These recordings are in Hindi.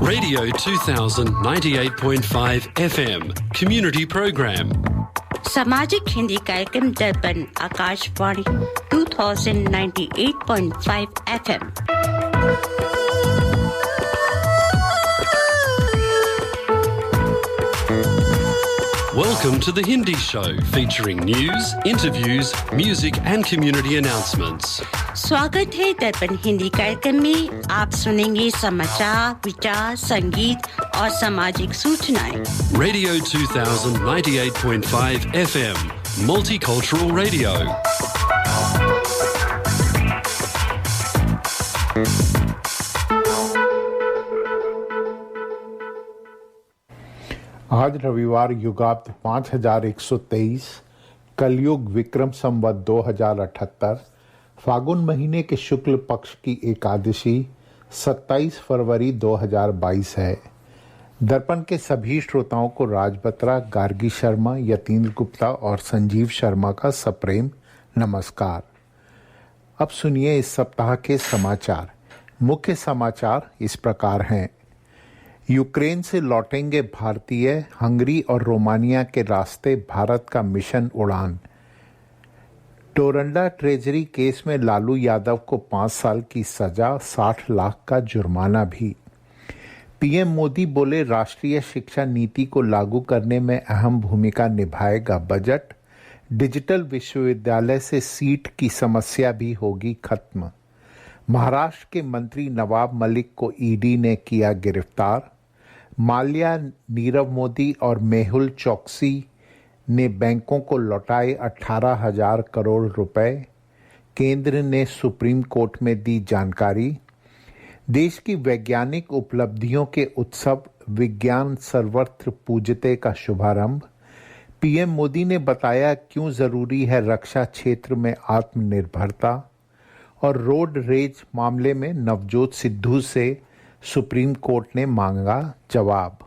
Radio 2000 98.5 FM Community Program. सामाजिक हिंदी कार्यक्रम दर्पण Akashvani 2098.5 FM। Welcome to the Hindi Show, featuring news, interviews, music and community announcements. स्वागत है दर्पण हिंदी कार्यक्रम में। आप सुनेंगे समाचार, विचार, संगीत और सामाजिक सूचनाएं। Radio 2000 98.5 FM Multicultural Radio. आज रविवार युगाब्द 5123 कलयुग विक्रम संवत 2078 फागुन महीने के शुक्ल पक्ष की एकादशी 27 फरवरी 2022 है। दर्पण के सभी श्रोताओं को राज बत्रा, गार्गी शर्मा, यतीन्द्र गुप्ता और संजीव शर्मा का सप्रेम नमस्कार। अब सुनिए इस सप्ताह के समाचार। मुख्य समाचार इस प्रकार हैं। यूक्रेन से लौटेंगे भारतीय, हंगरी और रोमानिया के रास्ते भारत का मिशन उड़ान। डोरंडा ट्रेजरी केस में लालू यादव को 5 साल की सजा, 60 लाख का जुर्माना भी। पीएम मोदी बोले, राष्ट्रीय शिक्षा नीति को लागू करने में अहम भूमिका निभाएगा बजट। डिजिटल विश्वविद्यालय से सीट की समस्या भी होगी खत्म। महाराष्ट्र के मंत्री नवाब मलिक को ईडी ने किया गिरफ्तार। माल्या, नीरव मोदी और मेहुल चोकसी ने बैंकों को लौटाए 18,000 करोड़ रुपए। केंद्र ने सुप्रीम कोर्ट में दी जानकारी। देश की वैज्ञानिक उपलब्धियों के उत्सव विज्ञान सर्वत्र पूजते का शुभारंभ। पीएम मोदी ने बताया क्यों जरूरी है रक्षा क्षेत्र में आत्मनिर्भरता। और रोड रेज मामले में नवजोत सिद्धू से सुप्रीम कोर्ट ने मांगा जवाब।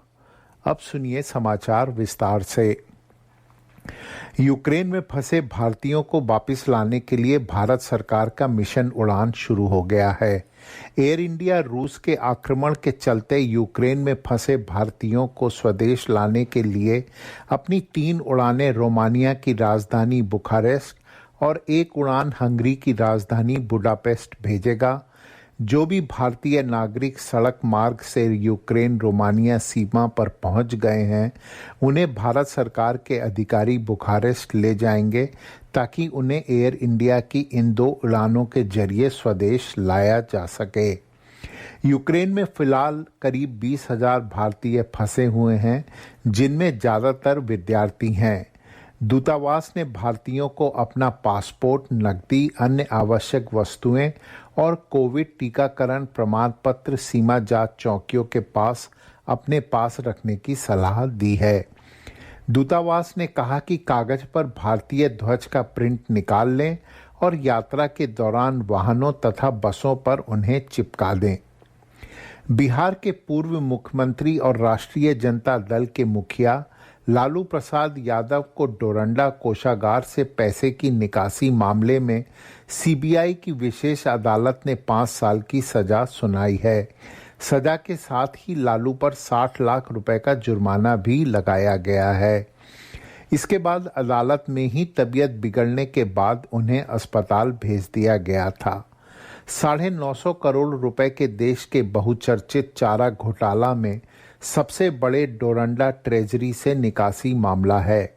अब सुनिए समाचार विस्तार से। यूक्रेन में फंसे भारतीयों को वापस लाने के लिए भारत सरकार का मिशन उड़ान शुरू हो गया है। एयर इंडिया रूस के आक्रमण के चलते यूक्रेन में फंसे भारतीयों को स्वदेश लाने के लिए अपनी 3 उड़ानें रोमानिया की राजधानी बुखारेस्ट और 1 उड़ान हंगरी की राजधानी बुडापेस्ट भेजेगा। जो भी भारतीय नागरिक सड़क मार्ग से यूक्रेन रोमानिया सीमा पर पहुंच गए हैं, उन्हें भारत सरकार के अधिकारी बुखारेस्ट ले जाएंगे ताकि उन्हें एयर इंडिया की इन 2 उड़ानों के जरिए स्वदेश लाया जा सके। यूक्रेन में फिलहाल करीब 20,000 भारतीय फंसे हुए हैं, जिनमें ज़्यादातर विद्यार्थी हैं। दूतावास ने भारतीयों को अपना पासपोर्ट, नकदी, अन्य आवश्यक वस्तुएं और कोविड टीकाकरण प्रमाण पत्र सीमा जांच चौकियों के पास अपने पास रखने की सलाह दी है। दूतावास ने कहा कि कागज पर भारतीय ध्वज का प्रिंट निकाल लें और यात्रा के दौरान वाहनों तथा बसों पर उन्हें चिपका दें। बिहार के पूर्व मुख्यमंत्री और राष्ट्रीय जनता दल के मुखिया लालू प्रसाद यादव को डोरंडा कोषागार से पैसे की निकासी मामले में सीबीआई की विशेष अदालत ने 5 साल की सजा सुनाई है। सजा के साथ ही लालू पर 60 लाख रुपए का जुर्माना भी लगाया गया है। इसके बाद अदालत में ही तबीयत बिगड़ने के बाद उन्हें अस्पताल भेज दिया गया था। 950 करोड़ रुपए के देश के बहुचर्चित चारा घोटाला में सबसे बड़े डोरंडा ट्रेजरी से निकासी मामला है।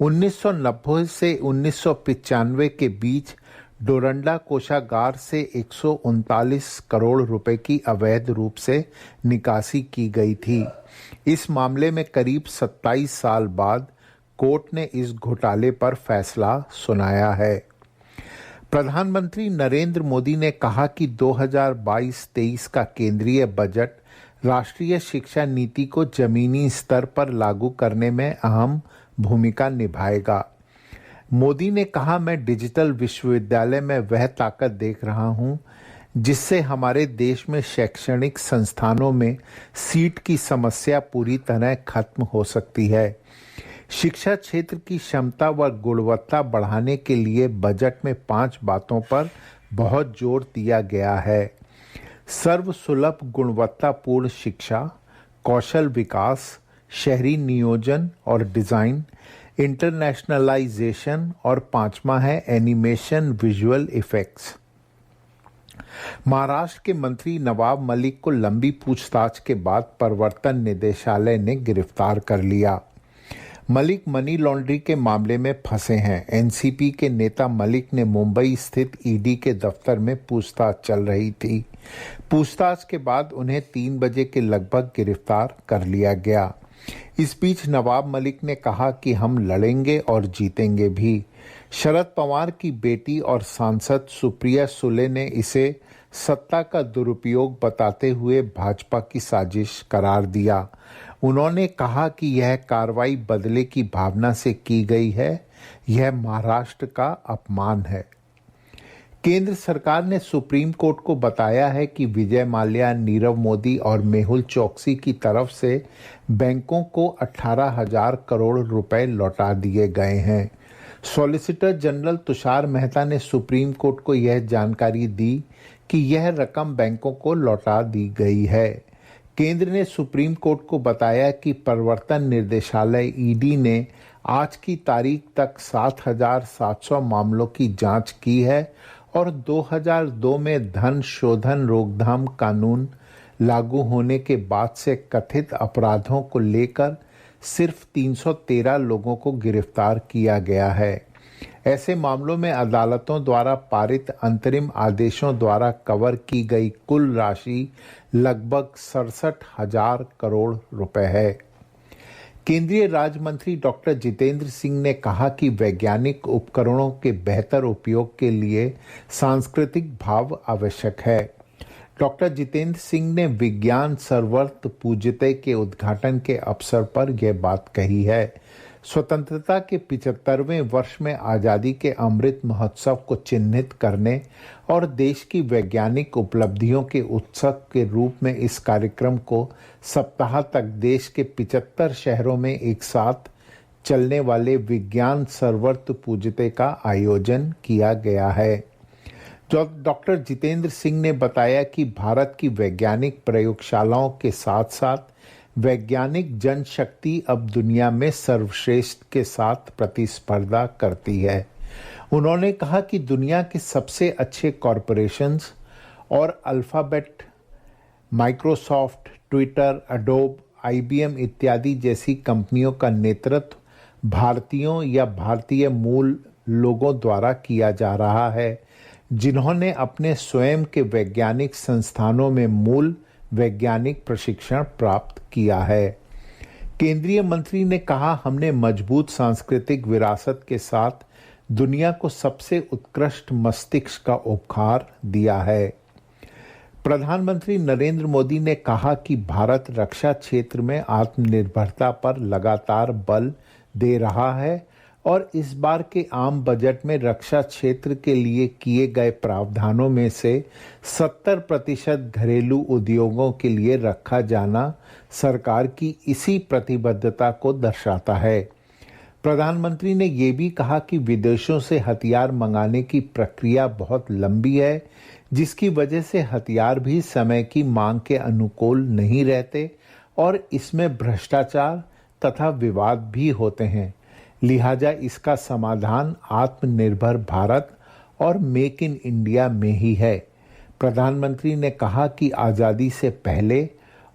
1990 से 1995 के बीच डोरंडा कोषागार से 139 करोड़ रुपए की अवैध रूप से निकासी की गई थी। इस मामले में करीब 27 साल बाद कोर्ट ने इस घोटाले पर फैसला सुनाया है। प्रधानमंत्री नरेंद्र मोदी ने कहा कि 2022-23 का केंद्रीय बजट राष्ट्रीय शिक्षा नीति को जमीनी स्तर पर लागू करने में अहम भूमिका निभाएगा। मोदी ने कहा, मैं डिजिटल विश्वविद्यालय में वह ताकत देख रहा हूं जिससे हमारे देश में शैक्षणिक संस्थानों में सीट की समस्या पूरी तरह खत्म हो सकती है। शिक्षा क्षेत्र की क्षमता व गुणवत्ता बढ़ाने के लिए बजट में 5 बातों पर बहुत जोर दिया गया है। सर्वसुलभ गुणवत्तापूर्ण शिक्षा, कौशल विकास, शहरी नियोजन और डिजाइन, इंटरनेशनलाइजेशन और पांचवा है एनिमेशन विजुअल इफेक्ट्स। महाराष्ट्र के मंत्री नवाब मलिक को लंबी पूछताछ के बाद प्रवर्तन निदेशालय ने गिरफ्तार कर लिया। मलिक मनी लॉन्ड्री के मामले में फंसे हैं। एनसीपी के नेता मलिक ने मुंबई स्थित ईडी के दफ्तर में पूछताछ चल रही थी। पूछताछ के बाद उन्हें 3 बजे के लगभग गिरफ्तार कर लिया गया। इस बीच नवाब मलिक ने कहा कि हम लड़ेंगे और जीतेंगे भी। शरद पवार की बेटी और सांसद सुप्रिया सुले ने इसे सत्ता का दुरुपयोग बताते हुए भाजपा की साजिश करार दिया। उन्होंने कहा कि यह कार्रवाई बदले की भावना से की गई है, यह महाराष्ट्र का अपमान है। केंद्र सरकार ने सुप्रीम कोर्ट को बताया है कि विजय माल्या, नीरव मोदी और मेहुल चोकसी की तरफ से बैंकों को 18,000 करोड़ रुपए लौटा दिए गए हैं। सॉलिसिटर जनरल तुषार मेहता ने सुप्रीम कोर्ट को यह जानकारी दी कि यह रकम बैंकों को लौटा दी गई है। केंद्र ने सुप्रीम कोर्ट को बताया कि प्रवर्तन निदेशालय ईडी ने आज की तारीख तक 7,700 मामलों की जांच की है और 2002 में धन शोधन रोकथाम कानून लागू होने के बाद से कथित अपराधों को लेकर सिर्फ 313 लोगों को गिरफ्तार किया गया है। ऐसे मामलों में अदालतों द्वारा पारित अंतरिम आदेशों द्वारा कवर की गई कुल राशि लगभग 67,000 करोड़ रुपए है। केंद्रीय राज्य मंत्री डॉक्टर जितेंद्र सिंह ने कहा कि वैज्ञानिक उपकरणों के बेहतर उपयोग के लिए सांस्कृतिक भाव आवश्यक है। डॉक्टर जितेंद्र सिंह ने विज्ञान सर्वत्र पूज्यते के उद्घाटन के अवसर पर यह बात कही है। स्वतंत्रता के 75वें वर्ष में आज़ादी के अमृत महोत्सव को चिन्हित करने और देश की वैज्ञानिक उपलब्धियों के उत्सव के रूप में इस कार्यक्रम को सप्ताह तक देश के 75 शहरों में एक साथ चलने वाले विज्ञान सर्वत्र पूज्यते का आयोजन किया गया है। डॉक्टर जितेंद्र सिंह ने बताया कि भारत की वैज्ञानिक प्रयोगशालाओं के साथ साथ वैज्ञानिक जनशक्ति अब दुनिया में सर्वश्रेष्ठ के साथ प्रतिस्पर्धा करती है। उन्होंने कहा कि दुनिया के सबसे अच्छे कॉरपोरेशंस और alphabet, Microsoft, Twitter, adobe, IBM इत्यादि जैसी कंपनियों का नेतृत्व भारतीयों या भारतीय मूल लोगों द्वारा किया जा रहा है, जिन्होंने अपने स्वयं के वैज्ञानिक संस्थानों में मूल वैज्ञानिक प्रशिक्षण प्राप्त किया है। केंद्रीय मंत्री ने कहा, हमने मजबूत सांस्कृतिक विरासत के साथ दुनिया को सबसे उत्कृष्ट मस्तिष्क का उपहार दिया है। प्रधानमंत्री नरेंद्र मोदी ने कहा कि भारत रक्षा क्षेत्र में आत्मनिर्भरता पर लगातार बल दे रहा है और इस बार के आम बजट में रक्षा क्षेत्र के लिए किए गए प्रावधानों में से 70% घरेलू उद्योगों के लिए रखा जाना सरकार की इसी प्रतिबद्धता को दर्शाता है। प्रधानमंत्री ने ये भी कहा कि विदेशों से हथियार मंगाने की प्रक्रिया बहुत लंबी है, जिसकी वजह से हथियार भी समय की मांग के अनुकूल नहीं रहते और इसमें भ्रष्टाचार तथा विवाद भी होते हैं। लिहाजा इसका समाधान आत्मनिर्भर भारत और मेक इन इंडिया में ही है। प्रधानमंत्री ने कहा कि आज़ादी से पहले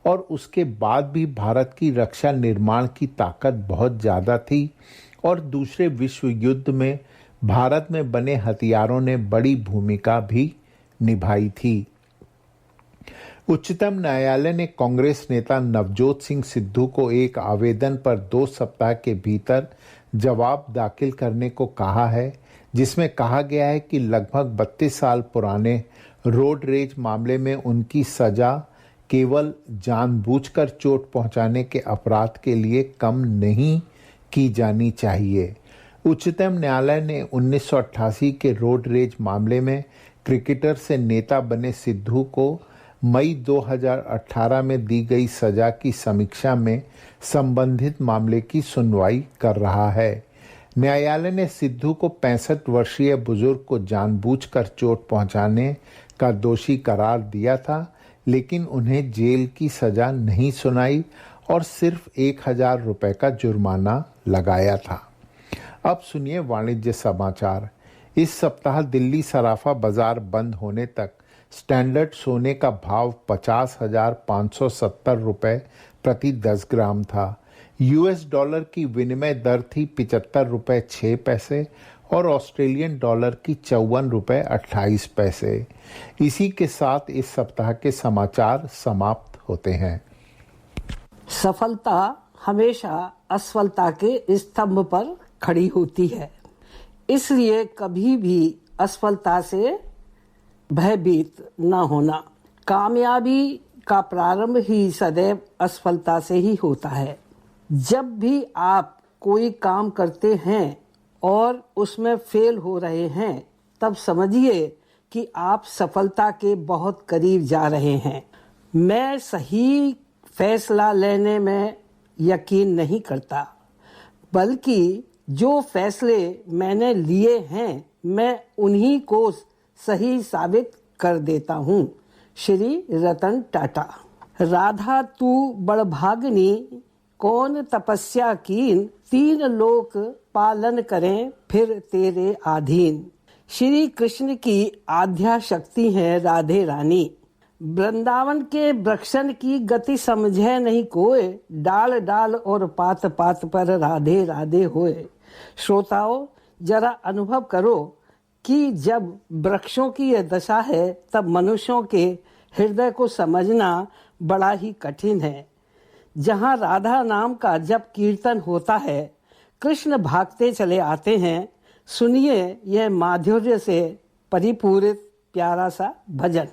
और उसके बाद भी भारत की रक्षा निर्माण की ताकत बहुत ज़्यादा थी और दूसरे विश्व युद्ध में भारत में बने हथियारों ने बड़ी भूमिका भी निभाई थी। उच्चतम न्यायालय ने कांग्रेस नेता नवजोत सिंह सिद्धू को एक आवेदन पर 2 सप्ताह के भीतर जवाब दाखिल करने को कहा है, जिसमें कहा गया है कि लगभग 32 साल पुराने रोड रेज मामले में उनकी सजा केवल जानबूझकर चोट पहुंचाने के अपराध के लिए कम नहीं की जानी चाहिए। उच्चतम न्यायालय ने 1988 के रोड रेज मामले में क्रिकेटर से नेता बने सिद्धू को मई 2018 में दी गई सजा की समीक्षा में संबंधित मामले की सुनवाई कर रहा है। न्यायालय ने सिद्धू को 65 वर्षीय बुजुर्ग को जानबूझकर चोट पहुंचाने का दोषी करार दिया था, लेकिन उन्हें जेल की सजा नहीं सुनाई और सिर्फ 1,000 रुपए का जुर्माना लगाया था। अब सुनिए वाणिज्य समाचार। इस सप्ताह दिल्ली सराफा बाजार बंद होने तक स्टैंडर्ड सोने का भाव 50,570 रुपए प्रति 10 ग्राम था। यूएस डॉलर की विनिमय दर थी 75 रुपए 6 पैसे और ऑस्ट्रेलियन डॉलर की 54 रुपए 28 पैसे। इसी के साथ इस सप्ताह के समाचार समाप्त होते हैं। सफलता हमेशा असफलता के स्तंभ पर खड़ी होती है, इसलिए कभी भी असफलता से भयभीत न होना। कामयाबी का प्रारंभ ही सदैव असफलता से ही होता है। जब भी आप कोई काम करते हैं और उसमें फेल हो रहे हैं, तब समझिए कि आप सफलता के बहुत करीब जा रहे हैं। मैं सही फैसला लेने में यकीन नहीं करता, बल्कि जो फैसले मैंने लिए हैं मैं उन्हीं को सही साबित कर देता हूँ। श्री रतन टाटा। राधा तू बड़भागनी, कौन तपस्या कीन, 3 लोक पालन करें फिर तेरे अधीन। श्री कृष्ण की आध्या शक्ति है राधे रानी। वृंदावन के वृक्षन की गति समझे नहीं कोय, डाल डाल और पात पात पर राधे राधे होए। श्रोताओं, जरा अनुभव करो कि जब वृक्षों की यह दशा है तब मनुष्यों के हृदय को समझना बड़ा ही कठिन है। जहाँ राधा नाम का जब कीर्तन होता है, कृष्ण भागते चले आते हैं। सुनिए यह माधुर्य से परिपूरित प्यारा सा भजन।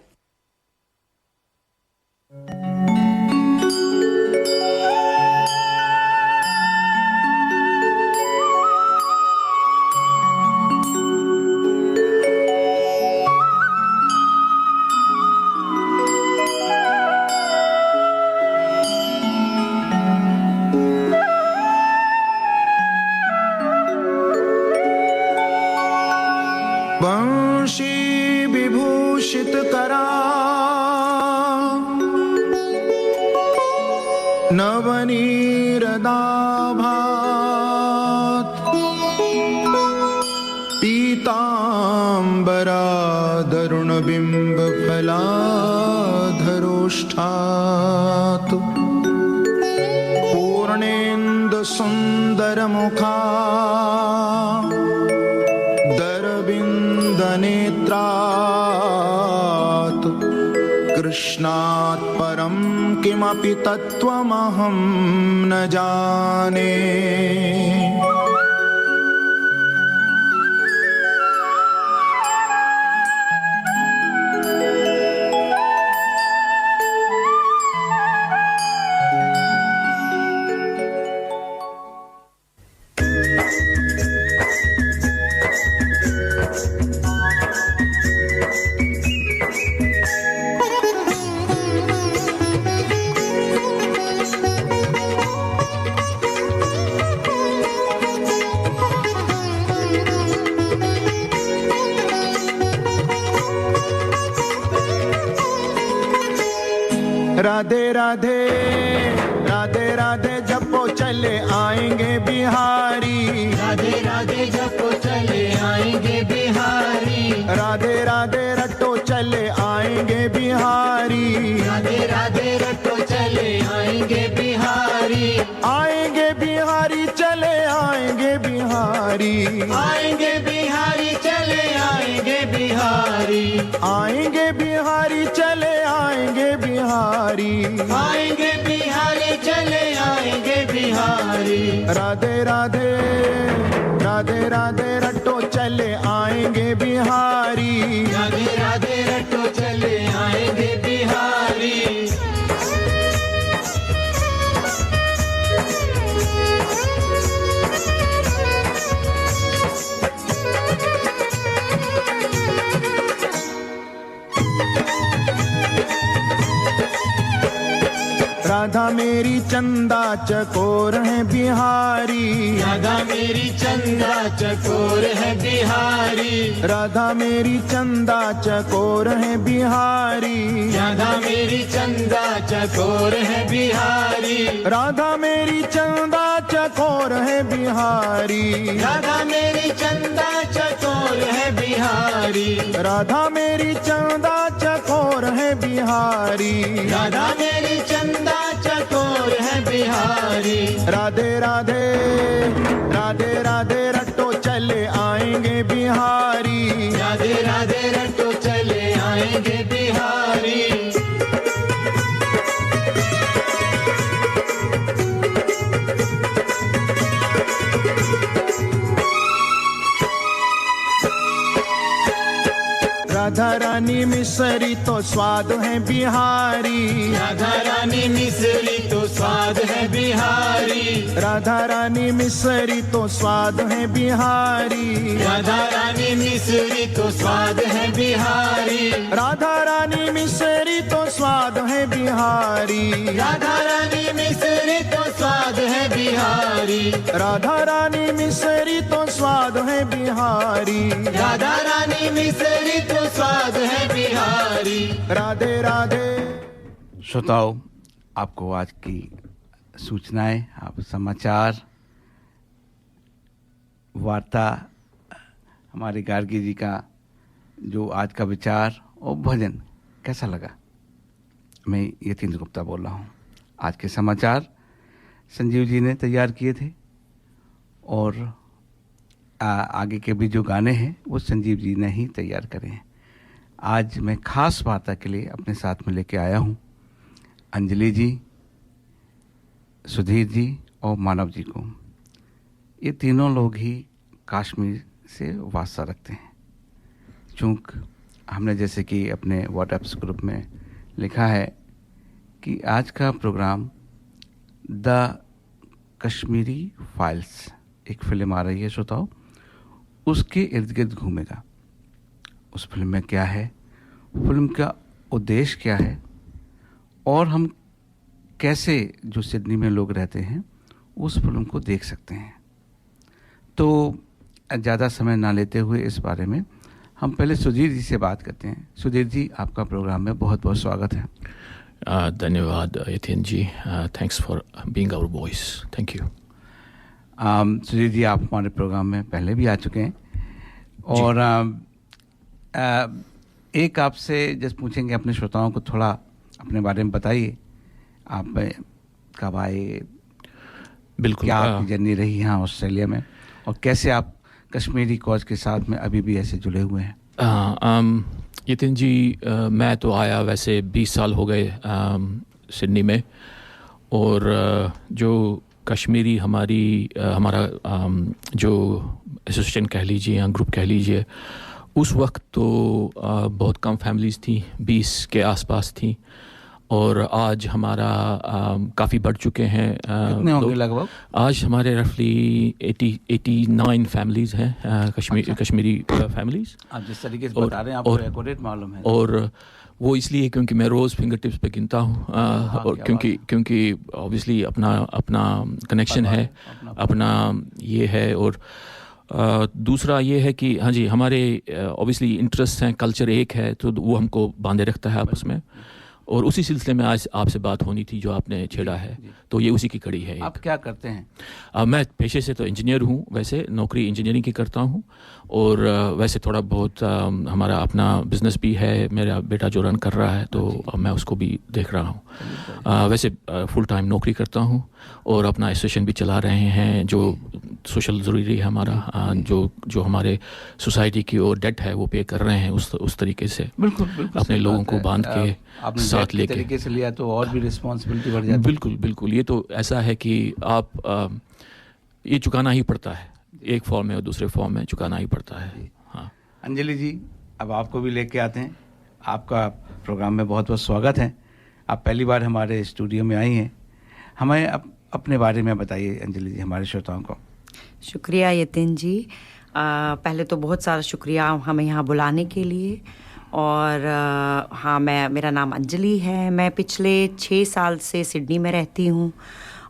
वंशी विभूषित करा नवनीरदाभात, पीतांबरा दरुणबिंब फलाधरोष्ठात्, पूर्णेन्दु सुंदर मुखा नेत्रात्, कृष्णात् परं किमपि तत्त्वमहं न जाने। राधे राधे राधे राधे जपो चले आएंगे बिहारी, राधे राधे जपो चले आएंगे बिहारी, राधे राधे रटो चले आएंगे बिहारी, राधे राधे रटो चले आएंगे बिहारी, आएंगे बिहारी चले आएंगे बिहारी, आएंगे बिहारी चले आएंगे बिहारी, आएंगे बिहारी चले आएंगे बिहारी, आएंगे बिहारी चले आएंगे बिहारी। राधे राधे राधे राधे रटो चले आएंगे बिहारी, राधे राधे रटो चले आएंगे बिहारी। राधा मेरी चंदा चकोर है बिहारी, राधा मेरी चंदा चकोर है बिहारी, राधा मेरी चंदा चकोर है बिहारी, राधा मेरी चंदा चकोर है बिहारी, राधा मेरी चंदा चकोर है बिहारी, राधा मेरी चंदा चकोर है बिहारी, राधा मेरी चंदा चकोर है बिहारी, राधा मेरी चंदा चकोर है बिहारी। राधे राधे राधे राधे रट्टो चले आएंगे बिहारी, राधे राधे रट्टो चले आएंगे बिहारी। राधा रानी मिसरी तो स्वाद है बिहारी, राधा रानी मिसरी तो स्वाद है बिहारी, राधा रानी मिसरी तो स्वाद है बिहारी, राधा रानी मिसरी तो स्वाद है बिहारी, राधा रानी मिसरी तो स्वाद है बिहारी, राधा रानी मिसरी तो स्वाद है बिहारी, राधा रानी मिसरी तो स्वाद है बिहारी, राधा रानी मिसरी तो स्वाद है बिहारी। राधे राधे। श्रोताओं, आपको आज की सूचनाएं, आप समाचार, वार्ता, हमारे गार्गी जी का जो आज का विचार और भजन कैसा लगा? मैं यतीन्द्र गुप्ता बोल रहा हूँ। आज के समाचार संजीव जी ने तैयार किए थे और आगे के भी जो गाने हैं वो संजीव जी ने ही तैयार करे हैं। आज मैं खास वार्ता के लिए अपने साथ में लेके आया हूँ अंजलि जी, सुधीर जी और मानव जी को। ये तीनों लोग ही कश्मीर से वास्ता रखते हैं। चूँकि हमने जैसे कि अपने व्हाट्सएप ग्रुप में लिखा है कि आज का प्रोग्राम द कश्मीरी फाइल्स, एक फिल्म आ रही है श्रोताओ, उसके इर्द गिर्द घूमेगा। उस फिल्म में क्या है, फिल्म का उद्देश्य क्या है और हम कैसे जो सिडनी में लोग रहते हैं उस फिल्म को देख सकते हैं। तो ज़्यादा समय ना लेते हुए इस बारे में हम पहले सुधीर जी से बात करते हैं। सुधीर जी, आपका प्रोग्राम में बहुत बहुत स्वागत है। धन्यवाद Yatin ji, thanks for being our voice, thank you. Sudhir ji, आप हमारे प्रोग्राम में पहले भी आ चुके हैं और एक आपसे जस्ट पूछेंगे, अपने श्रोताओं को थोड़ा अपने बारे में बताइए। आप कब आए, बिल्कुल, क्या आपकी जर्नी रही यहाँ ऑस्ट्रेलिया में और कैसे आप कश्मीरी कॉज के साथ में अभी भी ऐसे जुड़े हुए हैं? यतीन जी, मैं तो आया वैसे 20 साल हो गए सिडनी में, और जो कश्मीरी हमारा जो एसोसिएशन कह लीजिए या ग्रुप कह लीजिए, उस वक्त तो बहुत कम फैमिलीज़ थी, 20 के आसपास थी, और आज हमारा काफ़ी बढ़ चुके हैं। कितने होंगे लगभग? आज हमारे रफली 89 फैमिलीज़ हैं, कश्मीरी फैमिलीज़। आप जिस तरीके से बता रहे हैं आपको एक्यूरेट मालूम है। और वो इसलिए क्योंकि मैं रोज़ फिंगर टिप्स पे गिनता हूँ, और क्योंकि ऑब्वियसली अपना कनेक्शन है, अपना ये है। और दूसरा ये है कि हाँ जी, हमारे ऑब्वियसली इंटरेस्ट हैं, कल्चर एक है, तो वो हमको बांधे रखता है आपस में। और उसी सिलसिले में आज आपसे बात होनी थी जो आपने छेड़ा है, तो ये उसी की कड़ी है। आप क्या करते हैं? मैं पेशे से तो इंजीनियर हूँ, वैसे नौकरी इंजीनियरिंग की करता हूँ, और वैसे थोड़ा बहुत हमारा अपना बिजनेस भी है, मेरा बेटा जो रन कर रहा है, तो मैं उसको भी देख रहा हूँ। वैसे फुल टाइम नौकरी करता हूँ और अपना एसोसिएशन भी चला रहे हैं, जो सोशल ज़रूरी है हमारा, जो हमारे सोसाइटी की ओर डेट है वो पे कर रहे हैं उस तरीके से। बिल्कुल अपने लोगों को बांध के साथ लेके तरीके से लिया तो और भी रिस्पॉन्सिबिलिटी बढ़ जाती है। बिल्कुल, ये तो ऐसा है कि आप ये चुकाना ही पड़ता है, एक फॉर्म में और दूसरे फॉर्म में चुकाना ही पड़ता है। हाँ अंजलि जी, अब आपको भी लेके आते हैं। आपका प्रोग्राम में बहुत बहुत स्वागत है। आप पहली बार हमारे स्टूडियो में आई हैं। हमें अपने बारे में बताइए अंजलि जी, हमारे श्रोताओं को। शुक्रिया यतीन जी, पहले तो बहुत सारा शुक्रिया हमें यहाँ बुलाने के लिए। और हाँ, मेरा नाम अंजलि है। मैं पिछले 6 साल से सिडनी में रहती हूँ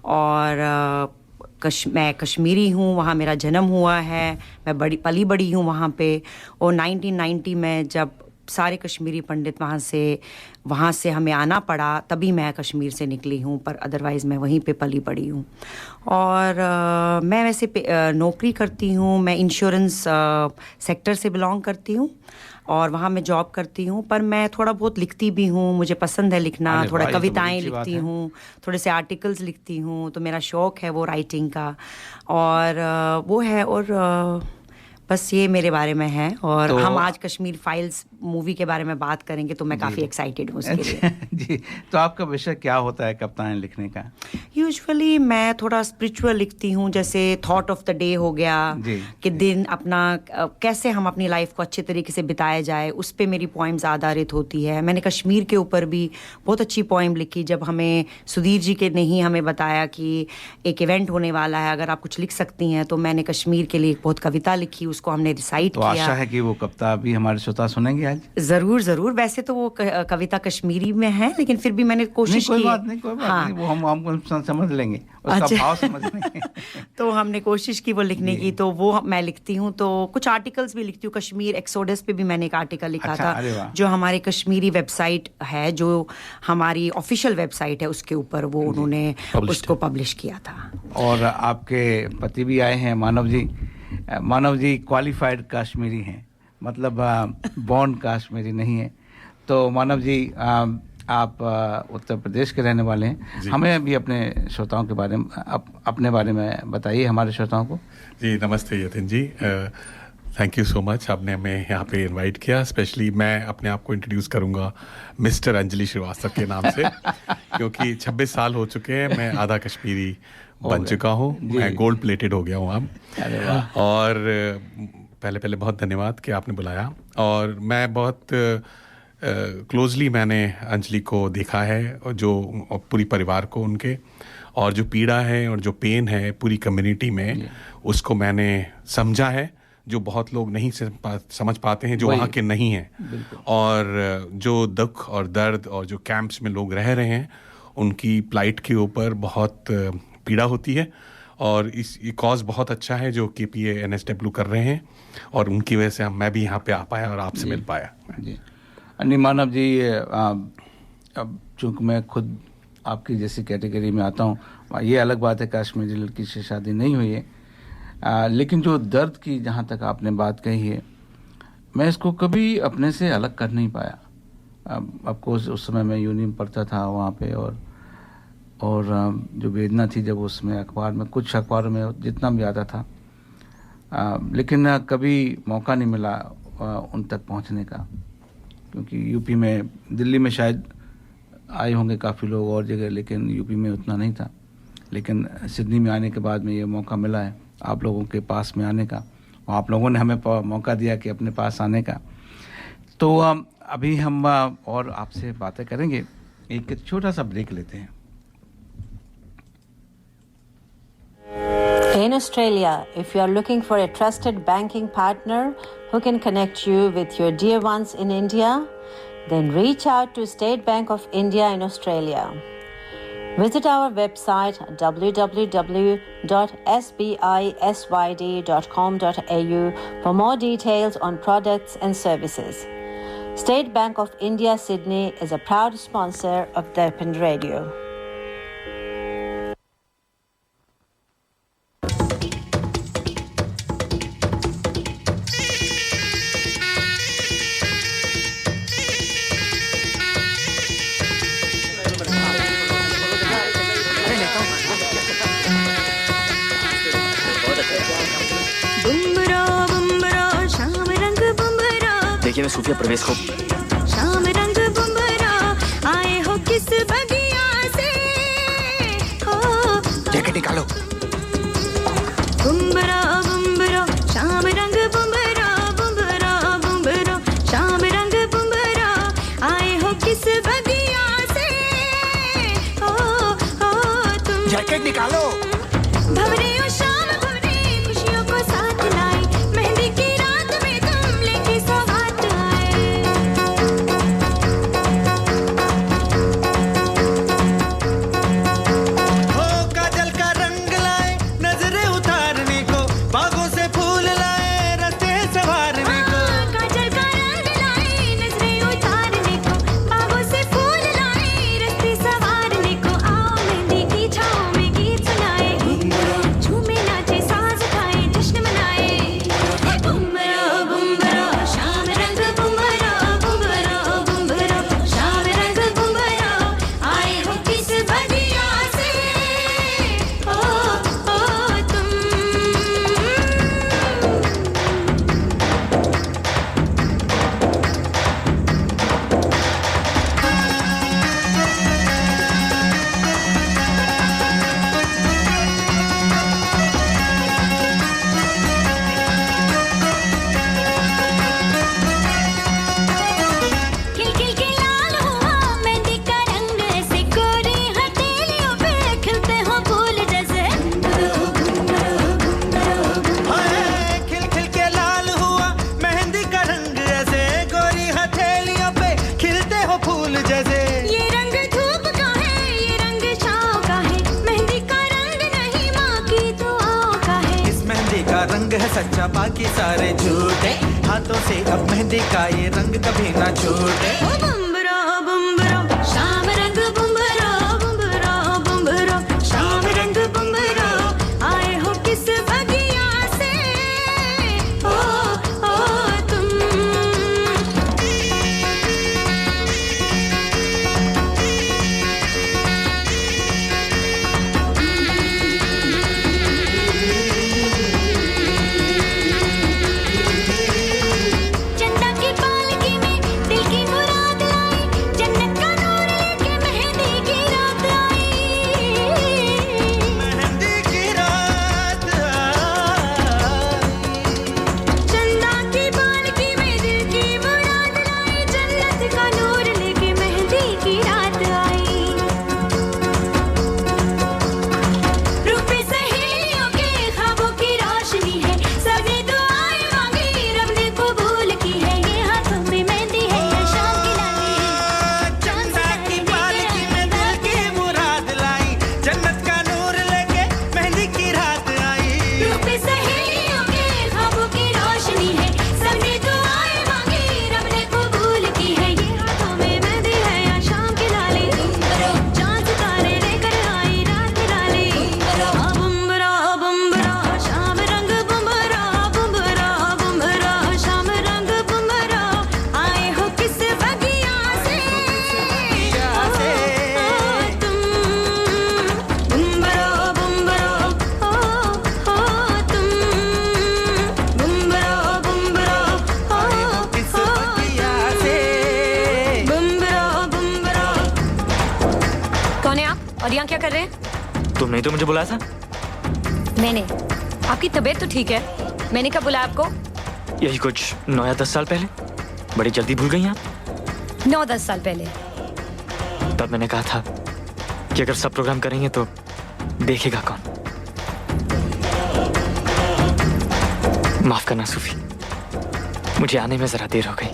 और मैं कश्मीरी हूँ, वहाँ मेरा जन्म हुआ है। मैं पली बड़ी हूँ वहाँ पे। और 1990 में जब सारे कश्मीरी पंडित वहाँ से हमें आना पड़ा, तभी मैं कश्मीर से निकली हूँ, पर अदरवाइज़ मैं वहीं पे पली बड़ी हूँ। और मैं वैसे नौकरी करती हूँ, मैं इंश्योरेंस सेक्टर से बिलोंग करती हूँ और वहाँ मैं जॉब करती हूँ। पर मैं थोड़ा बहुत लिखती भी हूँ, मुझे पसंद है लिखना, थोड़ा कविताएं लिखती हूँ, थोड़े से आर्टिकल्स लिखती हूँ, तो मेरा शौक़ है वो राइटिंग का और वो है। और बस ये मेरे बारे में है। और तो हम आज कश्मीर फाइल्स मूवी के बारे में बात करेंगे, तो मैं काफ़ी एक्साइटेड हूँ उसके लिए। जी, तो आपका विषय क्या होता है कविताएं लिखने का? यूजुअली मैं थोड़ा स्पिरिचुअल लिखती हूँ, जैसे थॉट ऑफ द डे हो गया कि दिन अपना कैसे हम अपनी लाइफ को अच्छे तरीके से बिताया जाए, उस पर मेरी पोइम्स आधारित होती है। मैंने कश्मीर के ऊपर भी बहुत अच्छी पोइम लिखी, जब हमें सुधीर जी के ने ही हमें बताया कि एक इवेंट होने वाला है, अगर आप कुछ लिख सकती हैं, तो मैंने कश्मीर के लिए एक बहुत कविता लिखी, उसको हमने रिसाइट किया। आशा है कि वो कविता भी हमारे श्रोता सुनेंगे आज। जरूर। वैसे तो वो कविता कश्मीरी में है, लेकिन फिर भी मैंने कोशिश की। कोई बात नहीं, वो हम समझ लेंगे, उसका भाव समझ लेंगे। तो हमने कोशिश की वो लिखने की, तो वो मैं लिखती हूँ। तो कुछ आर्टिकल्स भी लिखती हूँ। कश्मीर एक्सोडस पे भी मैंने एक आर्टिकल लिखा था, जो हमारे कश्मीरी वेबसाइट है, जो हमारी ऑफिशियल वेबसाइट है, उसके ऊपर वो उन्होंने उसको पब्लिश किया था। और आपके पति भी आए हैं, मानव जी क्वालिफाइड कश्मीरी हैं, मतलब बॉर्न कश्मीरी नहीं है। तो मानव जी, आप उत्तर प्रदेश के रहने वाले हैं, हमें भी अपने श्रोताओं के बारे में अपने बारे में बताइए, हमारे श्रोताओं को। जी नमस्ते यतिन जी, थैंक यू सो मच, आपने हमें यहाँ पे इनवाइट किया। स्पेशली मैं अपने आप को इंट्रोड्यूस करूँगा मिस्टर अंजलि श्रीवास्तव के नाम से, क्योंकि 26 साल हो चुके हैं, मैं आधा कश्मीरी बन चुका हूँ, मैं गोल्ड प्लेटेड हो गया हूँ अब। और पहले बहुत धन्यवाद कि आपने बुलाया। और मैं बहुत क्लोजली मैंने अंजलि को देखा है, और जो पूरी परिवार को उनके, और जो पीड़ा है और जो पेन है पूरी कम्युनिटी में, उसको मैंने समझा है, जो बहुत लोग नहीं समझ पाते हैं, जो वहाँ के नहीं हैं। और जो दुख और दर्द और जो कैंप्स में लोग रह रहे हैं, उनकी प्लाइट के ऊपर बहुत पीड़ा होती है। और ये कॉज बहुत अच्छा है जो KPA NSW कर रहे हैं, और उनकी वजह से मैं भी यहाँ पे आ पाया और आपसे मिल पाया। जी मानव जी, अब चूँकि मैं खुद आपकी जैसी कैटेगरी में आता हूँ, ये अलग बात है कश्मीरी लड़की से शादी नहीं हुई है, लेकिन जो दर्द की जहाँ तक आपने बात कही है, मैं इसको कभी अपने से अलग कर नहीं पाया। ऑफकोर्स उस समय मैं यूनियन पढ़ता था वहाँ पे, और जो वेदना थी जब उसमें अखबार में, कुछ अखबारों में जितना भी आता था, लेकिन कभी मौका नहीं मिला उन तक पहुँचने का, क्योंकि यूपी में, दिल्ली में शायद आए होंगे काफ़ी लोग और जगह, लेकिन यूपी में उतना नहीं था। लेकिन सिडनी में आने के बाद में ये मौका मिला है आप लोगों के पास में आने का, और आप लोगों ने हमें मौका दिया कि अपने पास आने का। तो अभी हम और आपसे बातें करेंगे, एक छोटा सा ब्रेक लेते हैं। In Australia, if you are looking for a trusted banking partner who can connect you with your dear ones in India, then reach out to State Bank of India in Australia. Visit our website www.sbisyd.com.au for more details on products and services. State Bank of India Sydney is a proud sponsor of Darpan Radio. देखिए मैं सूफिया प्रवेश को शाम रंग बुमरा आए हो किस बगिया से हो, जैकेट निकालो। बुमरा बुमरा शाम रंग बुमरा बुमरा बुमरा शाम रंग बुमरा आए हो किस बगिया से हो तुम, जैकेट निकालो। भवरे ओ शाम भवरे खुशियों को साथ लाई, मेहंदी की रात में तुम लेके सौगात आए। सच्चा बाकी सारे झूठे हाथों से अब मेहंदी का ये रंग कभी ना छूटे बुम्बरा बुम्बरा शाम रंग बुम्बरा बुम्बरा बुम्बरा शाम रंग बुम्बरा आए हो किस बगिया से ओ तुम चंदा की पालकी में दिल की मुराद लाई जन्नत का नूर लेके मेहंदी की रात आई मेहंदी की रात चंदा की पालकी में दिल की मुराद लाई जन्नत का नूर लेके मेहंदी की रात आई रूपे सहेलियों के ख्वाबों की रोशनी है सबने दुआएं मांगी रब ने कबूल की है ये हाथों में मेहंदी है ये शाम की लाली चंदा की पालकी में दिल की मुराद लाई जन्नत का नूर लेके मेहंदी की रात आई रूपे सहेलियों के ख्वाबों की रोशनी है सबने दुआएं मांगी रब ने कबूल की है ये हाथों में मेहंदी है या शाम की लाली चांद सितारे लेकर आई रात निराली बुम्बरा बुम्बरा शाम रंग बुम्बरा बुम्बरा बुम्बरा शाम रंग बुम्बरा आए हो किस बगिया से तुम बुम्बरा बुम्बरा तुम बुम्बरा बुम्बरा किस बगिया से बुम्बरा बुम्बरा कौन है आप और यहाँ क्या कर रहे हैं? तुमने तो मुझे बुलाया था। मैंने आपकी तबीयत तो ठीक है मैंने कब बुलाया आपको? यही कुछ 9 या 10 साल पहले। बड़ी जल्दी भूल गई आप। 9-10 साल पहले। तब मैंने कहा था कि अगर सब प्रोग्राम करेंगे तो देखेगा कौन। माफ करना सूफी, मुझे आने में जरा देर हो गई।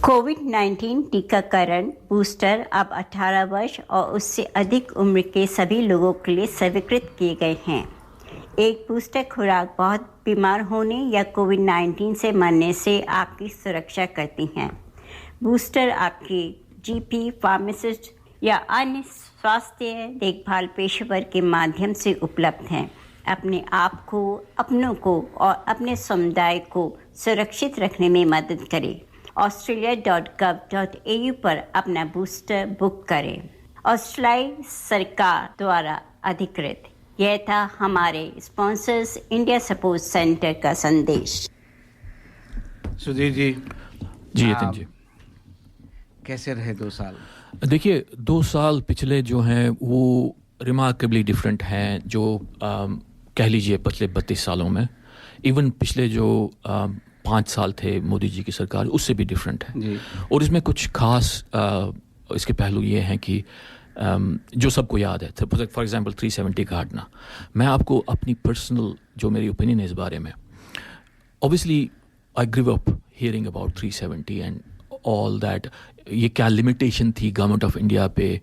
कोविड-19 टीकाकरण बूस्टर अब 18 वर्ष और उससे अधिक उम्र के सभी लोगों के लिए स्वीकृत किए गए हैं। एक बूस्टर खुराक बहुत बीमार होने या कोविड-19 से मरने से आपकी सुरक्षा करती हैं। बूस्टर आपके जीपी, फार्मासिस्ट या अन्य स्वास्थ्य देखभाल पेशेवर के माध्यम से उपलब्ध हैं। अपने आप को, अपनों को और अपने समुदाय को सुरक्षित रखने में मदद करें। australia.gov.au पर अपना बूस्टर बुक करें। ऑस्ट्रेलियाई सरकार द्वारा अधिकृत। यह था हमारे स्पॉन्सर्स इंडिया सपोर्ट सेंटर का संदेश। सुधीर जी यतिन जी कैसे रहे 2 साल? देखिए 2 साल पिछले जो हैं वो रिमार्केबली डिफरेंट हैं जो कह लीजिए पिछले 32 सालों में। इवन पिछले जो 5 साल थे मोदी जी की सरकार उससे भी डिफरेंट है जी। और इसमें कुछ खास इसके पहलू ये हैं कि जो सबको याद है। फॉर एग्जांपल 370 का हटना। मैं आपको अपनी पर्सनल जो मेरी ओपिनियन है इस बारे में, obviously I grew up hearing about 370 and all that. ये क्या लिमिटेशन थी गवर्नमेंट ऑफ इंडिया पे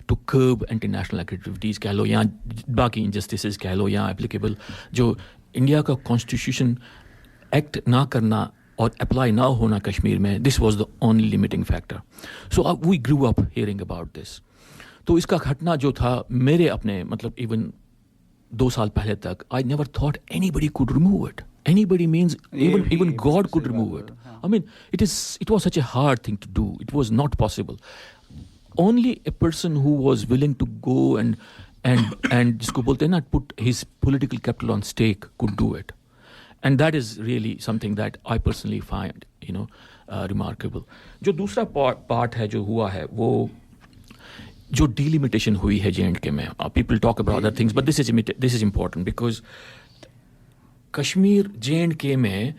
टू कर्ब इंटरनेशनल एक्टिविटीज़ कह लो या बाकी इनजस्टिस कह लो या एप्लीकेबल जो इंडिया का कॉन्स्टिट्यूशन एक्ट ना करना और अप्लाई ना होना कश्मीर में, this was the only limiting factor. So we grew up hearing about this. तो इसका घटना जो था मेरे अपने मतलब इवन 2 साल पहले तक I never thought anybody could remove it. Anybody means even God could remove it. I mean, it was such a hard thing to do. It was not possible. Only a person who was willing to go and जिसको बोलते हैं ना, put his political capital on stake could do it. And that is really something that I personally find, remarkable. जो दूसरा part है जो हुआ है वो जो delimitation हुई है J&K में. People talk about other things, but this is important because Kashmir J&K में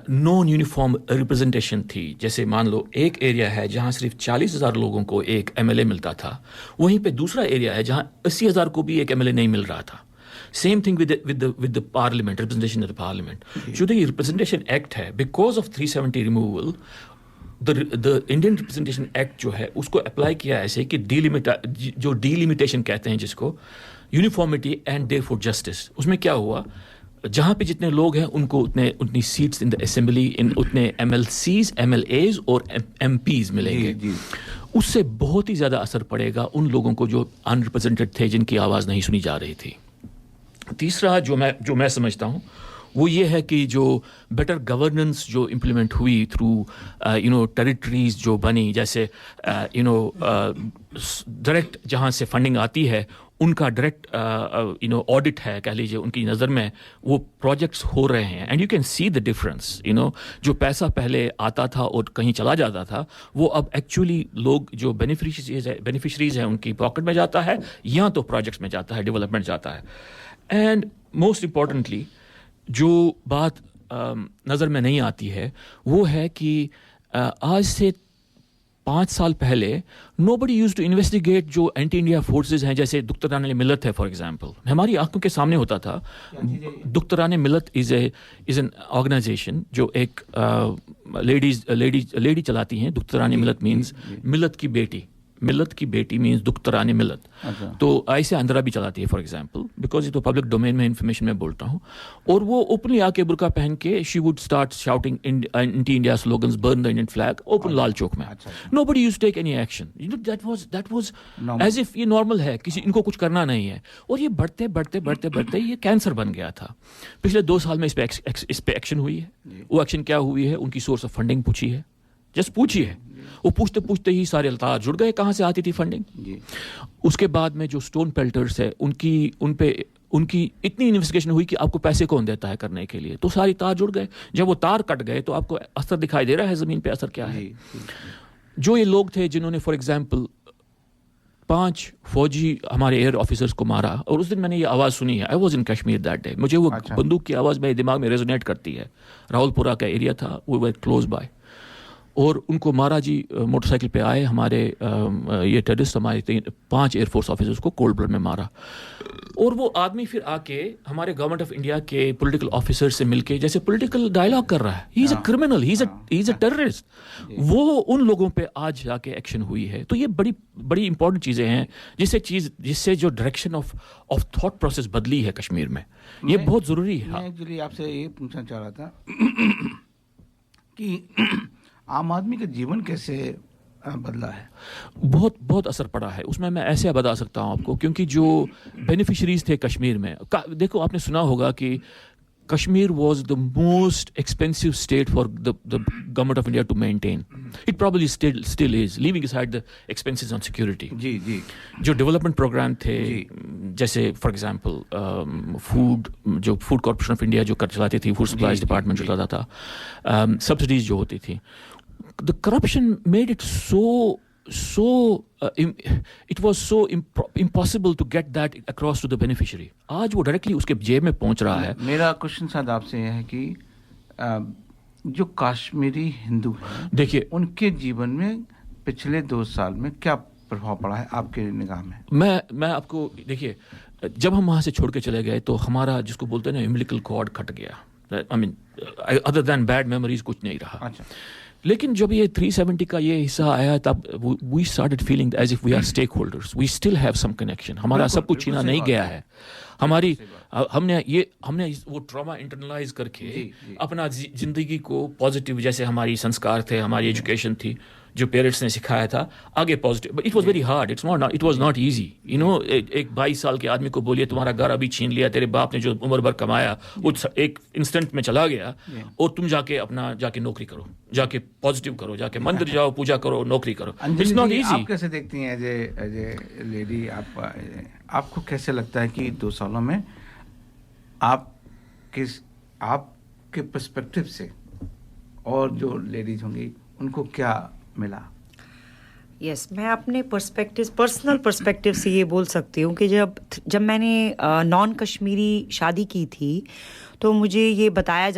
नॉन यूनिफॉर्म रिप्रेजेंटेशन थी। जैसे मान लो एक एरिया है जहाँ सिर्फ 40,000 लोगों को एक MLA मिलता था, वहीं पे दूसरा एरिया है जहाँ 80,000 को भी एक MLA नहीं मिल रहा था। Same thing with the parliament, representation of the parliament. जो ये representation act है, because of 370 removal, the Indian Representation Act जो है उसको अप्लाई किया ऐसे कि जो डिलिमिटेशन कहते हैं जिसको, यूनिफॉर्मिटी एंड देयरफॉर जस्टिस। उसमें क्या हुआ, जहाँ पे जितने लोग हैं उनको उतनी सीट्स इन द असेंबली, उतने MLCs, MLAs और MPs मिलेंगे। उससे बहुत ही ज़्यादा असर पड़ेगा उन लोगों को जो अनरिप्रेजेंटेड थे, जिनकी आवाज़ नहीं सुनी जा रही थी। तीसरा जो मैं समझता हूँ वो ये है कि जो बेटर गवर्नेंस जो इम्प्लीमेंट हुई थ्रू टेरिटरीज जो बनी, जैसे डायरेक्ट जहाँ से फंडिंग आती है उनका डायरेक्ट ऑडिट है, कह लीजिए उनकी नज़र में वो प्रोजेक्ट्स हो रहे हैं। And you can see the difference, जो पैसा पहले आता था और कहीं चला जाता था, वो अब एक्चुअली लोग जो बेनिफिशरीज हैं उनकी पॉकेट में जाता है, या तो प्रोजेक्ट्स में जाता है, डेवलपमेंट जाता है। एंड मोस्ट इम्पॉर्टेंटली जो बात नज़र में नहीं आती है वो है कि आज से 5 साल पहले नोबडी यूज्ड टू इन्वेस्टिगेट जो एंटी इंडिया फोर्सेस हैं, जैसे दुख्तरान मिलत है फॉर एग्जांपल, हमारी आंखों के सामने होता था। दुख्तरान मिलत इज़ एन ऑर्गेनाइजेशन जो एक लेडी चलाती हैं। दुख्तरान मिलत मीन्स मिलत की बेटी, मिलत की बेटी मीन्स दुख्तरान मिलत। तो ऐसे अंदरा भी चलाती है फॉर एग्जांपल, बिकॉज ये तो पब्लिक डोमेन में इंफॉर्मेशन में बोलता हूँ। और वो ओपनली आके बुर्का पहन के she would start shouting anti India slogans, burn the Indian flag, open Lal Chowk में। Nobody used to take any action, that was as if ये नॉर्मल है, किसी इनको कुछ करना नहीं है। और ये बढ़ते बढ़ते बढ़ते बढ़ते ये कैंसर बन गया था। पिछले 2 साल में इस पे एक्शन हुई है। वो एक्शन क्या हुई है, उनकी सोर्स ऑफ फंडिंग पूछी है, जस्ट पूछी है। वो पूछते पूछते ही सारे तार जुड़ गए, कहाँ से आती थी फंडिंग। उसके बाद में जो स्टोन पेल्टर्स है उनकी इतनी इन्वेस्टिगेशन हुई कि आपको पैसे कौन देता है करने के लिए, तो सारी तार जुड़ गए। जब वो तार कट गए तो आपको असर दिखाई दे रहा है, ज़मीन पे असर क्या है। जो ये लोग थे जिन्होंने फॉर एग्जाम्पल 5 फौजी हमारे एयर ऑफिसर्स को मारा, और उस दिन मैंने ये आवाज़ सुनी है, I was in Kashmir that day, मुझे वो बंदूक की आवाज़ मेरे दिमाग में रेजोनेट करती है। रावलपुरा का एरिया था, वो वर क्लोज बाय, और उनको मारा जी। मोटरसाइकिल पे आए हमारे ये टेररिस्ट, हमारे 5 एयरफोर्स ऑफिसर्स को कोल्ड ब्लड में मारा। और वो आदमी फिर आके हमारे गवर्नमेंट ऑफ इंडिया के पॉलिटिकल ऑफिसर से मिलके जैसे पॉलिटिकल डायलॉग कर रहा है। He is a criminal, he is a terrorist. वो उन लोगों पे आज जाके एक्शन हुई है। तो ये बड़ी इंपॉर्टेंट चीज़ें हैं जिससे जो डायरेक्शन ऑफ थॉट प्रोसेस बदली है कश्मीर में, ये बहुत ज़रूरी है। मैं एक्चुअली आपसे ये पूछना चाह रहा था कि आम आदमी का जीवन कैसे बदला है। बहुत असर पड़ा है उसमें। मैं ऐसे बता सकता हूँ आपको, क्योंकि जो बेनिफिशरीज थे कश्मीर में, देखो आपने सुना होगा कि Kashmir was the most expensive state for the government of India to maintain. It probably still is, leaving aside the expenses on security. जी। जो डेवलपमेंट प्रोग्राम थे, जैसे फॉर एग्जांपल जो फूड कॉर्पोरेशन ऑफ इंडिया जो चलाती थी, फूड सप्लाईज डिपार्टमेंट जो चलाता था, सब्सिडीज जो होती थी, the corruption made it it was so impossible to get that across to the beneficiary. आज वो डायरेक्टली उसके जेब में पहुंच रहा है। मेरा क्वेश्चन शायद आपसे यह है कि जो कश्मीरी हिंदू हैं, देखिए उनके जीवन में पिछले 2 साल में क्या प्रभाव पड़ा है आपके निगाह में? मैं आपको देखिए, जब हम वहाँ से छोड़ के चले गए तो हमारा जिसको बोलते हैं ना umbilical cord कट गया। I mean, other than bad memories कुछ नहीं रहा। अच्छा। लेकिन जब ये 370 का ये हिस्सा आया तब we started feeling as if we are stakeholders. We still have some connection. हमारा सब कुछ छीना नहीं गया है। हमने वो ट्रॉमा इंटरनलाइज करके अपना जिंदगी को पॉजिटिव, जैसे हमारी संस्कार थे, हमारी एजुकेशन थी, जो पेरेंट्स ने सिखाया था, आगे positive. But it was very hard, it was not easy. एक 22 साल के आदमी को बोलिए तुम्हारा घर अभी छीन लिया, तेरे बाप ने जो उम्र भर कमाया वो एक इंस्टेंट में चला गया, और तुम जाके नौकरी करो, जाके पॉजिटिव करो, जाके मंदिर जाओ, पूजा करो, नौकरी करो। It's not easy. आप कैसे देखती हैं एज ए लेडी, आपको कैसे लगता है कि 2 सालों में आपके पर्सपेक्टिव से और जो लेडीज होंगी उनको क्या मिला? यस मैं अपने पर्सनल पर्सपेक्टिव से ये बोल सकती हूँ कि जब मैंने नॉन कश्मीरी शादी की थी तो मुझे ये जताया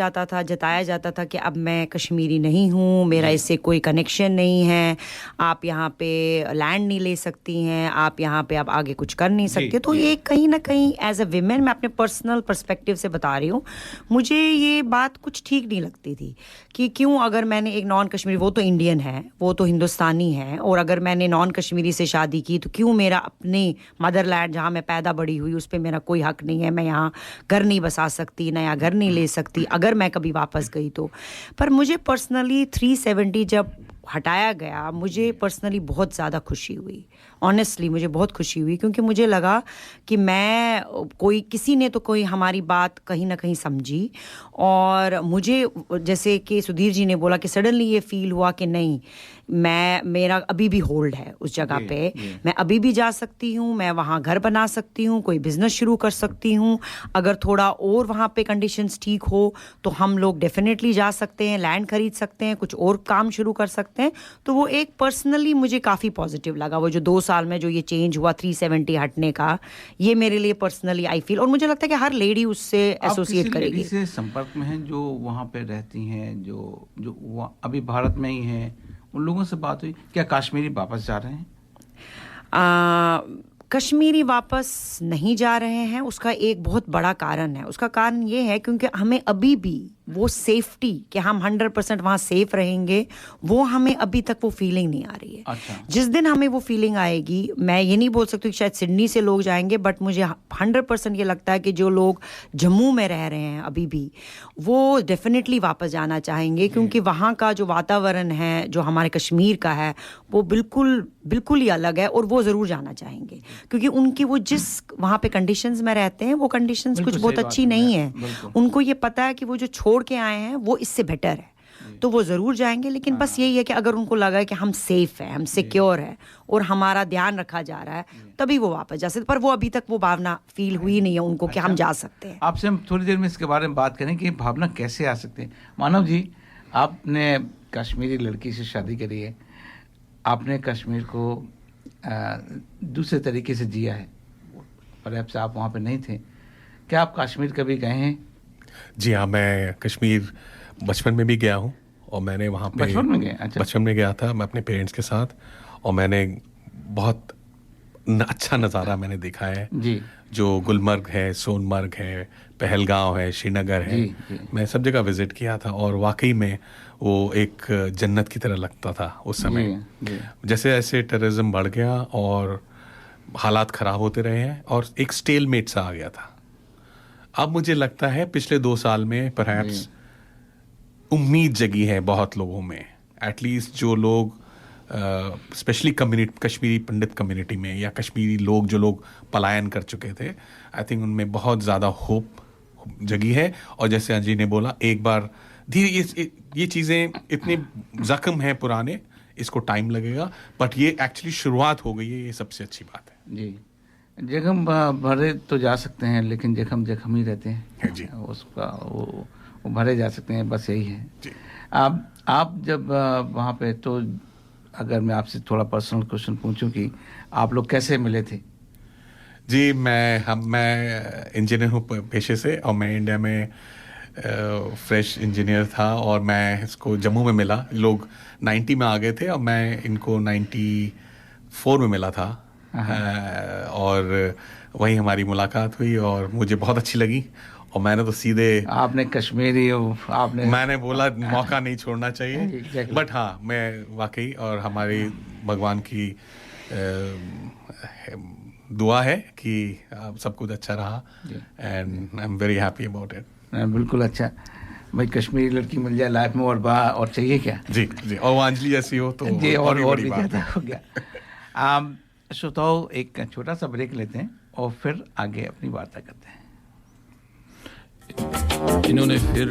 जाता था कि अब मैं कश्मीरी नहीं हूँ, मेरा इससे कोई कनेक्शन नहीं है, आप यहाँ पे लैंड नहीं ले सकती हैं, आप यहाँ पे अब आगे कुछ कर नहीं सकती। तो ये कहीं ना कहीं एज अ विमेन, मैं अपने पर्सनल पर्सपेक्टिव से बता रही हूँ, मुझे ये बात कुछ ठीक नहीं लगती थी कि क्यों अगर मैंने एक नॉन कश्मीरी, वो तो इंडियन है, वो तो हिंदुस्तानी है, और अगर मैंने नॉन कश्मीरी से शादी की तो क्यों मेरा अपने मदरलैंड जहाँ मैं पैदा बड़ी हुई उस पर मेरा कोई हक नहीं है, मैं यहाँ घर नहीं बसा सकती, नया घर नहीं ले सकती अगर मैं कभी वापस गई तो। पर मुझे पर्सनली 370 जब हटाया गया, मुझे पर्सनली बहुत ज़्यादा खुशी हुई। ऑनेस्टली मुझे बहुत खुशी हुई, क्योंकि मुझे लगा कि किसी ने तो कोई हमारी बात कहीं ना कहीं समझी, और मुझे जैसे कि सुधीर जी ने बोला कि सडनली ये फील हुआ कि नहीं, मेरा अभी भी होल्ड है उस जगह पे, मैं अभी भी जा सकती हूँ, मैं वहाँ घर बना सकती हूँ, कोई बिजनेस शुरू कर सकती हूँ, अगर थोड़ा और वहाँ पे कंडीशंस ठीक हो तो हम लोग डेफिनेटली जा सकते हैं, लैंड खरीद सकते हैं, कुछ और काम शुरू कर सकते हैं। तो वो एक पर्सनली मुझे काफ़ी पॉजिटिव लगा, वो जो 2 साल में जो ये चेंज हुआ 370 हटने का, ये मेरे लिए पर्सनली आई फील, और मुझे लगता है कि हर लेडी उससे एसोसिएट करेगी। से संपर्क में हैं जो वहाँ पे रहती हैं, जो अभी भारत में ही हैं, उन लोगों से बात हुई क्या? कश्मीरी वापस जा रहे हैं? कश्मीरी वापस नहीं जा रहे हैं, उसका एक बहुत बड़ा कारण है। उसका कारण ये है क्योंकि हमें अभी भी वो सेफ्टी कि हम 100% वहाँ सेफ रहेंगे, वो हमें अभी तक वो फीलिंग नहीं आ रही है। अच्छा। जिस दिन हमें वो फीलिंग आएगी, मैं ये नहीं बोल सकती कि शायद सिडनी से लोग जाएंगे, बट मुझे 100% ये लगता है कि जो लोग जम्मू में रह रहे हैं अभी भी, वो डेफिनेटली वापस जाना चाहेंगे, क्योंकि वहाँ का जो वातावरण है, जो हमारे कश्मीर का है, वो बिल्कुल ही अलग है, और वो ज़रूर जाना चाहेंगे, क्योंकि उनकी वो जिस वहाँ पे कंडीशंस में रहते हैं, वो कंडीशंस कुछ बहुत अच्छी नहीं है। उनको ये पता है कि वो जो छोड़ के आए हैं वो इससे बेटर है, तो वो ज़रूर जाएंगे। लेकिन बस यही है कि अगर उनको लगा कि हम सेफ हैं, हम सिक्योर हैं और हमारा ध्यान रखा जा रहा है, तभी वो वापस जा सकते। पर वो अभी तक वो भावना फील हुई नहीं है उनको कि हम जा सकते हैं। आपसे हम थोड़ी देर में इसके बारे में बात करें कि भावना कैसे आ सकते हैं। मानव जी, आपने कश्मीरी लड़की से शादी करी है, आपने कश्मीर को दूसरे तरीके से जिया है, परहैप्स आप वहाँ पे नहीं थे, क्या आप कश्मीर कभी गए हैं? जी हाँ, मैं कश्मीर बचपन में भी गया हूँ, और मैंने वहाँ पे बचपन में गए? अच्छा। बचपन में गया था मैं अपने पेरेंट्स के साथ, और मैंने बहुत अच्छा नज़ारा मैंने देखा है जी। जो गुलमर्ग है, सोनमर्ग है, पहलगांव है, श्रीनगर है, जी। मैं सब जगह विजिट किया था, और वाकई में वो एक जन्नत की तरह लगता था उस समय। जी। जैसे जैसे टेररिज्म बढ़ गया और हालात ख़राब होते रहे हैं, और एक स्टेलमेट सा आ गया था। अब मुझे लगता है पिछले 2 साल में परहैप्स उम्मीद जगी है बहुत लोगों में, एटलीस्ट जो लोग स्पेशली कश्मीरी पंडित कम्युनिटी में, या कश्मीरी लोग जो लोग पलायन कर चुके थे, आई थिंक उनमें बहुत ज़्यादा होप जगी है। और जैसे अंजलि ने बोला, एक बार धीरे ये चीज़ें इतने ज़ख्म हैं पुराने, इसको टाइम लगेगा, बट ये एक्चुअली शुरुआत हो गई है, ये सबसे अच्छी बात है। जी, जख्म भरे तो जा सकते हैं, लेकिन जख्म ही रहते हैं जी। उसका वो भरे जा सकते हैं, बस यही है जी। आप जब वहाँ पे, तो अगर मैं आपसे थोड़ा पर्सनल क्वेश्चन पूछूं कि आप लोग कैसे मिले थे? जी, मैं इंजीनियर हूँ पेशे से, और मैं इंडिया में फ्रेश इंजीनियर था, और मैं इसको जम्मू में मिला। लोग 90 में आ गए थे, और मैं इनको 94 में मिला था, और वही हमारी मुलाकात हुई, और मुझे बहुत अच्छी लगी। और मैंने तो सीधे, आपने कश्मीरी, मैंने बोला मौका नहीं छोड़ना चाहिए। बट हाँ, मैं वाकई, और हमारी भगवान की दुआ है कि सब कुछ अच्छा रहा, and I am very happy about it. बिल्कुल अच्छा भाई, कश्मीरी लड़की मिल जाए लाइफ में, और चाहिए क्या? जी, और वो अंजलि जैसी हो तो जी, और भी ज़्यादा हो गया। श्रोताओं, एक छोटा सा ब्रेक लेते हैं और फिर आगे अपनी वार्ता करते हैं। इन्होंने फिर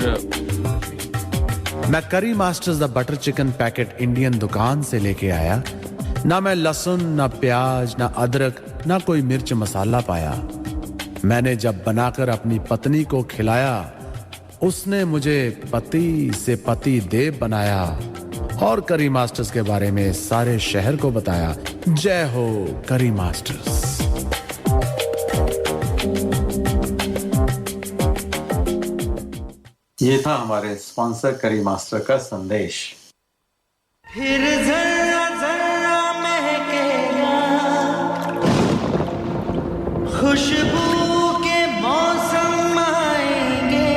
मैं करी masters the butter chicken packet Indian दुकान से लेके आया। ना मैं लहसुन, ना प्याज, ना अदरक, ना कोई मिर्च मसाला पाया। मैंने जब बनाकर अपनी पत्नी को खिलाया, उसने मुझे पति से पति देव बनाया। और करी मास्टर्स के बारे में सारे शहर को बताया। जय हो करी मास्टर्स। ये था हमारे स्पॉन्सर करी मास्टर का संदेश। फिर जरा जरा महकेगा खुशबू के मौसम आएंगे,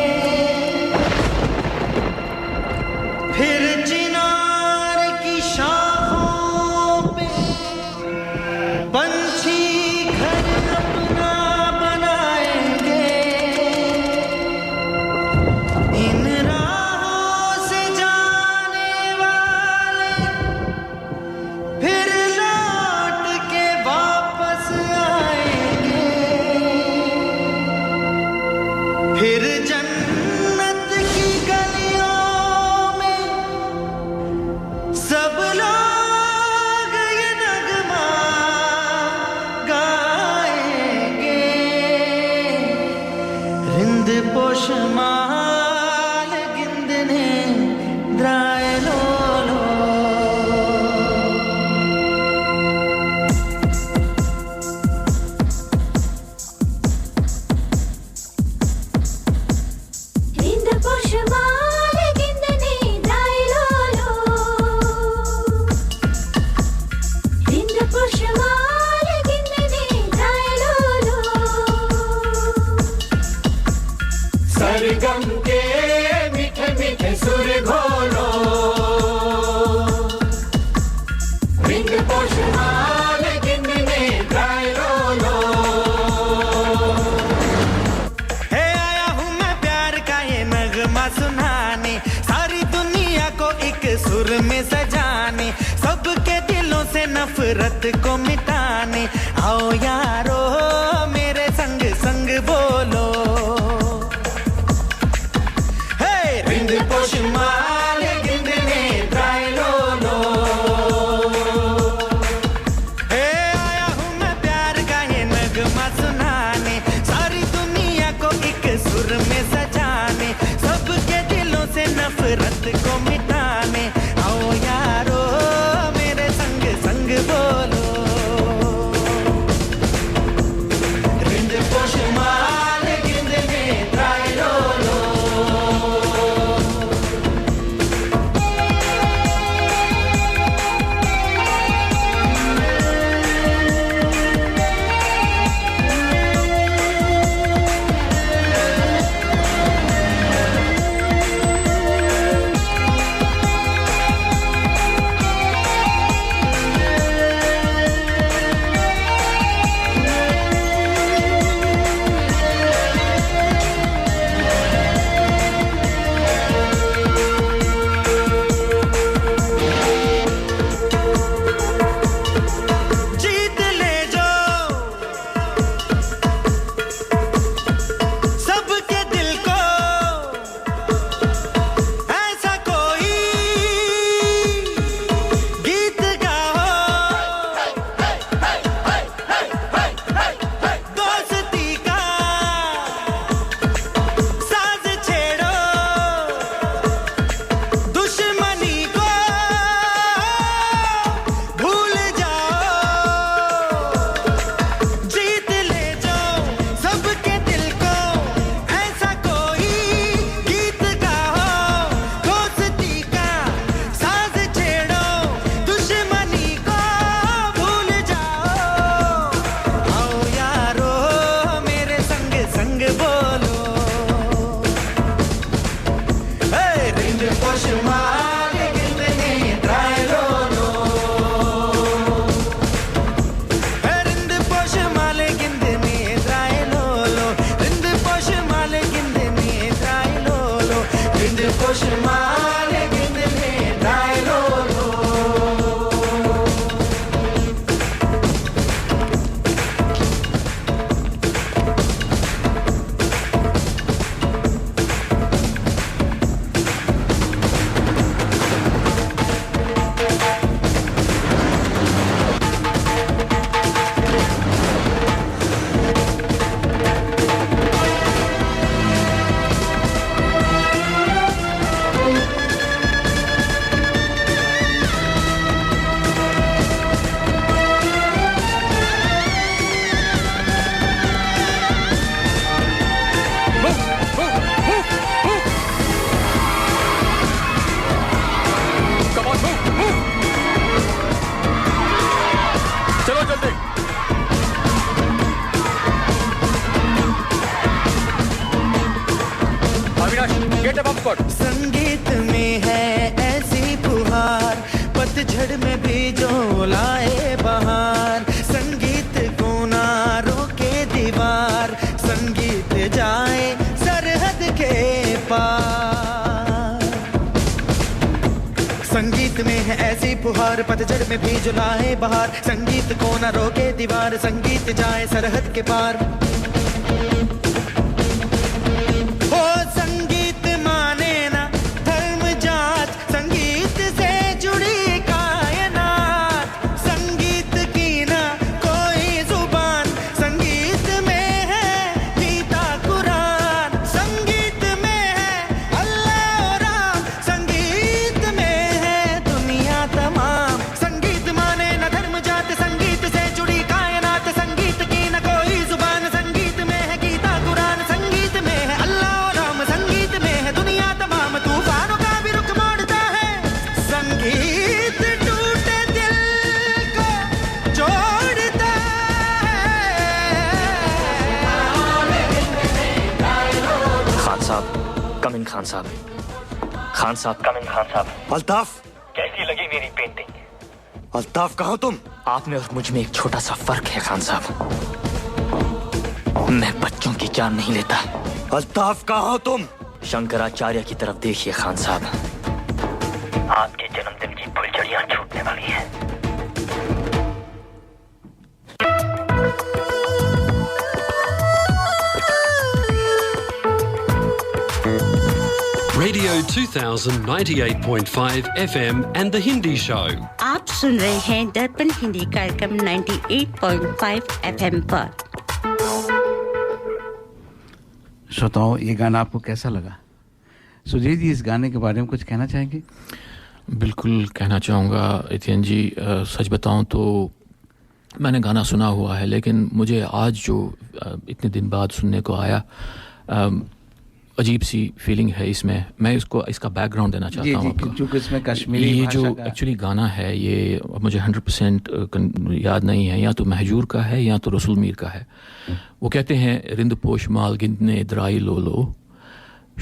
फिर चिनार की शाखों पे पंछी घर अपना बनाएंगे। इन राहों से जाने वाले फिर लौट के वापस आएंगे, फिर जन्नत की गलियों में सब लोग ये नगमा गाएंगे। रिंद पोशमाल गिंदने द्राय लोलो, रिंद पोशमाल गिंदने द्राय लोलो, रिंद पोशमाल गिंदने द्राय लोलो। सरगम के मीठे मीठे सुर घोलो, रिंग पोशमाल गिनने गाय लोलो। हे आया हूँ मैं प्यार का ये नगमा सुनाने, सारी दुनिया को एक सुर में सजाने, सबके दिलों से नफरत को मिटाने। आओ यारो मेरे संग संग बोलो, रिंद पोशमाल गिनने द्राय लोलो। हे आया हूँ मैं प्यार का ये नगमा सुनाने, सारी दुनिया को एक सुर में सजाने, सबके दिलों से नफरत को मिटाने। आओ यारो मेरे संग संग बोलो। स्पॉट संगीत में है ऐसी फुहार पतझड़ में भी जो लाए बहार संगीत को ना रोके दीवार संगीत जाए सरहद के पार संगीत में है ऐसी फुहार पतझड़ में भी जो लाए बहार संगीत को ना रोके दीवार संगीत जाए सरहद के पार ओ संगीत माने ना धर्म जात संगीत से जुड़ी कायनात संगीत की ना कोई जुबान संगीत में है गीता कुरान संगीत में है अल्लाह और राम संगीत में है दुनिया तमाम संगीत माने ना धर्म जात संगीत से जुड़ी कायनात संगीत की ना कोई जुबान संगीत में है गीता कुरान संगीत में है अल्लाह और राम संगीत में है दुनिया तमाम तूफानों का भी रुख मोड़ता है संगीत टूटे दिल को जोड़ता खान साहब कम इन खान साहब कम इन खान साहब अल्ताफ कैसी लगी मेरी पेंटिंग अल्ताफ कहो तुम आप में और मुझ में एक छोटा सा फर्क है खान साहब मैं बच्चों की जान नहीं लेता अल्ताफ कहो तुम शंकराचार्य की तरफ देखिए खान साहब आपके जन्मदिन की फुलझड़ियां छूटने वाली हैं Radio 2000 98.5 FM and The Hindi Show. आप सुन रहे हैं दर्पण हिंदी कार्यक्रम 98.5 FM पर। श्रोताओं ये गाना आपको कैसा लगा सुजीत जी इस गाने के बारे में कुछ कहना चाहेंगे बिल्कुल कहना चाहूँगा इतियन जी सच बताऊँ तो मैंने गाना सुना हुआ है लेकिन मुझे आज जो इतने दिन बाद सुनने को आया अजीब सी फीलिंग है इसमें मैं इसका बैकग्राउंड देना चाहता हूँ आपको क्योंकि इसमें कश्मीरी ये भाषा जो का एक्चुअली गाना है ये मुझे 100% याद नहीं है या तो महजूर का है या तो रसूल मीर का है वो कहते हैं रिंद पोश माल गिंदने द्राई लोलो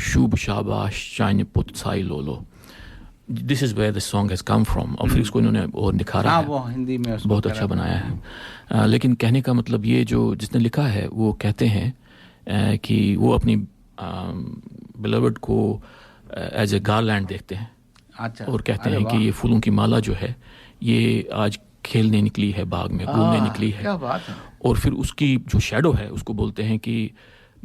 शुभ शाबाश चाइन पुत साई लोलो this is where this song has come from और फिर इसको इन्होंने और निखारा है वो हिंदी में बहुत अच्छा बनाया है लेकिन कहने का मतलब ये जो जिसने लिखा है वो कहते हैं कि वो अपनी बिलवर्ड को एज ए गारलैंड देखते हैं अच्छा और कहते हैं कि ये फूलों की माला जो है ये आज खेलने निकली है बाग में घूमने निकली है क्या बात है और फिर उसकी जो शैडो है उसको बोलते हैं कि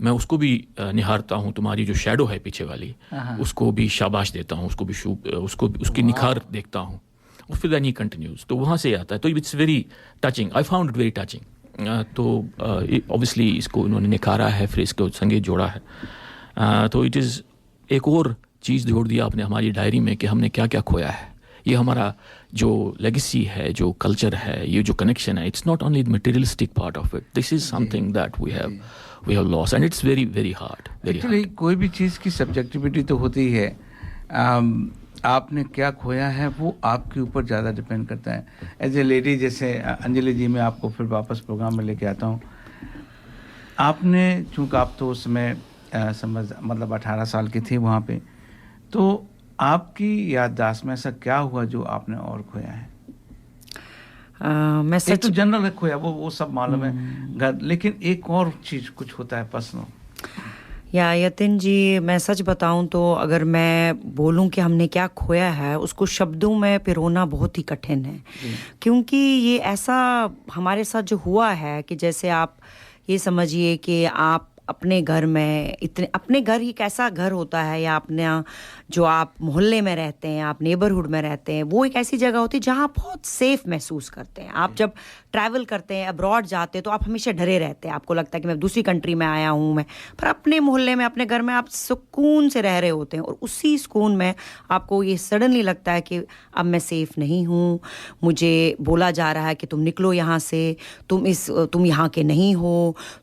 मैं उसको भी निहारता हूँ तुम्हारी जो शैडो है पीछे वाली उसको भी शाबाश देता हूँ उसको भी उसकी निखार देखता हूँ और फिर दैन ही कंटिन्यूज तो वहाँ से आता है तो it's very touching I found it very touching तो ऑब्वियसली इसको उन्होंने निखारा है फिर इसको संगीत जोड़ा है तो इट इज़ एक और चीज़ जोड़ दिया आपने हमारी डायरी में कि हमने क्या क्या खोया है ये हमारा जो लेगेसी है जो कल्चर है ये जो कनेक्शन है it's not only the materialistic part of it this is something that we have lost and it's very very hard actually कोई भी चीज़ की सब्जेक्टिविटी तो होती है आपने क्या खोया है वो आपके ऊपर ज़्यादा डिपेंड करता है एज ए लेडी जैसे अंजलि जी मैं आपको फिर वापस प्रोग्राम में लेके आता हूँ आपने चूँकि आप तो उस समय मतलब 18 साल की थी वहाँ पे तो आपकी याददाश्त में ऐसा क्या हुआ जो आपने और खोया है मैं एक तो जनरल खोया वो सब मालूम है घर लेकिन एक और चीज़ कुछ होता है पर्सनल यतिन जी मैं सच बताऊं तो अगर मैं बोलूं कि हमने क्या खोया है उसको शब्दों में पिरोना बहुत ही कठिन है क्योंकि ये ऐसा हमारे साथ जो हुआ है कि जैसे आप ये समझिए कि आप अपने घर में इतने अपने घर ही कैसा घर होता है या अपने जो आप मोहल्ले में रहते हैं आप नेबरहुड में रहते हैं वो एक ऐसी जगह होती है जहाँ आप बहुत सेफ महसूस करते हैं आप जब ट्रैवल करते हैं अब्रॉड जाते हैं तो आप हमेशा डरे रहते हैं आपको लगता है कि मैं दूसरी कंट्री में आया हूँ मैं पर अपने मोहल्ले में अपने घर में आप सुकून से रह रहे होते हैं और उसी सुकून में आपको ये सडनली लगता है कि अब मैं सेफ नहीं हूँ मुझे बोला जा रहा है कि तुम निकलो यहाँ से तुम यहाँ के नहीं हो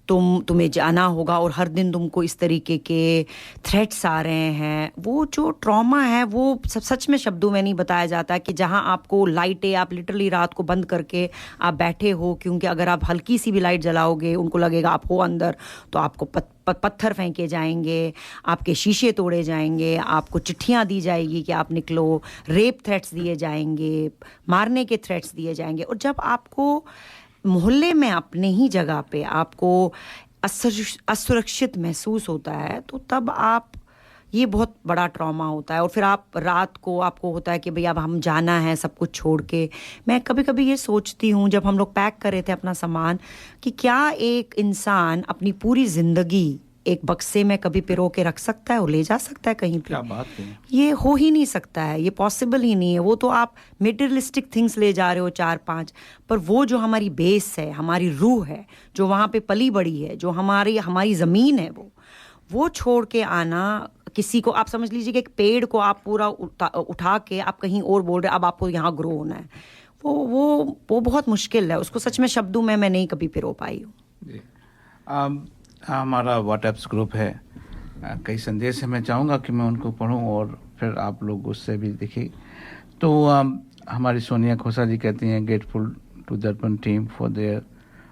तुम्हें जाना होगा और हर दिन तुमको इस तरीके के थ्रेट्स आ रहे हैं, वो जो ट्रॉमा है वो सच में शब्दों में नहीं बताया जाता कि जहां आपको लाइटें, आप लिटरली रात को बंद करके आप बैठे हो, क्योंकि अगर आप हल्की सी भी लाइट जलाओगे उनको लगेगा आप हो अंदर, तो आपको पत्थर फेंके जाएंगे, आपके शीशे तोड़े जाएंगे, आपको चिट्ठियां दी जाएगी कि आप निकलो, रेप थ्रेट्स दिए जाएंगे, मारने के थ्रेट्स दिए जाएंगे। और जब आपको मोहल्ले में अपने ही जगह पे आपको असुरक्षित महसूस होता है, तो तब आप, ये बहुत बड़ा ट्रॉमा होता है। और फिर आप रात को आपको होता है कि भई अब हम जाना है सब कुछ छोड़ के। मैं कभी कभी ये सोचती हूँ, जब हम लोग पैक कर रहे थे अपना सामान, कि क्या एक इंसान अपनी पूरी ज़िंदगी एक बक्से में कभी पिरो के रख सकता है और ले जा सकता है कहीं पे? क्या बात है। ये हो ही नहीं सकता है, ये पॉसिबल ही नहीं है। वो तो आप मेटेरियलिस्टिक थिंग्स ले जा रहे हो 4-5, पर वो जो हमारी बेस है, हमारी रूह है, जो वहाँ पे पली बड़ी है, जो हमारी ज़मीन है, वो छोड़ के आना किसी को, आप समझ लीजिए कि एक पेड़ को आप पूरा उठा के आप कहीं और बोल रहे अब आपको यहाँ ग्रो होना है, वो बहुत मुश्किल है। उसको सच में शब्दों में मैं नहीं कभी पिरो पाई हूँ। हमारा व्हाट्सएप ग्रुप है, कई संदेश है, मैं चाहूँगा कि मैं उनको पढूं और फिर आप लोग उससे भी देखिए। तो हमारी सोनिया खोसा जी कहती हैं, grateful to Darpan team for their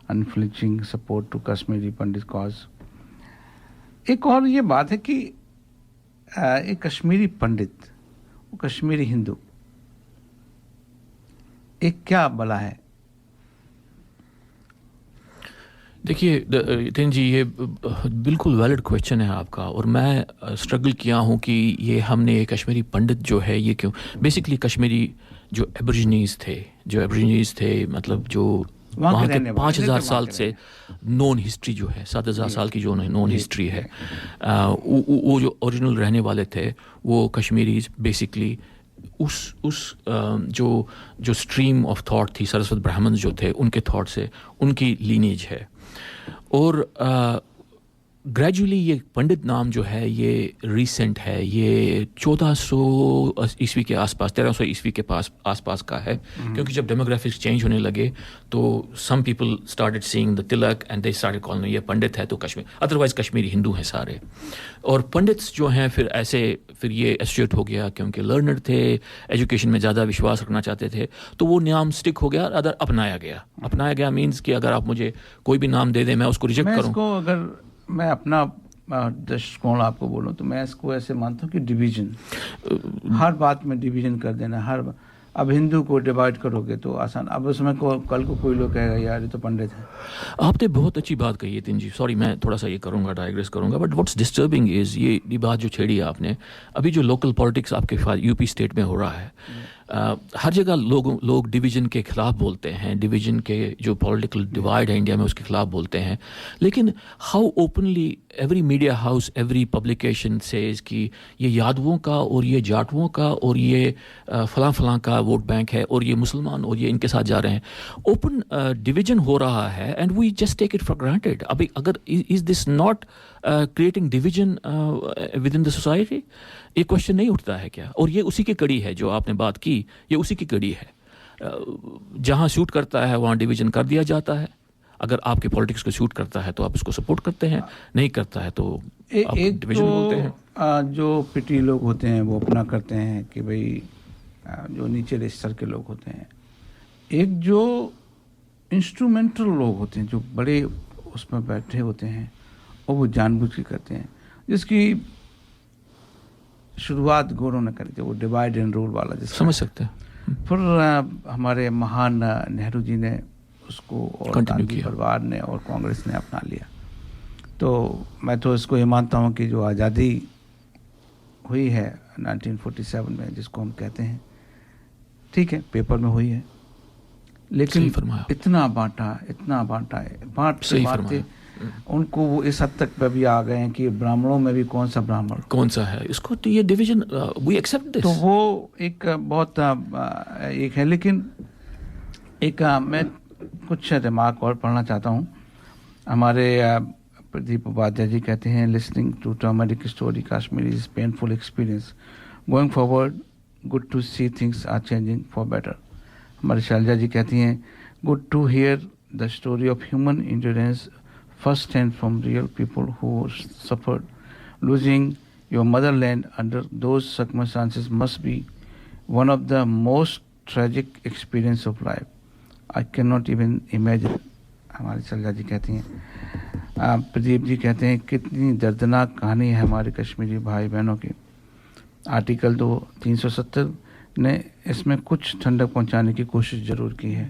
unflinching support to Kashmiri Pandit cause. एक और ये बात है कि एक कश्मीरी पंडित, वो कश्मीरी हिंदू, एक क्या बला है? देखिए नितिन जी, ये बिल्कुल वैलिड क्वेश्चन है आपका, और मैं स्ट्रगल किया हूँ कि ये हमने कश्मीरी पंडित जो है ये क्यों। बेसिकली कश्मीरी जो एबरिजिनीज थे मतलब जो वहाँ के 5000 साल से नॉन हिस्ट्री जो है, 7000 साल की जो नॉन हिस्ट्री है, वो जो ओरिजिनल रहने वाले थे वो कश्मीरीज बेसिकली उस जो स्ट्रीम ऑफ थॉट थी, सरस्वत ब्राह्मण जो थे उनके थॉट से उनकी लीनेज है। और ग्रेजुअली ये पंडित नाम जो है ये रिसेंट है, ये 1400 ईस्वी के आसपास, 1300 ईस्वी के आसपास का है, क्योंकि जब डेमोग्राफिक्स चेंज होने लगे तो some people started seeing the tilak and they started calling ये पंडित है तो कश्मीर, अदरवाइज कश्मीरी हिंदू हैं सारे। और पंडित्स जो हैं फिर ये एसोसिएट हो गया, क्योंकि लर्नर थे, एजुकेशन में ज़्यादा विश्वास रखना चाहते थे, तो वो नाम स्टिक हो गया, अदर अपनाया गया मीन्स कि अगर आप मुझे कोई भी नाम दे दें मैं उसको रिजेक्ट करूँ। अगर मैं अपना दृष्टिकोण आपको बोलूं तो मैं इसको ऐसे मानता हूं कि डिवीजन, हर बात में डिवीजन कर देना, अब हिंदू को डिवाइड करोगे तो आसान, अब उसमें कल को कोई लोग कहेगा यार ये तो पंडित है। आपने बहुत अच्छी बात कही है नितिन जी, सॉरी मैं थोड़ा सा ये करूँगा, डाइग्रेस करूँगा, बट व्हाट्स डिस्टर्बिंग इज़ ये बात जो छेड़ी आपने, अभी जो लोकल पॉलिटिक्स आपके यूपी स्टेट में हो रहा है, हर जगह लोग डिवीज़न के ख़िलाफ़ बोलते हैं, डिवीज़न के जो पॉलिटिकल डिवाइड है इंडिया में उसके ख़िलाफ़ बोलते हैं, लेकिन how openly every media house, every publication says कि ये यादवों का और ये जाटवों का और ये फलां का वोट बैंक है और ये मुसलमान और ये इनके साथ जा रहे हैं, ओपन डिवीज़न हो रहा है and we just take it for granted. अभी अगर is this not creating division within the society, ये क्वेश्चन नहीं उठता है क्या? और ये उसी की कड़ी है जो आपने बात की, ये उसी की कड़ी है। जहाँ शूट करता है वहाँ डिवीजन कर दिया जाता है, अगर आपके पॉलिटिक्स को शूट करता है तो आप उसको सपोर्ट करते हैं, नहीं करता है तो आप डिवीजन बोलते हैं। जो पिटी लोग होते हैं वो अपना करते हैं कि भाई जो नीचे स्तर के लोग होते हैं, एक जो इंस्ट्रूमेंटल लोग होते हैं जो बड़े उसमें बैठे होते हैं और वो जानबूझ के करते हैं, जिसकी शुरुआत गोरों ने करी थी, वो डिवाइड एंड रूल वाला, जिसको समझ सकते हैं। फिर हमारे महान नेहरू जी ने उसको और गांधी परिवार ने और कांग्रेस ने अपना लिया। तो मैं तो इसको ये मानता हूँ कि जो आज़ादी हुई है 1947 में, जिसको हम कहते हैं, ठीक है पेपर में हुई है, लेकिन इतना बांटा है, बांटते उनको वो इस हद तक पे भी आ गए हैं कि ब्राह्मणों में भी कौन सा है इसको, तो ये डिवीजन वी एक्सेप्ट दिस। तो वो एक बहुत एक है, लेकिन एक मैं कुछ रिमार्क और पढ़ना चाहता हूँ। हमारे प्रदीप उपाध्याय जी कहते हैं, listening to traumatic story Kashmir is painful experience, going forward good to see things are changing for better. हमारी शैलजा जी कहती हैं, good to hear the story of human endurance first hand from real people who suffered. Losing your motherland under those circumstances must be one of the most tragic experience of life. I cannot even imagine. हमारी सलजा जी कहती हैं, प्रदीप जी कहते हैं, कितनी दर्दनाक कहानी है हमारे कश्मीरी भाई बहनों की। आर्टिकल 370 ने इसमें कुछ ठंडक पहुंचाने की कोशिश जरूर की है।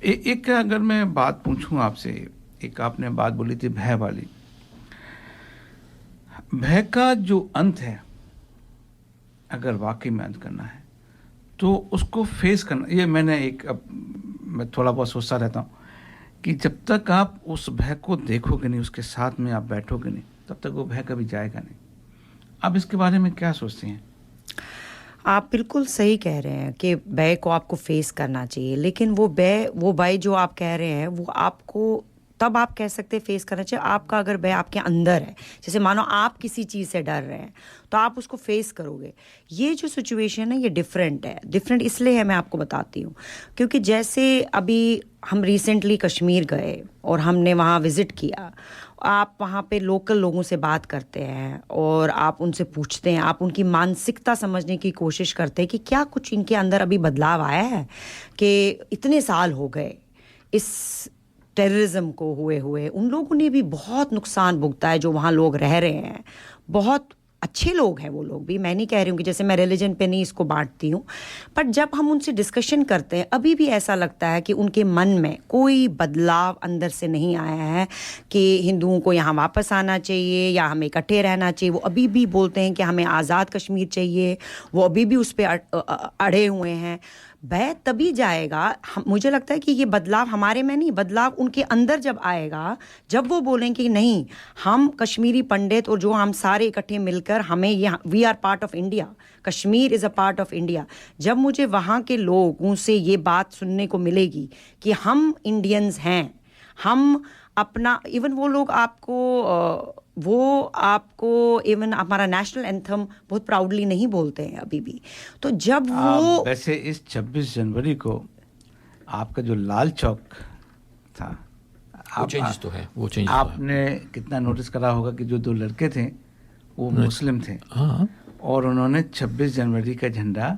एक अगर मैं बात पूछूं आपसे, एक आपने बात बोली थी भय वाली। भय का जो अंत है, अगर वाकई में अंत करना है तो उसको फेस करना, ये मैं थोड़ा बहुत सोचता रहता हूँ कि जब तक आप उस भय को देखोगे नहीं, उसके साथ में आप बैठोगे नहीं, तब तक वो भय कभी जाएगा नहीं। आप इसके बारे में क्या सोचते हैं? आप बिल्कुल सही कह रहे हैं कि भय को आपको फेस करना चाहिए, लेकिन वो भय जो आप कह रहे हैं वो आपको तब आप कह सकते हैं फेस करना चाहिए आपका अगर भय आपके अंदर है। जैसे मानो आप किसी चीज़ से डर रहे हैं तो आप उसको फेस करोगे। ये जो सिचुएशन है ये डिफरेंट है। डिफरेंट इसलिए है, मैं आपको बताती हूँ, क्योंकि जैसे अभी हम रिसेंटली कश्मीर गए और हमने वहाँ विज़िट किया। आप वहाँ पे लोकल लोगों से बात करते हैं और आप उनसे पूछते हैं, आप उनकी मानसिकता समझने की कोशिश करते हैं कि क्या कुछ इनके अंदर अभी बदलाव आया है कि इतने साल हो गए इस टेररिज्म को हुए उन लोगों ने भी बहुत नुकसान भुगता है जो वहाँ लोग रह रहे हैं। बहुत अच्छे लोग हैं वो लोग भी, मैं नहीं कह रही हूँ कि जैसे मैं रिलीजन पे नहीं इसको बांटती हूँ, पर जब हम उनसे डिस्कशन करते हैं अभी भी ऐसा लगता है कि उनके मन में कोई बदलाव अंदर से नहीं आया है कि हिंदुओं को यहाँ वापस आना चाहिए या हमें इकट्ठे रहना चाहिए। वो अभी भी बोलते हैं कि हमें आज़ाद कश्मीर चाहिए, वो अभी भी उस पर अड़े हुए हैं। भय तभी जाएगा, मुझे लगता है कि ये बदलाव हमारे में नहीं, बदलाव उनके अंदर जब आएगा, जब वो बोलेंगे कि नहीं, हम कश्मीरी पंडित और जो हम सारे इकट्ठे मिलकर हमें ये we are part of India, Kashmir is a part of India. जब मुझे वहाँ के लोगों से ये बात सुनने को मिलेगी कि हम इंडियंस हैं, हम अपना, इवन वो आपको इवन हमारा नेशनल एंथम बहुत प्राउडली नहीं बोलते हैं अभी भी। तो जब वो वैसे इस 26 जनवरी को आपका जो लाल चौक था, वो चेंजेस तो है, वो चेंज आपने कितना नोटिस करा होगा कि जो 2 लड़के थे वो मुस्लिम थे और उन्होंने 26 जनवरी का झंडा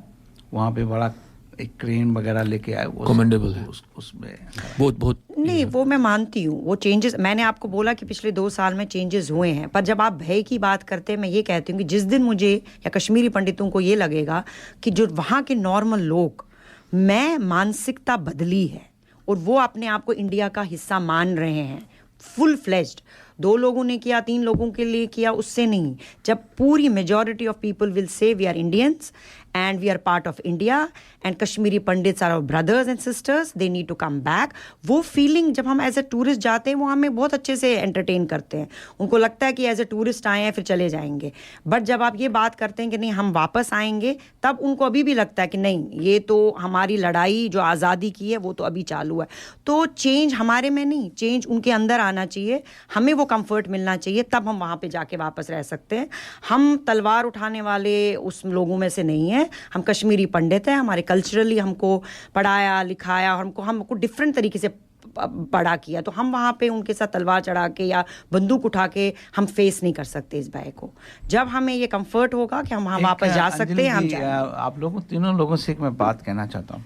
वहाँ पे बड़ा एक क्रेन वगैरह लेके आए। कमेंडेबल है उसमें बहुत नहीं, वो मैं मानती हूँ, वो चेंजेस, मैंने आपको बोला कि पिछले 2 साल में चेंजेस हुए हैं। पर जब आप भय की बात करते हैं, मैं ये कहती हूँ कि जिस दिन मुझे या कश्मीरी पंडितों को ये लगेगा कि जो वहाँ के नॉर्मल लोग, मैं मानसिकता बदली है और वो अपने आप को इंडिया का हिस्सा मान रहे हैं, फुल फ्लेज्ड। 2 लोगों ने किया, 3 लोगों के लिए किया, उससे नहीं। जब पूरी majority of people will say we are Indians and we are part of India and Kashmiri Pandits are our brothers and sisters, they need to come back। वो फीलिंग जब हम एज ए टूरिस्ट जाते हैं वो हमें बहुत अच्छे से एंटरटेन करते हैं, उनको लगता है कि एज ए टूरिस्ट आए हैं फिर चले जाएंगे। बट जब आप ये बात करते हैं कि नहीं हम वापस आएंगे, तब उनको अभी भी लगता है कि नहीं, ये तो हमारी लड़ाई जो आज़ादी की है वो तो अभी चालू है। तो चेंज हमारे में नहीं, चेंज उनके अंदर आना चाहिए, हमें वो कंफर्ट मिलना चाहिए, तब हम वहाँ पे जाके वापस रह सकते हैं। हम तलवार उठाने वाले उस लोगों में से नहीं हैं, हम कश्मीरी पंडित हैं, हमारे कल्चरली हमको पढ़ाया लिखाया और हमको डिफरेंट तरीके से बड़ा किया, तो हम वहाँ पे उनके साथ तलवार चढ़ा के या बंदूक उठा के हम फेस नहीं कर सकते इस भय को। जब हमें ये कंफर्ट होगा कि हम वहाँ वापस जा सकते हैं, हम जाएंगे। आप लोगों, तीनों लोगों से एक मैं बात कहना चाहता हूँ।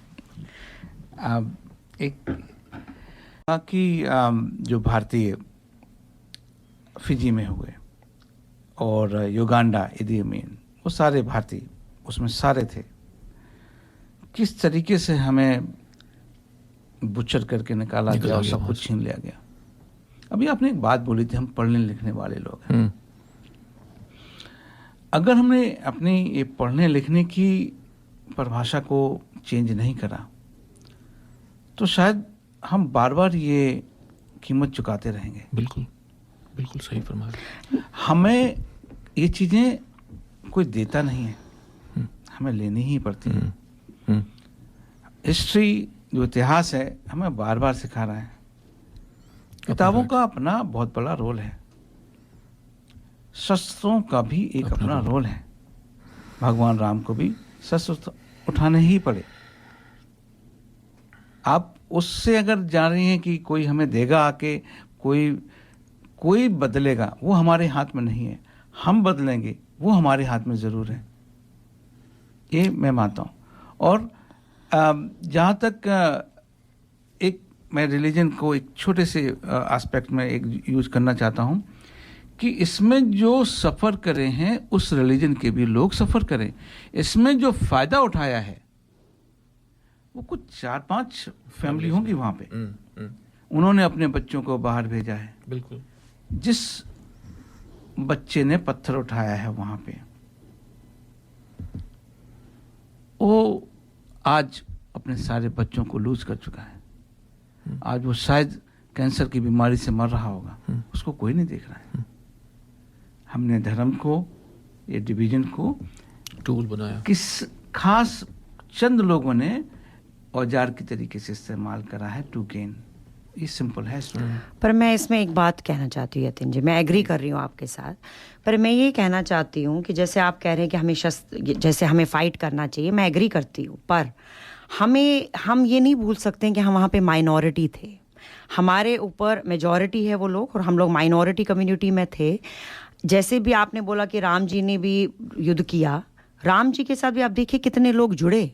एक कि जो भारतीय फिजी में हुए और युगांडा, इदी अमीन, वो सारे भारतीय उसमें सारे थे, किस तरीके से हमें बुचर करके निकाला गया और सब कुछ छीन लिया गया। अभी आपने एक बात बोली थी, हम पढ़ने लिखने वाले लोग हैं। अगर हमने अपनी ये पढ़ने लिखने की परिभाषा को चेंज नहीं करा तो शायद हम बार बार ये कीमत चुकाते रहेंगे। बिल्कुल बिल्कुल सही फरमाया। हमें ये चीज़ें कोई देता नहीं है, हमें लेनी ही पड़ती है। हिस्ट्री जो इतिहास है हमें बार बार सिखा रहा है। किताबों का अपना बहुत बड़ा रोल है, शस्त्रों का भी एक अपना रोल है। भगवान राम को भी शस्त्र उठाने ही पड़े। आप उससे अगर जान रही हैं कि कोई हमें देगा आके, कोई बदलेगा, वो हमारे हाथ में नहीं है। हम बदलेंगे, वो हमारे हाथ में ज़रूर है, ये मैं मानता हूँ। और जहाँ तक एक मैं रिलीजन को एक छोटे से एस्पेक्ट में एक यूज करना चाहता हूँ कि इसमें जो सफ़र करे हैं उस रिलीजन के भी लोग सफ़र करें। इसमें जो फ़ायदा उठाया है वो कुछ 4-5 फैमिली होंगी वहाँ पे, उन्होंने अपने बच्चों को बाहर भेजा है। बिल्कुल। जिस बच्चे ने पत्थर उठाया है वहाँ पे, वो आज अपने सारे बच्चों को लूज कर चुका है। आज वो शायद कैंसर की बीमारी से मर रहा होगा, उसको कोई नहीं देख रहा है। हमने धर्म को, ये डिवीजन को टूल बनाया, किस खास चंद लोगों ने औजार की तरीके से इस्तेमाल करा है टू गेन। ये सिंपल है। पर मैं इसमें एक बात कहना चाहती हूँ यतिन जी, मैं एग्री कर रही हूँ आपके साथ, पर मैं ये कहना चाहती हूँ कि जैसे आप कह रहे हैं कि हमेशा जैसे हमें फाइट करना चाहिए, मैं एग्री करती हूँ, पर हम ये नहीं भूल सकते हैं कि हम वहाँ पे माइनॉरिटी थे, हमारे ऊपर मेजॉरिटी है वो लोग, और हम लोग माइनॉरिटी कम्युनिटी में थे। जैसे भी आपने बोला कि राम जी ने भी युद्ध किया, राम जी के साथ भी आप देखिए कितने लोग जुड़े।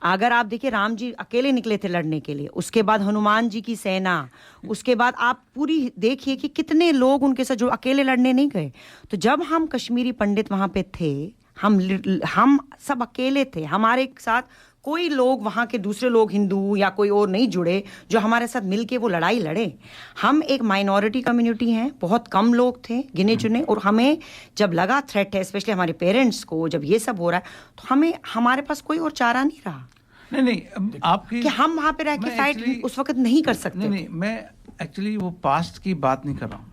अगर आप देखिए राम जी अकेले निकले थे लड़ने के लिए, उसके बाद हनुमान जी की सेना, उसके बाद आप पूरी देखिए कि कितने लोग उनके साथ जो अकेले लड़ने नहीं गए। तो जब हम कश्मीरी पंडित वहाँ पे थे, हम सब अकेले थे, हमारे साथ कोई लोग वहाँ के दूसरे लोग हिंदू या कोई और नहीं जुड़े जो हमारे साथ मिलके वो लड़ाई लड़े। हम एक माइनॉरिटी कम्युनिटी हैं, बहुत कम लोग थे गिने चुने, और हमें जब लगा थ्रेट है, स्पेशली हमारे पेरेंट्स को, जब ये सब हो रहा है तो हमारे पास कोई और चारा नहीं रहा। नहीं आपकी कि हम वहाँ पे रह के फाइट उस वक्त नहीं कर सकते। नहीं, मैं एक्चुअली वो पास्ट की बात नहीं कर रहा हूँ,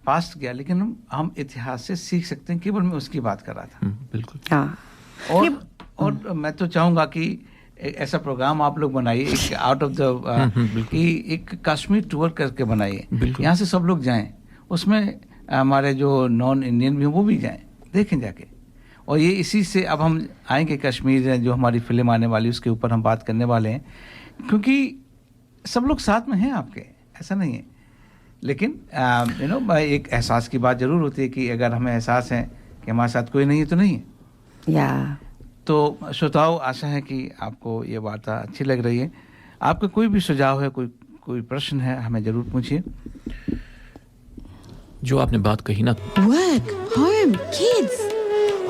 पास्ट गया, लेकिन हम इतिहास से सीख सकते हैं, केवल मैं उसकी बात कर रहा था। बिल्कुल। हाँ। और मैं तो चाहूँगा कि ऐसा प्रोग्राम आप लोग बनाइए, एक आउट ऑफ द कि एक कश्मीर टूर करके बनाइए, यहाँ से सब लोग जाएं, उसमें हमारे जो नॉन इंडियन भी हैं वो भी जाएं, देखें जाके। और ये इसी से अब हम आएंगे कश्मीर, जो हमारी फिल्म आने वाली उसके ऊपर हम बात करने वाले हैं, क्योंकि सब लोग साथ में हैं आपके, ऐसा नहीं है। लेकिन एक एहसास की बात ज़रूर होती है कि अगर हमें एहसास है कि हमारे साथ कोई नहीं है तो नहीं है। तो श्रोताओं, आशा है कि आपको ये वार्ता अच्छी लग रही है। आपका कोई भी सुझाव है, कोई प्रश्न है, हमें ज़रूर पूछिए। जो आपने बात कही ना, Work, home, kids.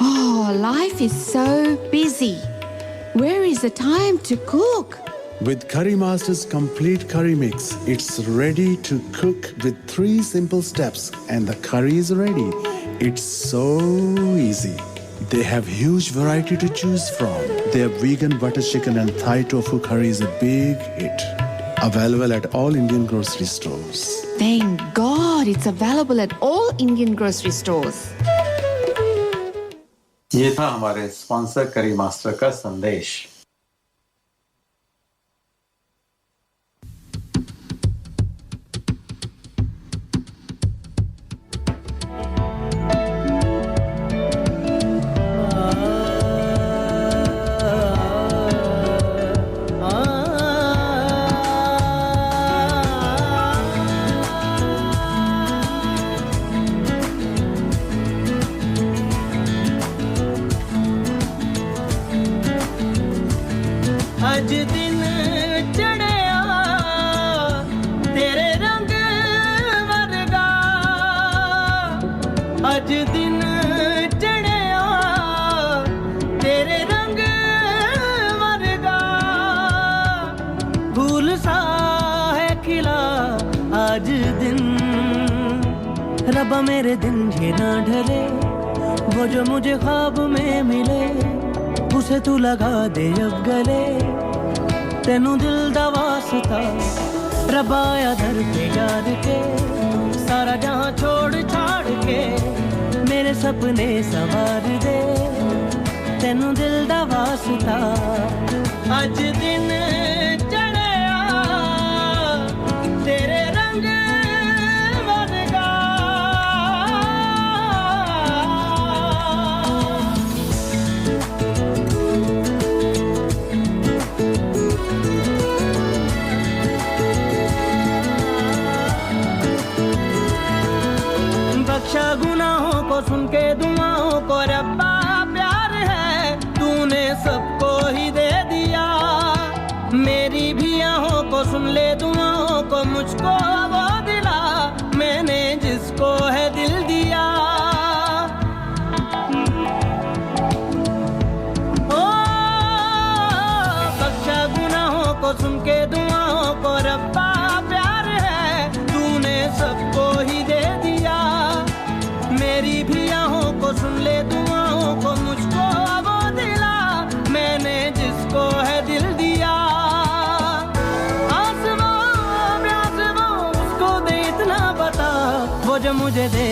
Oh, life is so busy. Where is the time to cook? With Curry Master's complete curry mix, it's ready to cook with 3 simple steps and the curry is ready. It's so easy. They have huge variety to choose from. Their vegan butter chicken and Thai tofu curry is a big hit. Available at all Indian grocery stores. Thank God it's available at all Indian grocery stores. ये था हमारे स्पॉन्सर करी मास्टर का संदेश। अज दिन चढ़िया तेरे रंग वर्गा, अज दिन चढ़िया तेरे रंग वर्गा, फूल सा है खिला आज दिन। रब्बा मेरे दिन ये ना ढले, वो जो मुझे ख्वाब में मिले, उसे तू लगा दे अब गले, तेनू दिल दा वास्ता। रब्बा आया दर पे याद के, सारा जहां छोड़ छाड़ के, मेरे सपने संवार दे, तेनू दिल दा वास्ता। अज दिन चढ़िया तेरे रंग वर्गा,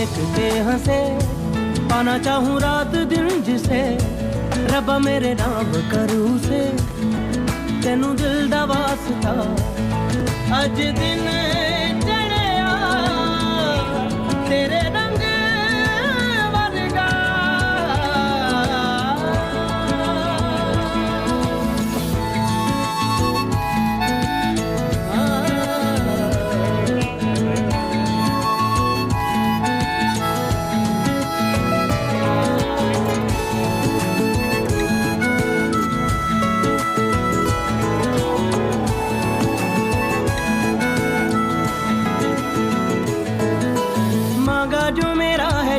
देख के हंसे पाना चाहूं रात दिन जिसे रब्बा मेरे नाम करूं से तेनू दिल दा वास्ता अज दिन चढ़िया तेरे रंग वर्गा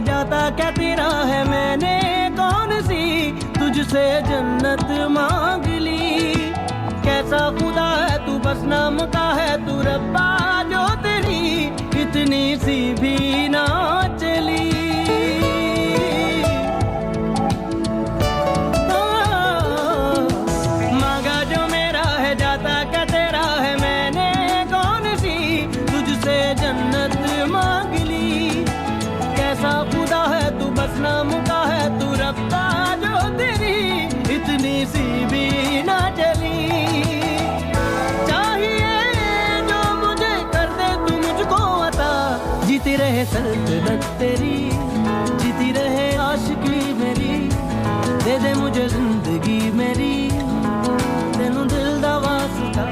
जाता क्या तेरा है मैंने कौन सी तुझसे जन्नत मांग ली कैसा खुदा है तू बस नाम का है तू रब्बा जो तेरी इतनी सी भी ना चली मांगा जो मेरा है जाता क्या तेरा है मैंने कौन सी तुझसे जन्नत मांग ली कैसा खुदा है तू बस नाम का है तू रब्बा जो तेरी इतनी सी भी ना चली चाहिए जो मुझे कर दे तू मुझको अता जीती रहे सल्तनत तेरी जीती रहे आशिकी मेरी दे दे मुझे जिंदगी मेरी तेनू दिल दा वास्ता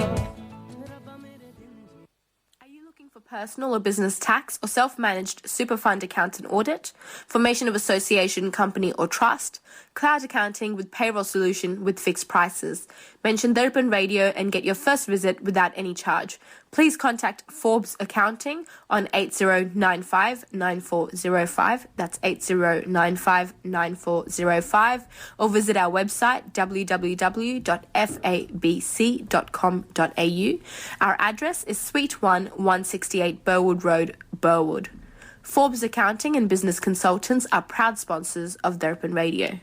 For personal or business tax or self-managed super fund account and audit, formation of association, company or trust, cloud accounting with payroll solution with fixed prices. Mention Darpan Radio and get your first visit without any charge. Please contact Forbes Accounting on 8095-9405, that's 8095-9405, or visit our website www.fabc.com.au. Our address is Suite 1, 168 Burwood Road, Burwood. Forbes Accounting and Business Consultants are proud sponsors of Darpan Radio.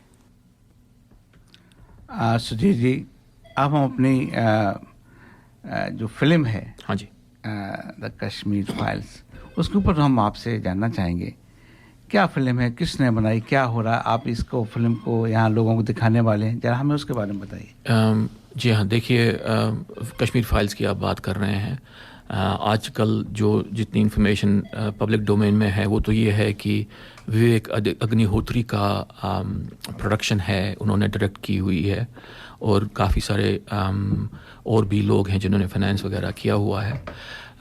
Sudhir ji अब हम अपनी जो फिल्म है हाँ जी द कश्मीर फाइल्स उसके ऊपर हम आपसे जानना चाहेंगे क्या फिल्म है किसने बनाई क्या हो रहा है आप इसको फिल्म को यहाँ लोगों को दिखाने वाले हैं जरा हमें उसके बारे में बताइए जी हाँ देखिए कश्मीर फाइल्स की आप बात कर रहे हैं आजकल जो जितनी इन्फॉर्मेशन पब्लिक डोमेन में है वो तो ये है कि विवेक अग्निहोत्री का प्रोडक्शन है उन्होंने डायरेक्ट की हुई है और काफ़ी सारे और भी लोग हैं जिन्होंने फाइनेंस वगैरह किया हुआ है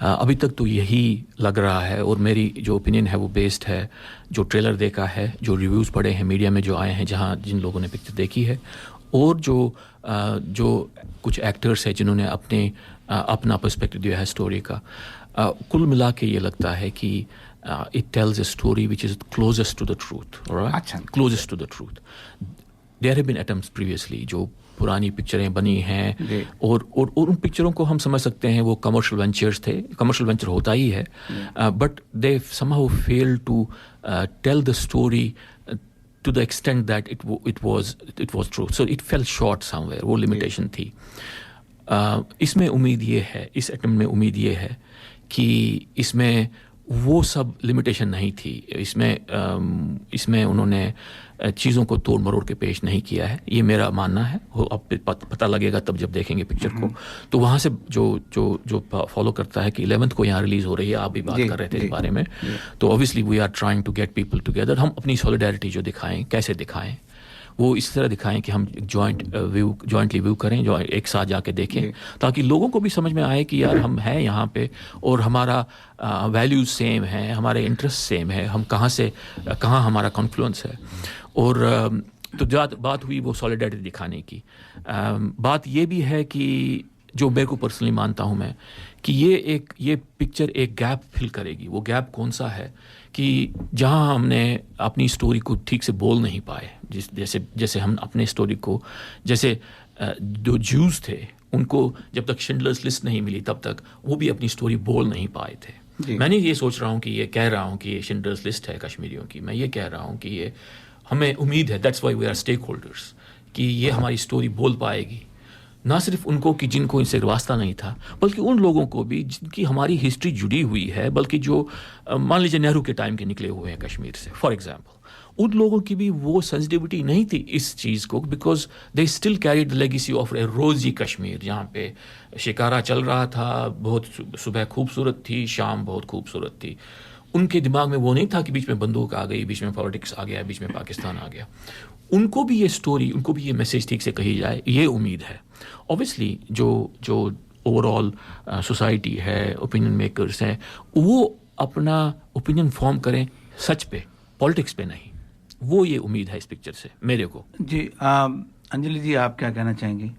अभी तक तो यही लग रहा है और मेरी जो ओपिनियन है वो बेस्ड है जो ट्रेलर देखा है जो रिव्यूज़ पढ़े हैं मीडिया में जो आए हैं जहाँ जिन लोगों ने पिक्चर देखी है और जो कुछ एक्टर्स हैं जिन्होंने अपना पर्सपेक्टिव दिया है स्टोरी का कुल मिला के ये लगता है कि it tells a story which is closest to the truth, all right? अच्छा closest to the truth. There have been attempts previously जो पुरानी पिक्चरें बनी हैं और उन पिक्चरों को हम समझ सकते हैं वो कमर्शियल वेंचर्स थे कमर्शियल वेंचर होता ही है but they somehow failed to tell the story to the extent that it was true. So it fell short somewhere. वो limitation थी. इसमें उम्मीद ये है इस अटेम्प्ट में उम्मीद ये है कि इसमें वो सब लिमिटेशन नहीं थी इसमें उन्होंने चीज़ों को तोड़ मरोड़ के पेश नहीं किया है ये मेरा मानना है वो अब पता लगेगा तब जब देखेंगे पिक्चर को तो वहाँ से जो फॉलो करता है कि 11th को यहाँ रिलीज़ हो रही है आप भी बात कर रहे थे इस बारे में तो obviously we are trying to get people together हम अपनी सॉलिडारिटी जो दिखाएं कैसे दिखाएं वो इस तरह दिखाएं कि हम जॉइंटली व्यू करें जो एक साथ जाके देखें ताकि लोगों को भी समझ में आए कि यार हम हैं यहाँ पे और हमारा वैल्यूज सेम है हमारे इंटरेस्ट सेम है हम कहाँ हमारा कॉन्फ्लुएंस है और तो बात हुई वो सॉलिडारिटी दिखाने की बात ये भी है कि जो मेरे को पर्सनली मानता हूँ मैं कि ये पिक्चर एक गैप फिल करेगी वो गैप कौन सा है कि जहाँ हमने अपनी स्टोरी को ठीक से बोल नहीं पाए जैसे हम अपने स्टोरी को जैसे जो ज्यूज थे उनको जब तक शिंडलर्स लिस्ट नहीं मिली तब तक वो भी अपनी स्टोरी बोल नहीं पाए थे मैंने ये सोच रहा हूँ कि ये कह रहा हूँ कि ये शिंडलर्स लिस्ट है कश्मीरियों की मैं ये कह रहा हूँ कि ये हमें उम्मीद है that's why we are stakeholders कि ये हमारी स्टोरी बोल पाएगी ना सिर्फ उनको कि जिनको इनसे वास्ता नहीं था, बल्कि उन लोगों को भी जिनकी हमारी हिस्ट्री जुड़ी हुई है, बल्कि जो मान लीजिए नेहरू के टाइम के निकले हुए हैं कश्मीर से फॉर एग्जांपल, उन लोगों की भी वो सेंसिटिविटी नहीं थी इस चीज़ को, because they still carried the legacy of a rosy Kashmir, जहाँ पे शिकारा चल रहा था, बहुत सुबह खूबसूरत थी, शाम बहुत खूबसूरत थी। उनके दिमाग में वो नहीं था कि बीच में बंदूक आ गई, बीच में पॉलिटिक्स आ गया, बीच में पाकिस्तान आ गया। उनको भी ये स्टोरी, उनको भी ये मैसेज ठीक से कही जाए, ये उम्मीद है। ऑब्वियसली जो ओवरऑल सोसाइटी है, ओपिनियन मेकर्स हैं, वो अपना ओपिनियन फॉर्म करें सच पे, पॉलिटिक्स पे नहीं। वो ये उम्मीद है इस पिक्चर से मेरे को। जी अंजलि जी, आप क्या कहना चाहेंगी?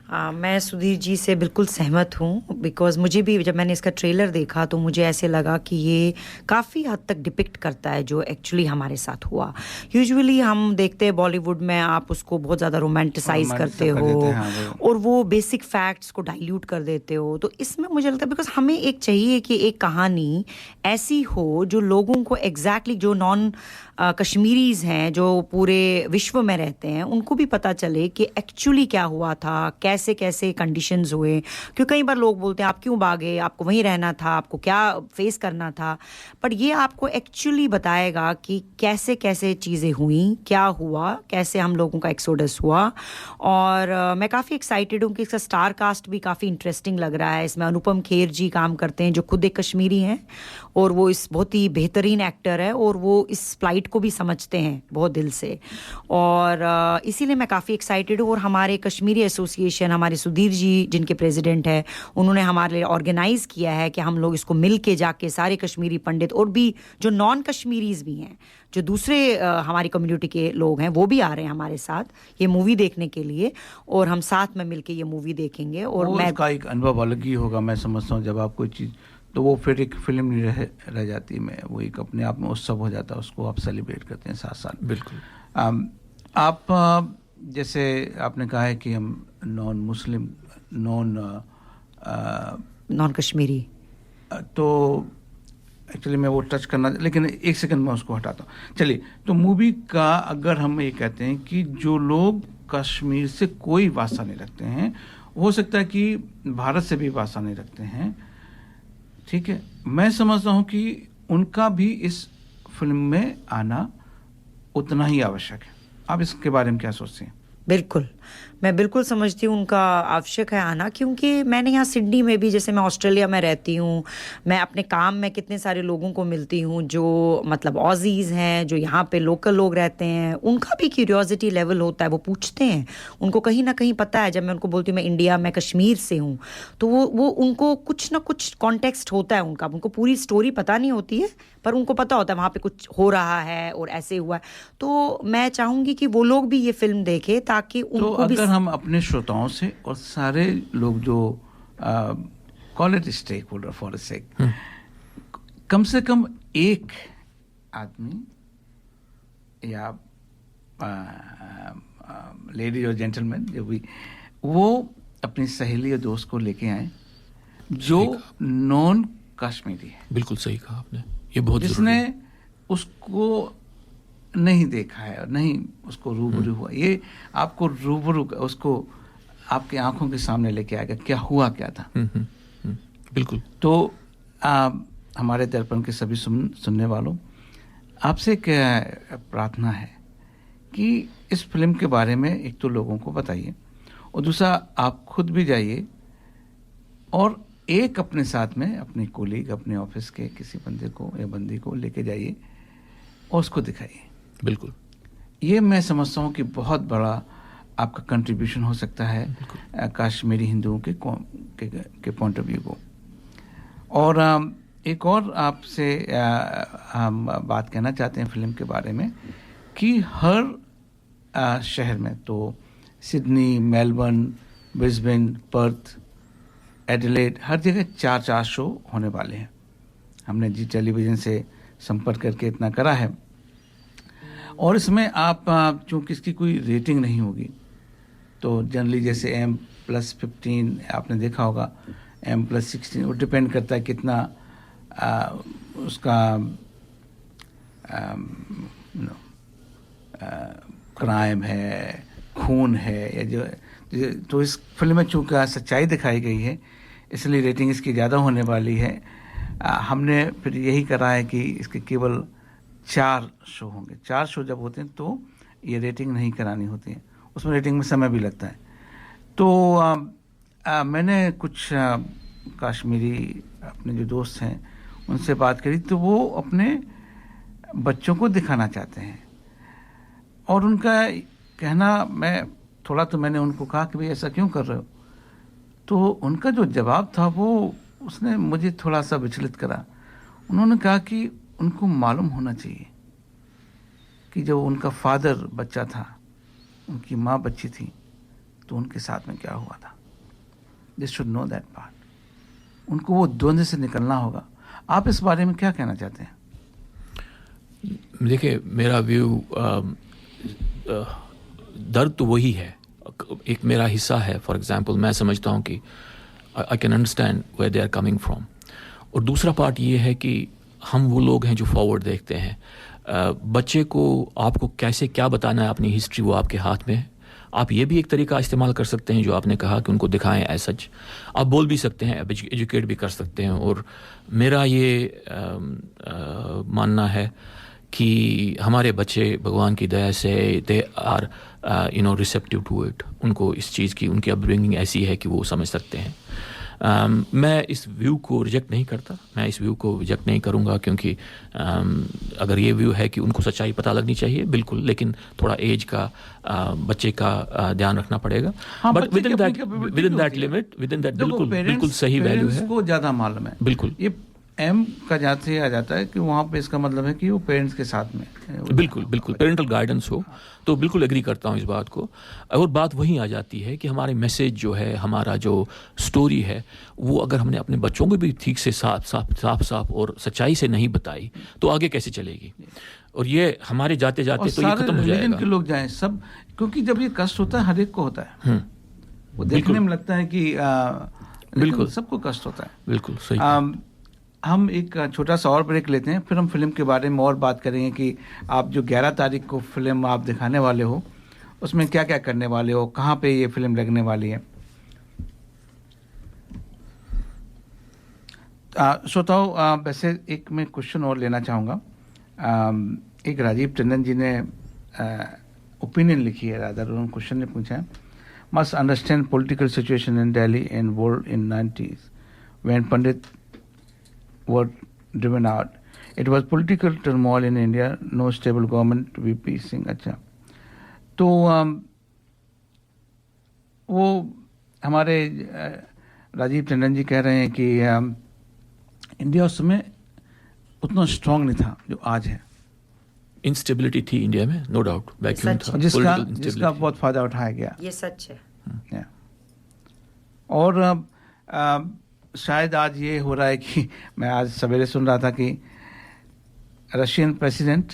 मैं सुधीर जी से बिल्कुल सहमत हूँ, बिकॉज़ मुझे भी जब मैंने इसका ट्रेलर देखा तो मुझे ऐसे लगा कि ये काफ़ी हद तक डिपिक्ट करता है जो एक्चुअली हमारे साथ हुआ। यूजुअली हम देखते हैं बॉलीवुड में, आप उसको बहुत ज़्यादा रोमांटिसाइज करते हो और वो बेसिक फैक्ट्स को डाइल्यूट कर देते हो। तो इसमें मुझे लगता है बिकॉज हमें एक चाहिए कि एक कहानी ऐसी हो जो लोगों को एग्जैक्टली जो नॉन कश्मीरीज हैं, जो पूरे विश्व में रहते हैं, उनको भी पता चले कि एक्चुअली क्या हुआ था, कैसे कैसे कंडीशंस हुए। क्योंकि कई बार लोग बोलते हैं आप क्यों भागे, आपको वहीं रहना था, आपको क्या फेस करना था, बट ये आपको एक्चुअली बताएगा कि कैसे कैसे चीज़ें हुई, क्या हुआ, कैसे हम लोगों का एक्सोडस हुआ। और मैं काफ़ी एक्साइटेड हूँ कि इसका स्टार कास्ट भी काफ़ी इंटरेस्टिंग लग रहा है। इसमें अनुपम खेर जी काम करते हैं जो खुद एक कश्मीरी हैं और वो इस बहुत ही बेहतरीन एक्टर है और वो इस फ्लाइट को भी समझते हैं बहुत दिल से। और इसीलिए मैं काफ़ी एक्साइटेड हूँ। और हमारे कश्मीरी एसोसिएशन, हमारे सुधीर जी जिनके प्रेसिडेंट हैं, उन्होंने हमारे लिए ऑर्गेनाइज़ किया है कि हम लोग इसको मिल के जाके सारे कश्मीरी पंडित और भी जो नॉन कश्मीरीज भी हैं, जो दूसरे हमारी कम्युनिटी के लोग हैं, वो भी आ रहे हैं हमारे साथ ये मूवी देखने के लिए, और हम साथ में मिलके ये मूवी देखेंगे। और मैं उसका एक अनुभव अलग ही होगा। मैं समझता हूँ जब आप कोई चीज़, तो वो फिर एक फिल्म नहीं रह जाती, मैं वो एक अपने आप में उत्सव हो जाता है, उसको आप सेलिब्रेट करते हैं साथ साथ। बिल्कुल। आप जैसे आपने कहा है कि हम नॉन मुस्लिम, नॉन कश्मीरी, तो एक्चुअली मैं वो टच करना, लेकिन एक सेकंड में उसको हटाता हूँ। चलिए, तो मूवी का अगर हम ये कहते हैं कि जो लोग कश्मीर से कोई वास्ता नहीं रखते हैं, हो सकता है कि भारत से भी वास्ता नहीं रखते हैं, ठीक है, मैं समझता हूँ कि उनका भी इस फिल्म में आना उतना ही आवश्यक है। आप इसके बारे में क्या सोचते हैं? बिल्कुल, मैं बिल्कुल समझती हूँ उनका आवश्यक है आना, क्योंकि मैंने यहाँ सिडनी में भी, जैसे मैं ऑस्ट्रेलिया में रहती हूँ, मैं अपने काम में कितने सारे लोगों को मिलती हूँ जो मतलब ऑजीज़ हैं, जो यहाँ पे लोकल लोग रहते हैं, उनका भी क्यूरियोसिटी लेवल होता है, वो पूछते हैं, उनको कहीं ना कहीं पता है। जब मैं उनको बोलती हूँ मैं इंडिया, मैं कश्मीर से हूँ, तो वो उनको कुछ ना कुछ कॉन्टेक्स्ट होता है उनका, उनको पूरी स्टोरी पता नहीं होती है, पर उनको पता होता है वहाँ पे कुछ हो रहा है और ऐसे हुआ है। तो मैं चाहूँगी कि वो लोग भी ये फिल्म देखें ताकि उनको तो भी हम अपने श्रोताओं से और सारे लोग जो call it stakeholder for a sake, कम से कम एक आदमी या लेडी और जेंटलमैन जो भी, वो अपनी सहेली और दोस्त को लेके आए जो नॉन कश्मीरी है। बिल्कुल सही कहा आपने, ये बहुत जिसने उसको नहीं देखा है और नहीं उसको रूबरू हुआ, ये आपको रूबरू उसको आपके आंखों के सामने लेके आएगा क्या हुआ क्या था। बिल्कुल। तो हमारे दर्पण के सभी सुनने वालों, आपसे एक प्रार्थना है कि इस फिल्म के बारे में एक तो लोगों को बताइए, और दूसरा आप खुद भी जाइए और एक अपने साथ में अपने कोलीग, अपने ऑफिस के किसी बंदे को या बंदी को लेके जाइए और उसको दिखाइए। बिल्कुल, ये मैं समझता हूँ कि बहुत बड़ा आपका कंट्रीब्यूशन हो सकता है कश्मीरी हिंदुओं के पॉइंट ऑफ व्यू को। और एक और आपसे हम बात कहना चाहते हैं फिल्म के बारे में कि हर शहर में, तो Sydney, Melbourne, Brisbane, Perth, Adelaide, हर जगह 4 शो होने वाले हैं। हमने जी टेलीविज़न से संपर्क करके इतना करा है, और इसमें आप चूँकि इसकी कोई रेटिंग नहीं होगी, तो जनरली जैसे M+15 आपने देखा होगा, M+16, वो डिपेंड करता है कितना उसका क्राइम है, खून है या तो इस फिल्म में चूँकि सच्चाई दिखाई गई है इसलिए रेटिंग इसकी ज़्यादा होने वाली है। हमने फिर यही करा है कि इसके केवल 4 शो होंगे। 4 शो जब होते हैं तो ये रेटिंग नहीं करानी होती है, उसमें रेटिंग में समय भी लगता है। तो मैंने कुछ कश्मीरी अपने जो दोस्त हैं उनसे बात करी तो वो अपने बच्चों को दिखाना चाहते हैं और उनका कहना मैंने उनको कहा कि भाई ऐसा क्यों कर रहे हो, तो उनका जो जवाब था वो उसने मुझे थोड़ा सा विचलित करा। उन्होंने कहा कि उनको मालूम होना चाहिए कि जब उनका फादर बच्चा था, उनकी माँ बच्ची थी, तो उनके साथ में क्या हुआ था। They should know that part. उनको वो द्वंद्व से निकलना होगा। आप इस बारे में क्या कहना चाहते हैं? देखिए, मेरा व्यू दर्द तो वही है, एक मेरा हिस्सा है। फॉर एग्जांपल मैं समझता हूँ कि I can understand where they are coming from. और दूसरा पार्ट ये है कि हम वो लोग हैं जो फॉरवर्ड देखते हैं। बच्चे को आपको कैसे क्या बताना है अपनी हिस्ट्री, वो आपके हाथ में है। आप ये भी एक तरीका इस्तेमाल कर सकते हैं जो आपने कहा कि उनको दिखाएं एज सच। आप बोल भी सकते हैं, एजुकेट भी कर सकते हैं। और मेरा ये मानना है कि हमारे बच्चे भगवान की दया से they are receptive to it. उनको इस चीज़ की उनकी अपब्रिंगिंग ऐसी है कि वो समझ सकते हैं। मैं इस व्यू को रिजेक्ट नहीं करता, मैं इस व्यू को रिजेक्ट नहीं करूंगा, क्योंकि अगर ये व्यू है कि उनको सच्चाई पता लगनी चाहिए, बिल्कुल, लेकिन थोड़ा एज का बच्चे का ध्यान रखना पड़ेगा। But with in that limit, with in that बिल्कुल सही वैल्यू है। को ज़्यादा मालूम है। बिल्कुल, ये एम का जाते आ जाता है कि वहाँ पे इसका मतलब है कि वो पेरेंट्स के साथ में बिल्कुल पेरेंटल गाइडेंस हो, तो बिल्कुल एग्री करता हूँ इस बात को। और बात वहीं आ जाती है कि हमारे मैसेज जो है, हमारा जो स्टोरी है, वो अगर हमने अपने बच्चों को भी ठीक से साफ और सच्चाई से नहीं बताई तो आगे कैसे चलेगी। और ये हमारे जाते जाते तो ये खत्म हो जाएगा। के लोग जाएं सब, क्योंकि जब ये कष्ट होता है हर एक को होता है। वो देखने में लगता है कि बिल्कुल सबको कष्ट होता है। बिल्कुल सही। हम एक छोटा सा और ब्रेक लेते हैं, फिर हम फिल्म के बारे में और बात करेंगे कि आप जो 11 तारीख को फिल्म आप दिखाने वाले हो उसमें क्या क्या करने वाले हो, कहाँ पे ये फिल्म लगने वाली है। श्रोताओं, वैसे एक मैं क्वेश्चन और लेना चाहूँगा। एक राजीव टंडन जी ने ओपिनियन लिखी है, रादर उन्होंने क्वेश्चन ने पूछा है, must understand political situation in Delhi and world in 90s when Pandit were driven out. It was political turmoil in India, no stable government, VP Singh। अच्छा, तो वो हमारे राजीव टंडन जी कह रहे हैं कि इंडिया उस समय उतना स्ट्रांग नहीं था जो आज है। इंस्टेबिलिटी थी इंडिया में, नो डाउट, वैक्यूम था, जिसका बहुत फायदा उठाया गया। ये सच है। और शायद आज ये हो रहा है कि मैं आज सवेरे सुन रहा था कि रशियन प्रेसिडेंट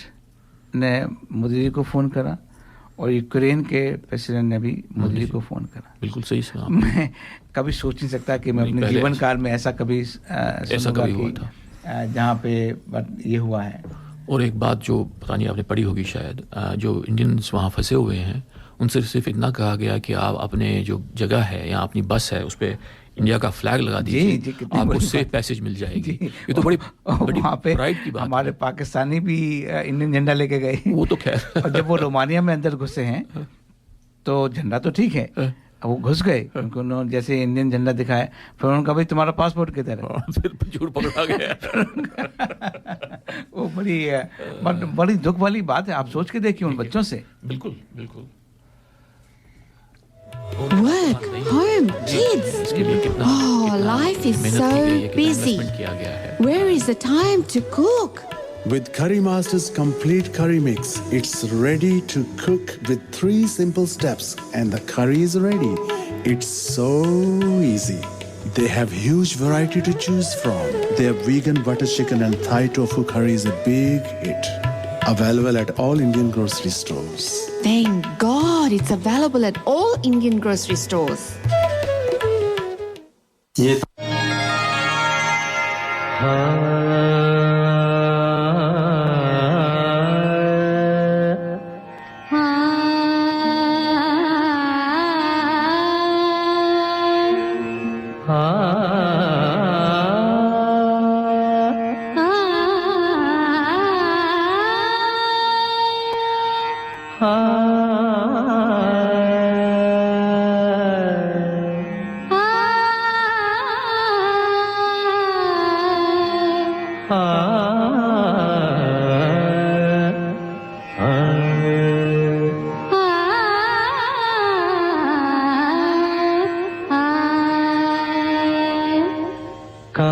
ने मोदी जी को फ़ोन करा और यूक्रेन के प्रेसिडेंट ने भी मोदी जी को फ़ोन करा। बिल्कुल सही सुना। मैं कभी सोच नहीं सकता कि मैं अपने जीवन काल में ऐसा कभी हुआ था जहाँ पे ये हुआ है। और एक बात जो पता नहीं आपने पढ़ी होगी शायद, जो इंडियंस वहाँ फंसे हुए हैं उनसे सिर्फ इतना कहा गया कि आप अपने जो जगह है या अपनी बस है उस पर इंडिया का फ्लैग लगा दीजिए, आपको सेफ पैसेज मिल जाएगी। ये तो बड़ी प्राइड की बात। हमारे पाकिस्तानी भी इंडियन झंडा लेके गए, वो तो खैर। और जब वो रोमानिया में अंदर घुसे हैं तो झंडा तो ठीक है, वो घुस गए, उन्होंने जैसे इंडियन झंडा दिखाया, फिर उन्होंने कहा भाई तुम्हारा पासपोर्ट किधर है, फिर झूठ पकड़ा गया। वो बड़ी दुख वाली बात है। आप सोच के देखिए उन बच्चों से। बिल्कुल बिल्कुल। Work, home, kids. Oh, life is so busy. Where is the time to cook? With Curry Master's complete curry mix, it's ready to cook with 3 simple steps and the curry is ready. It's so easy. They have huge variety to choose from. Their vegan butter chicken and Thai tofu curry is a big hit. Available at all Indian grocery stores. Thank God it's available at all Indian grocery stores.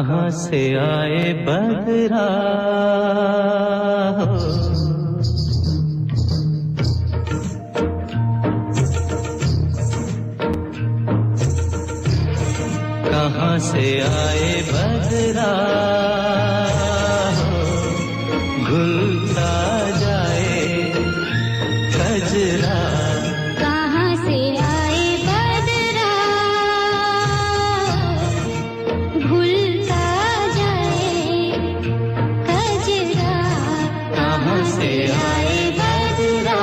कहाँ से आए बदरा कहाँ से आए बदरा घुलता जाए कजरा कहाँ से आए बदरा भूलता जाए कजरा कहाँ से आए बदरा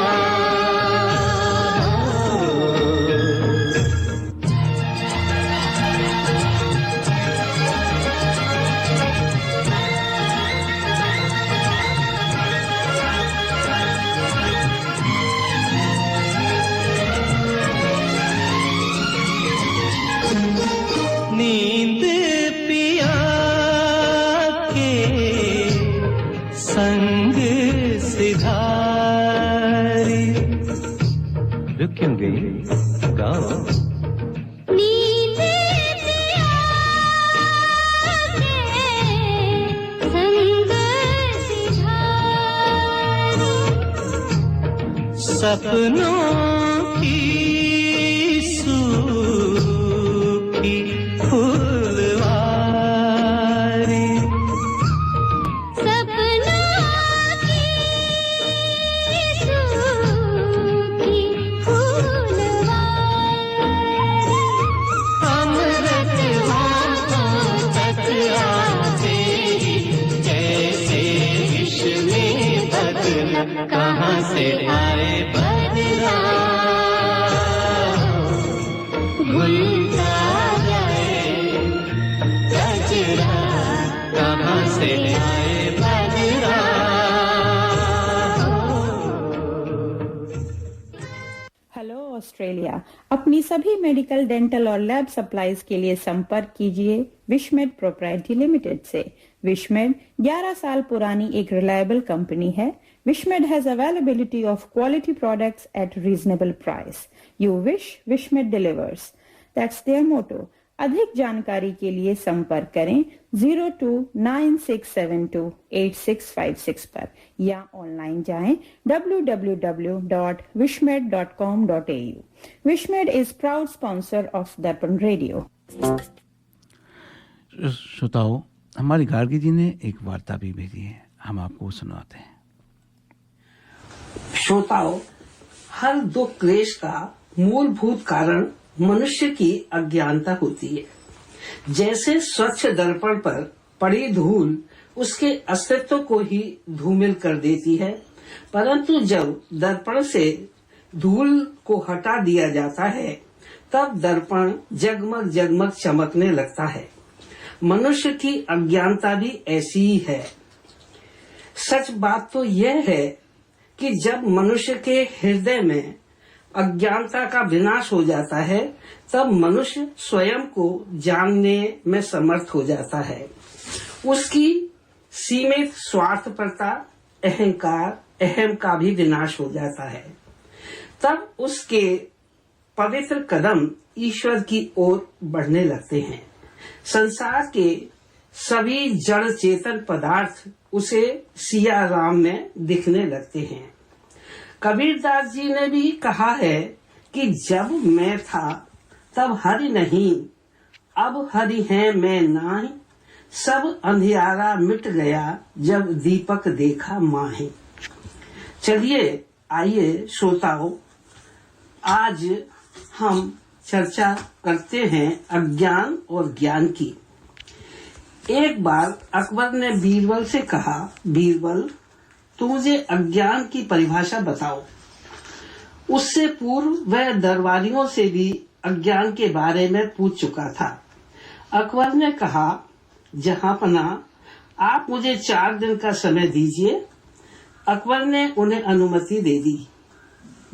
नींद पिया के संग सिधारी रुक क्यों गई गाओ नींद पिया के संग सिधारी सपनों की सूखी फुलवारी सपनों की सूखी फूलवारी अमृत हाथों तक आते ही जैसे विष में बदला कहाँ से आए बदला भूलता जाए कजरा कहाँ से आए बदला हेलो ऑस्ट्रेलिया। अपनी सभी मेडिकल, डेंटल और लैब सप्लाईज के लिए संपर्क कीजिए विशमेड प्रोप्राइटरी लिमिटेड से। विशमेड 11 साल पुरानी एक रिलायबल कंपनी है। Wishmed has availability of quality products at reasonable price. You wish, Wishmed delivers. That's their motto. अधिक जानकारी के लिए संपर्क करें 0296728656 पर या ऑनलाइन जाएं www.wishmed.com.au। Wishmed is proud sponsor of Darpan radio. श्रोताओं, हमारी गार्गी जी ने एक वार्ता भी भेजी है, हम आपको सुनाते हैं। श्रोताओं, हर दुख क्लेश का मूलभूत कारण मनुष्य की अज्ञानता होती है। जैसे स्वच्छ दर्पण पर पड़ी धूल उसके अस्तित्व को ही धूमिल कर देती है, परंतु जब दर्पण से धूल को हटा दिया जाता है तब दर्पण जगमग जगमग चमकने लगता है। मनुष्य की अज्ञानता भी ऐसी ही है। सच बात तो यह है कि जब मनुष्य के हृदय में अज्ञानता का विनाश हो जाता है तब मनुष्य स्वयं को जानने में समर्थ हो जाता है। उसकी सीमित स्वार्थपरता, अहंकार, अहम का भी विनाश हो जाता है। तब उसके पवित्र कदम ईश्वर की ओर बढ़ने लगते हैं। संसार के सभी जड़ चेतन पदार्थ उसे सिया राम में दिखने लगते हैं। कबीरदास जी ने भी कहा है कि जब मैं था तब हरि नहीं, अब हरि है मैं नाही, सब अंधियारा मिट गया जब दीपक देखा माही। चलिए आइए श्रोताओं, आज हम चर्चा करते हैं अज्ञान और ज्ञान की। एक बार अकबर ने बीरबल से कहा, बीरबल तू मुझे अज्ञान की परिभाषा बताओ। उससे पूर्व वह दरबारियों से भी अज्ञान के बारे में पूछ चुका था। अकबर ने कहा, जहांपना आप मुझे 4 दिन का समय दीजिए। अकबर ने उन्हें अनुमति दे दी।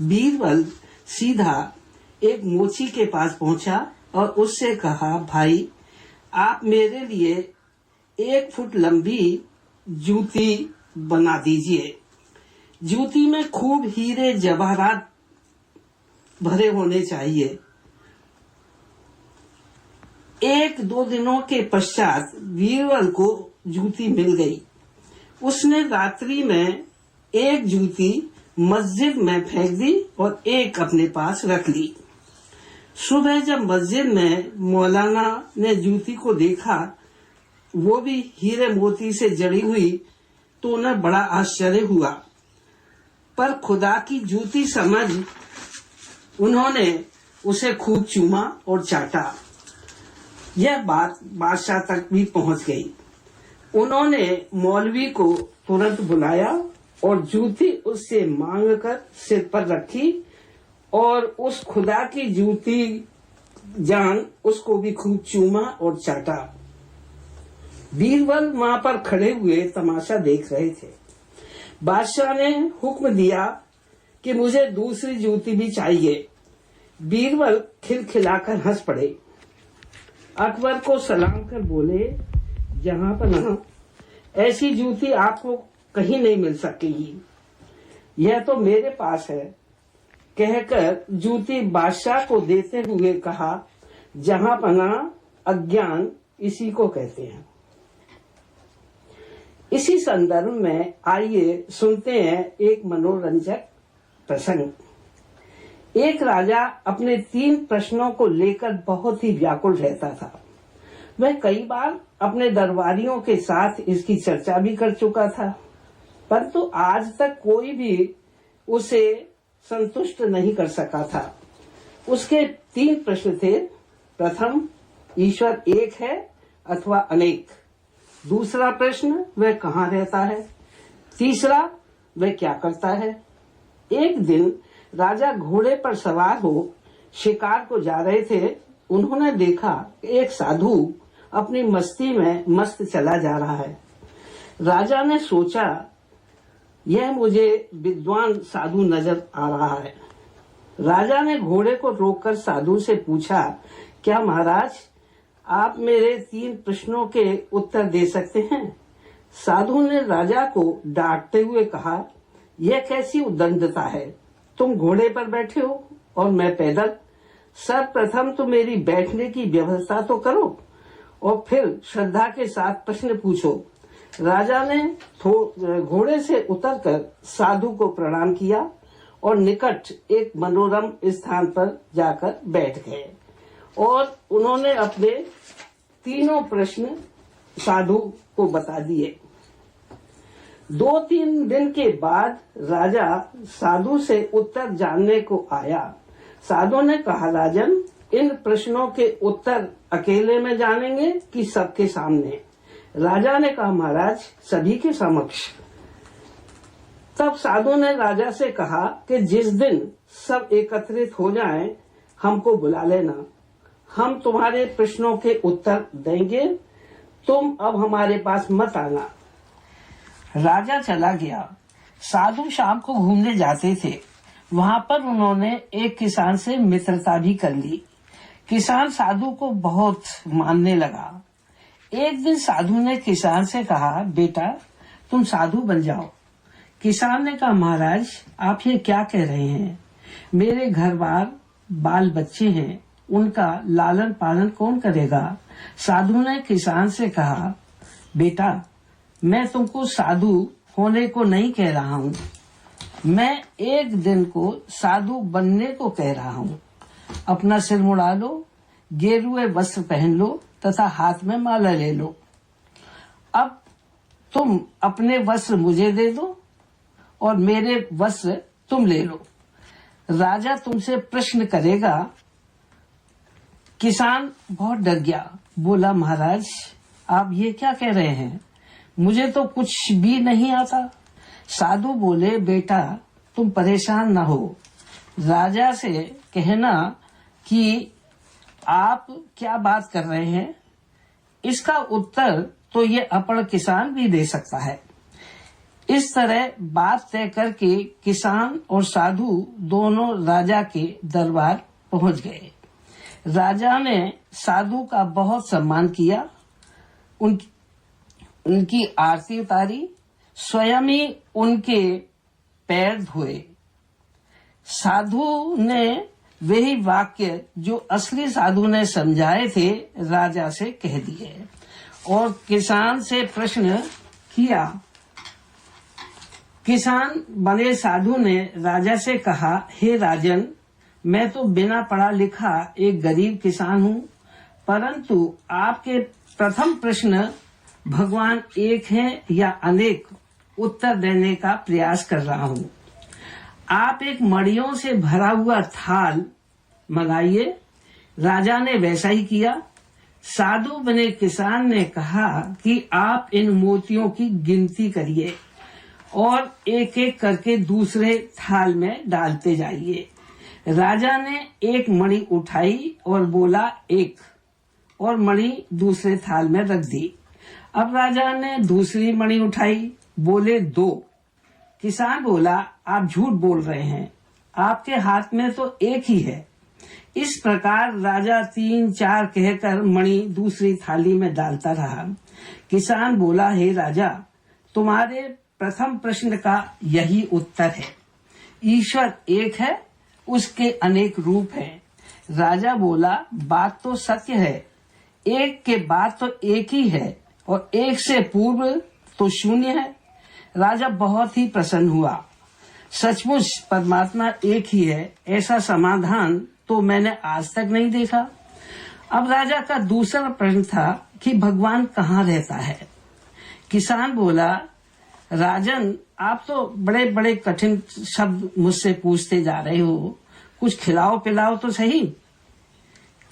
बीरबल सीधा एक मोची के पास पहुंचा और उससे कहा, भाई आप मेरे लिए 1 फुट लंबी जूती बना दीजिए। जूती में खूब हीरे जवाहरात भरे होने चाहिए। 1-2 दिनों के पश्चात बीरबल को जूती मिल गई। उसने रात्रि में एक जूती मस्जिद में फेंक दी और एक अपने पास रख ली। सुबह जब मस्जिद में मौलाना ने जूती को देखा, वो भी हीरे मोती से जड़ी हुई, तो उन्हें बड़ा आश्चर्य हुआ, पर खुदा की जूती समझ उन्होंने उसे खूब चूमा और चाटा। यह बात बादशाह तक भी पहुंच गई। उन्होंने मौलवी को तुरंत बुलाया और जूती उससे मांगकर सिर पर रखी और उस खुदा की जूती जान उसको भी खूब चूमा और चाटा। बीरबल वहां पर खड़े हुए तमाशा देख रहे थे। बादशाह ने हुक्म दिया कि मुझे दूसरी जूती भी चाहिए। बीरबल खिलखिलाकर हंस पड़े। अकबर को सलाम कर बोले, जहां पनाह, ऐसी जूती आपको कहीं नहीं मिल सकेगी, यह तो मेरे पास है। कहकर जूती बादशाह को देते हुए कहा, जहां पनाह अज्ञान इसी को कहते हैं। इसी संदर्भ में आइए सुनते हैं एक मनोरंजक प्रसंग। एक राजा अपने 3 प्रश्नों को लेकर बहुत ही व्याकुल रहता था। वह कई बार अपने दरबारियों के साथ इसकी चर्चा भी कर चुका था, परंतु आज तक कोई भी उसे संतुष्ट नहीं कर सका था। उसके 3 प्रश्न थे। प्रथम, ईश्वर एक है अथवा अनेक। दूसरा प्रश्न, वह कहाँ रहता है। तीसरा, वह क्या करता है। एक दिन राजा घोड़े पर सवार हो शिकार को जा रहे थे। उन्होंने देखा एक साधु अपनी मस्ती में मस्त चला जा रहा है। राजा ने सोचा, यह मुझे विद्वान साधु नजर आ रहा है। राजा ने घोड़े को रोककर साधु से पूछा, क्या महाराज आप मेरे 3 प्रश्नों के उत्तर दे सकते हैं। साधु ने राजा को डांटते हुए कहा, यह कैसी उद्दंडता है। तुम घोड़े पर बैठे हो और मैं पैदल। सर्वप्रथम तो मेरी बैठने की व्यवस्था तो करो और फिर श्रद्धा के साथ प्रश्न पूछो। राजा ने घोड़े से उतरकर साधु को प्रणाम किया और निकट एक मनोरम स्थान पर जाकर बैठ गए और उन्होंने अपने 3 प्रश्न साधु को बता दिए। 2-3 दिन के बाद राजा साधु से उत्तर जानने को आया। साधु ने कहा, राजन, इन प्रश्नों के उत्तर अकेले में जानेंगे कि सबके सामने। राजा ने कहा, महाराज, सभी के समक्ष। तब साधु ने राजा से कहा कि जिस दिन सब एकत्रित हो जाएं, हमको बुला लेना। हम तुम्हारे प्रश्नों के उत्तर देंगे। तुम अब हमारे पास मत आना। राजा चला गया। साधु शाम को घूमने जाते थे। वहां पर उन्होंने एक किसान से मित्रता भी कर ली। किसान साधु को बहुत मानने लगा। एक दिन साधु ने किसान से कहा, बेटा तुम साधु बन जाओ। किसान ने कहा, महाराज आप ये क्या कह रहे हैं। मेरे घर बार बाल बच्चे हैं, उनका लालन पालन कौन करेगा। साधु ने किसान से कहा, बेटा मैं तुमको साधु होने को नहीं कह रहा हूँ, मैं एक दिन को साधु बनने को कह रहा हूँ। अपना सिर मुड़ा लो, गेरुए वस्त्र पहन लो तथा हाथ में माला ले लो। अब तुम अपने वस्त्र मुझे दे दो और मेरे वस्त्र तुम ले लो। राजा तुमसे प्रश्न करेगा। किसान बहुत डर गया। बोला, महाराज आप ये क्या कह रहे हैं, मुझे तो कुछ भी नहीं आता। साधु बोले, बेटा तुम परेशान न हो। राजा से कहना कि आप क्या बात कर रहे हैं, इसका उत्तर तो ये अपड़ किसान भी दे सकता है। इस तरह बात तय करके किसान और साधु दोनों राजा के दरबार पहुंच गए। राजा ने साधु का बहुत सम्मान किया, उनकी आरती उतारी, स्वयं ही उनके पैर धोए। साधु ने वही वाक्य जो असली साधु ने समझाए थे राजा से कह दिए और किसान से प्रश्न किया। किसान बने साधु ने राजा से कहा, हे राजन, मैं तो बिना पढ़ा लिखा एक गरीब किसान हूँ, परंतु आपके प्रथम प्रश्न भगवान एक हैं या अनेक उत्तर देने का प्रयास कर रहा हूँ। आप एक मड़ियों से भरा हुआ थाल मंगाइए। राजा ने वैसा ही किया। साधु बने किसान ने कहा कि आप इन मोतियों की गिनती करिए और एक एक करके दूसरे थाल में डालते जाइए। राजा ने एक मणि उठाई और बोला, एक, और मणि दूसरे थाल में रख दी। अब राजा ने दूसरी मणि उठाई, बोले, दो। किसान बोला, आप झूठ बोल रहे हैं, आपके हाथ में तो एक ही है। इस प्रकार राजा 3-4 कहकर मणि दूसरी थाली में डालता रहा। किसान बोला, हे राजा, तुम्हारे प्रथम प्रश्न का यही उत्तर है। ईश्वर एक है, उसके अनेक रूप हैं। राजा बोला, बात तो सत्य है, एक के बाद तो एक ही है और एक से पूर्व तो शून्य है। राजा बहुत ही प्रसन्न हुआ। सचमुच परमात्मा एक ही है, ऐसा समाधान तो मैंने आज तक नहीं देखा। अब राजा का दूसरा प्रश्न था कि भगवान कहाँ रहता है। किसान बोला, राजन, आप तो बड़े बड़े कठिन शब्द मुझसे पूछते जा रहे हो, कुछ खिलाओ पिलाओ तो सही।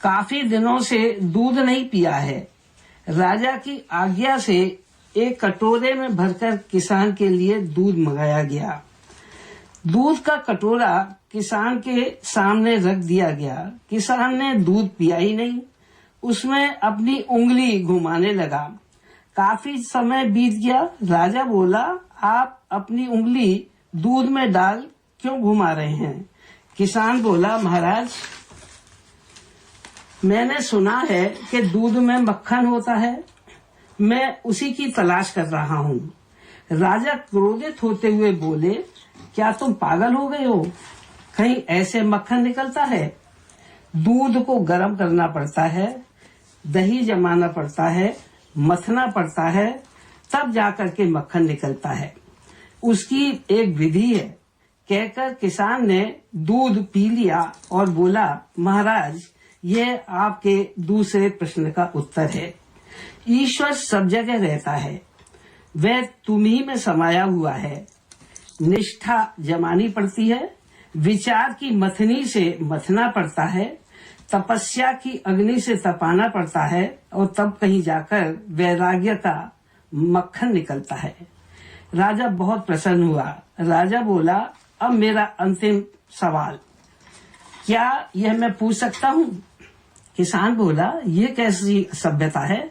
काफी दिनों से दूध नहीं पिया है। राजा की आज्ञा से एक कटोरे में भरकर किसान के लिए दूध मंगाया गया। दूध का कटोरा किसान के सामने रख दिया गया। किसान ने दूध पिया ही नहीं, उसमें अपनी उंगली घुमाने लगा। काफी समय बीत गया। राजा बोला, आप अपनी उंगली दूध में डाल क्यों घुमा रहे हैं? किसान बोला, महाराज, मैंने सुना है कि दूध में मक्खन होता है, मैं उसी की तलाश कर रहा हूँ। राजा क्रोधित होते हुए बोले, क्या तुम पागल हो गए हो? कहीं ऐसे मक्खन निकलता है? दूध को गर्म करना पड़ता है, दही जमाना पड़ता है, मथना पड़ता है, तब जाकर के मक्खन निकलता है। उसकी एक विधि है। कहकर किसान ने दूध पी लिया और बोला, महाराज, यह आपके दूसरे प्रश्न का उत्तर है। ईश्वर सब जगह रहता है, वह तुम्ही में समाया हुआ है। निष्ठा जमानी पड़ती है, विचार की मथनी से मथना पड़ता है, तपस्या की अग्नि से तपाना पड़ता है और तब कहीं जाकर वैराग्य का मक्खन निकलता है। राजा बहुत प्रसन्न हुआ। राजा बोला, अब मेरा अंतिम सवाल, क्या यह मैं पूछ सकता हूँ? किसान बोला, ये कैसी सभ्यता है?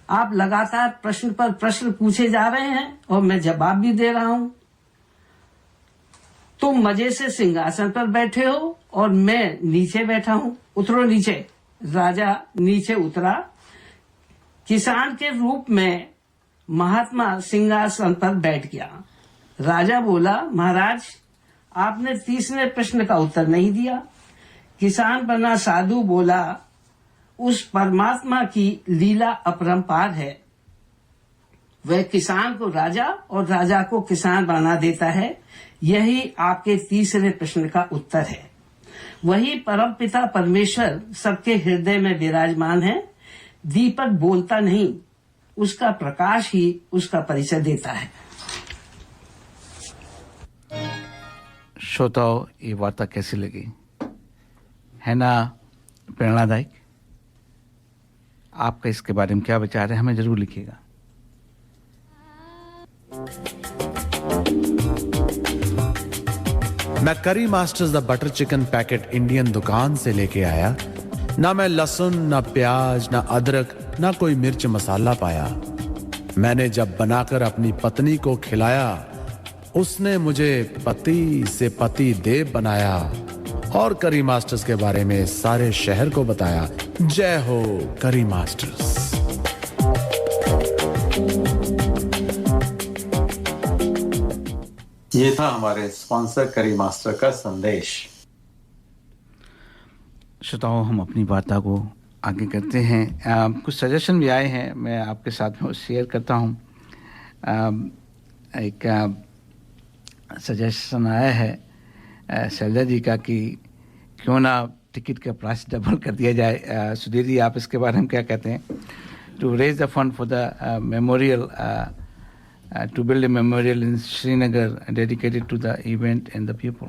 आप लगातार प्रश्न पर प्रश्न पूछे जा रहे हैं और मैं जवाब भी दे रहा हूँ। तुम मजे से सिंहासन पर बैठे हो और मैं नीचे बैठा हूँ, उतरो नीचे। राजा नीचे उतरा। किसान के रूप में महात्मा सिंहासन पर बैठ गया। राजा बोला, महाराज, आपने तीसरे प्रश्न का उत्तर नहीं दिया। किसान बना साधु बोला, उस परमात्मा की लीला अपरंपार है। वह किसान को राजा और राजा को किसान बना देता है। यही आपके तीसरे प्रश्न का उत्तर है। वही परमपिता परमेश्वर सबके हृदय में विराजमान है। दीपक बोलता नहीं, उसका प्रकाश ही उसका परिचय देता है। श्रोताओं, ये वार्ता कैसी लगी? है ना प्रेरणादायक? आपका इसके बारे में क्या विचार है, हमें जरूर लिखिएगा। मैं करी masters the butter chicken packet Indian दुकान से लेके आया। ना मैं लहसुन, ना प्याज, ना अदरक, ना कोई मिर्च मसाला पाया। मैंने जब बनाकर अपनी पत्नी को खिलाया, उसने मुझे पति से पति देव बनाया और करी मास्टर्स के बारे में सारे शहर को बताया। जय हो करी मास्टर्स। ये था हमारे स्पॉन्सर करी मास्टर का संदेश। श्रोताओं, हम अपनी वार्ता को आगे करते हैं। कुछ सजेशन भी आए हैं, मैं आपके साथ में शेयर करता हूं। एक सजेशन आया है शैलजा जी का कि क्यों ना टिकट का प्राइस डबल कर दिया जाए। सुधीर जी, आप इसके बारे में क्या कहते हैं? To raise the fund for the memorial, to build a memorial in Srinagar dedicated to the event and the people.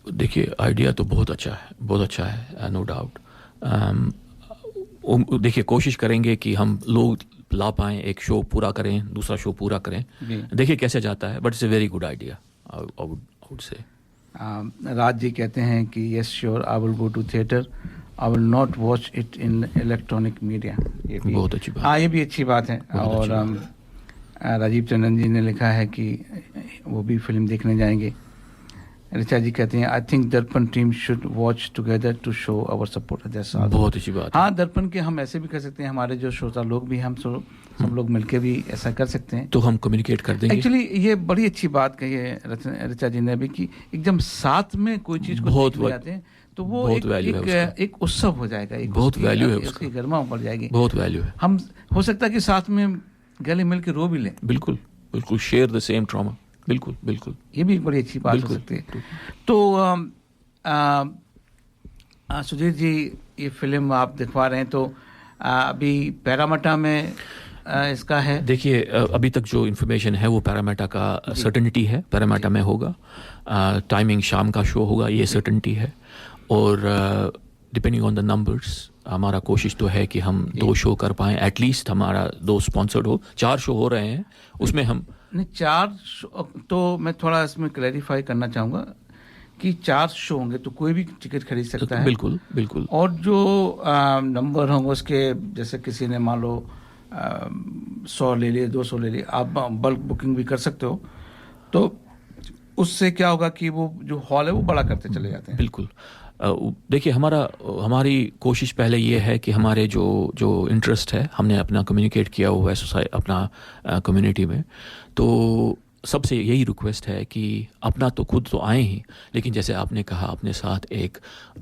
देखिए, आइडिया तो बहुत अच्छा है, नो डाउट। देखिए, कोशिश करेंगे कि हम लोग ला पाएँ, एक शो पूरा करें, दूसरा शो पूरा करें, देखिए कैसे जाता है, but it's a very good idea, I would say. Raj ji कहते हैं कि yes sure, I will go to theatre, I will not watch it in electronic media. ये भी बहुत अच्छी बात। हाँ, ये भी अच्छी बात है। और राजीव चंदन जी ने लिखा है कि वो भी फिल्म देखने जाएंगे। ऋचा जी कहते हैं I think Darpan team should watch together to show our support. जैसा बहुत अच्छी बात। हाँ, दर्पण के हम ऐसे भी कर सकते हैं, हमारे जो श्रोता लोग भी, हम सब लोग मिलके भी ऐसा कर सकते हैं, तो हम कम्युनिकेट कर देंगे। एक्चुअली ये बड़ी अच्छी बात कही है ऋचा जी ने भी कि एकदम साथ में कोई चीज को देखने जाते हैं तो वो एक उत्सव हो जाएगा, एक बहुत वैल्यू है, उसकी गरिमा बढ़ जाएगी, बहुत वैल्यू है। हम हो सकता है कि साथ में गले मिल के रो भी लें। बिल्कुल, शेयर द सेम ट्रॉमा। बिल्कुल, ये भी एक बड़ी अच्छी बात हो सकती है। तो सुधीर जी, ये फिल्म आप दिखवा रहे हैं, तो अभी पैरामाटा में इसका है? देखिए, अभी तक जो इन्फॉर्मेशन है वो पैरामाटा का सर्टेनिटी है, पैरामाटा में होगा। टाइमिंग शाम का शो होगा, ये सर्टेनिटी है। और डिपेंडिंग ऑन द नंबर्स, हमारा कोशिश तो है कि हम 2 शो कर पाएँ, एटलीस्ट हमारा 2 स्पॉन्सर्ड हो। 4 शो हो रहे हैं, उसमें हम नहीं 4 शो, तो मैं थोड़ा इसमें क्लैरिफाई करना चाहूँगा कि 4 शो होंगे तो कोई भी टिकट खरीद सकता है। बिल्कुल। और जो नंबर होंगे उसके, जैसे किसी ने मान लो 100 ले लिए, 200 ले लिए, आप बल्क बुकिंग भी कर सकते हो। तो उससे क्या होगा कि वो जो हॉल है वो बड़ा करते चले जाते हैं। बिल्कुल। देखिए, हमारी कोशिश पहले ये है कि हमारे जो इंटरेस्ट है, हमने अपना कम्युनिकेट किया हुआ है सोसाइटी, अपना कम्युनिटी में, तो सबसे यही रिक्वेस्ट है कि अपना तो खुद तो आए ही, लेकिन जैसे आपने कहा, अपने साथ एक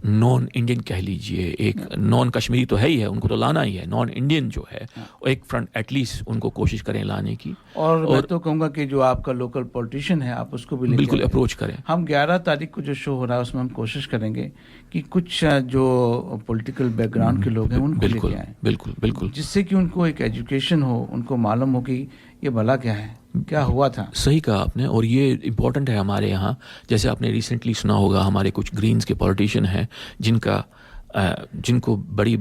नॉन इंडियन कह लीजिए, एक नॉन कश्मीरी तो है ही है, उनको तो लाना ही है, नॉन इंडियन जो है एक फ्रंट एटलीस्ट उनको कोशिश करें लाने की। और मैं तो कहूँगा कि जो आपका लोकल पॉलिटिशियन है, आप उसको भी बिल्कुल अप्रोच करें। हम 11 तारीख को जो शो हो रहा है उसमें हम कोशिश करेंगे कि कुछ जो पॉलिटिकल बैकग्राउंड के लोग हैं उनको लेके आएं। बिल्कुल, जिससे कि उनको एक एजुकेशन हो, उनको मालूम हो कि ये भला क्या है, क्या हुआ था। सही कहा आपने, और ये इम्पोर्टेंट है हमारे यहाँ। जैसे आपने रिसेंटली सुना होगा, हमारे कुछ ग्रीन्स के पॉलिटिशियन हैं जिनको बड़ी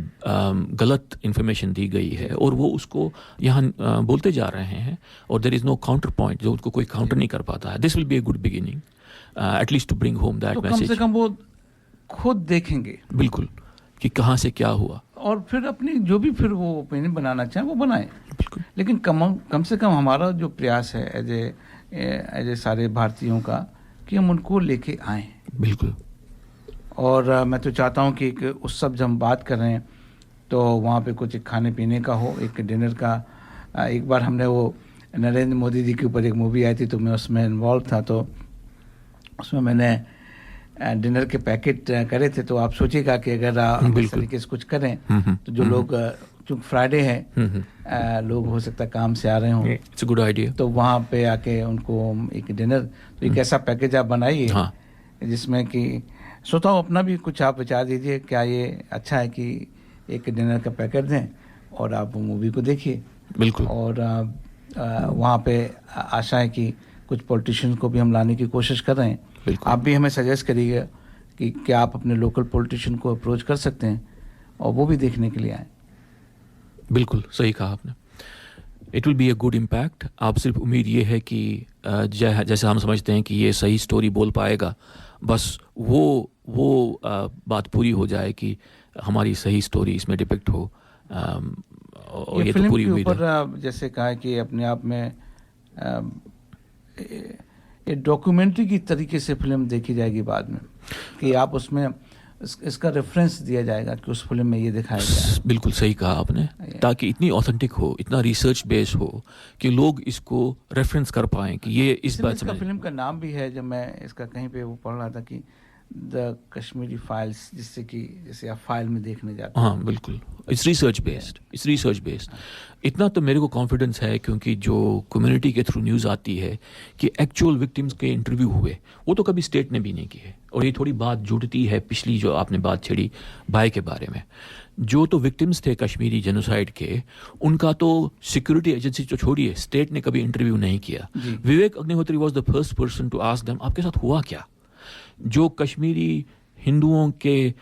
गलत इन्फॉर्मेशन दी गई है और वो उसको यहाँ बोलते जा रहे हैं, और there is no counter point, जो उनको कोई काउंटर नहीं कर पाता है। This will be a good beginning, at least to bring home that message. कम से कम वो खुद देखेंगे बिल्कुल कि कहाँ से क्या हुआ, और फिर अपनी जो भी फिर वो ओपिनियन बनाना चाहें वो बनाएं। लेकिन कम से कम हमारा जो प्रयास है एज ए सारे भारतीयों का, कि हम उनको लेके आएं। बिल्कुल। और मैं तो चाहता हूं कि उस सब जब हम बात कर रहे हैं तो वहाँ पे कुछ खाने पीने का हो, एक डिनर का। एक बार हमने वो नरेंद्र मोदी जी के ऊपर एक मूवी आई थी, तो मैं उसमें इन्वॉल्व था, तो उसमें मैंने डिनर के पैकेट करे थे। तो आप सोचिएगा कि अगर आप इस तरीके से कुछ करें तो जो लोग, चूँकि फ्राइडे है, लोग हो सकता है काम से आ रहे हों, इट्स अ गुड आइडिया, तो वहाँ पे आके उनको एक डिनर, तो एक ऐसा पैकेज आप बनाइए जिसमें कि श्रोताओं अपना भी कुछ आप विचार दीजिए, क्या ये अच्छा है कि एक डिनर का पैकेट दें और आप मूवी को देखिए। बिल्कुल। और वहाँ पे आशा है कि कुछ पॉलिटिशियंस को भी हम लाने की कोशिश कर रहे हैं। आप भी हमें सजेस्ट करिएगा कि क्या आप अपने लोकल पॉलिटिशियन को अप्रोच कर सकते हैं और वो भी देखने के लिए आए। बिल्कुल सही कहा आपने, it will be a good impact. आप सिर्फ उम्मीद ये है कि जैसे हम समझते हैं कि ये सही स्टोरी बोल पाएगा, बस वो बात पूरी हो जाए कि हमारी सही स्टोरी इसमें डिपिक्ट हो। और ये तो पूरी उम्मीद है। जैसे कहा कि अपने आप में एक डॉक्यूमेंट्री की तरीके से फिल्म देखी जाएगी बाद में, कि आप उसमें इसका रेफरेंस दिया जाएगा कि उस फिल्म में ये दिखाया गया। बिल्कुल सही कहा आपने, ताकि इतनी ऑथेंटिक हो, इतना रिसर्च बेस हो कि लोग इसको रेफरेंस कर पाएं कि ये इस बात से। फिल्म का नाम भी है, जब मैं इसका कहीं पे वो पढ़ रहा था कि द कश्मीरी फाइल्स, जिससे कि जैसे आप फाइल में देखने जाते हैं? हाँ बिल्कुल, इट्स रिसर्च बेस्ड। इतना तो मेरे को कॉन्फिडेंस है क्योंकि जो कम्युनिटी के थ्रू न्यूज़ आती है कि एक्चुअल विक्टिम्स के इंटरव्यू हुए, वो तो कभी स्टेट ने भी नहीं किए। और ये थोड़ी बात जुड़ती है पिछली जो आपने बात छेड़ी भाई के बारे में। जो तो विक्टिम्स थे कश्मीरी जेनोसाइड के, उनका तो सिक्योरिटी एजेंसी तो छोड़िए, स्टेट ने कभी इंटरव्यू नहीं किया। Vivek Agnihotri was the first person to ask them आपके साथ हुआ क्या। जो कश्मीरी हिंदुओं के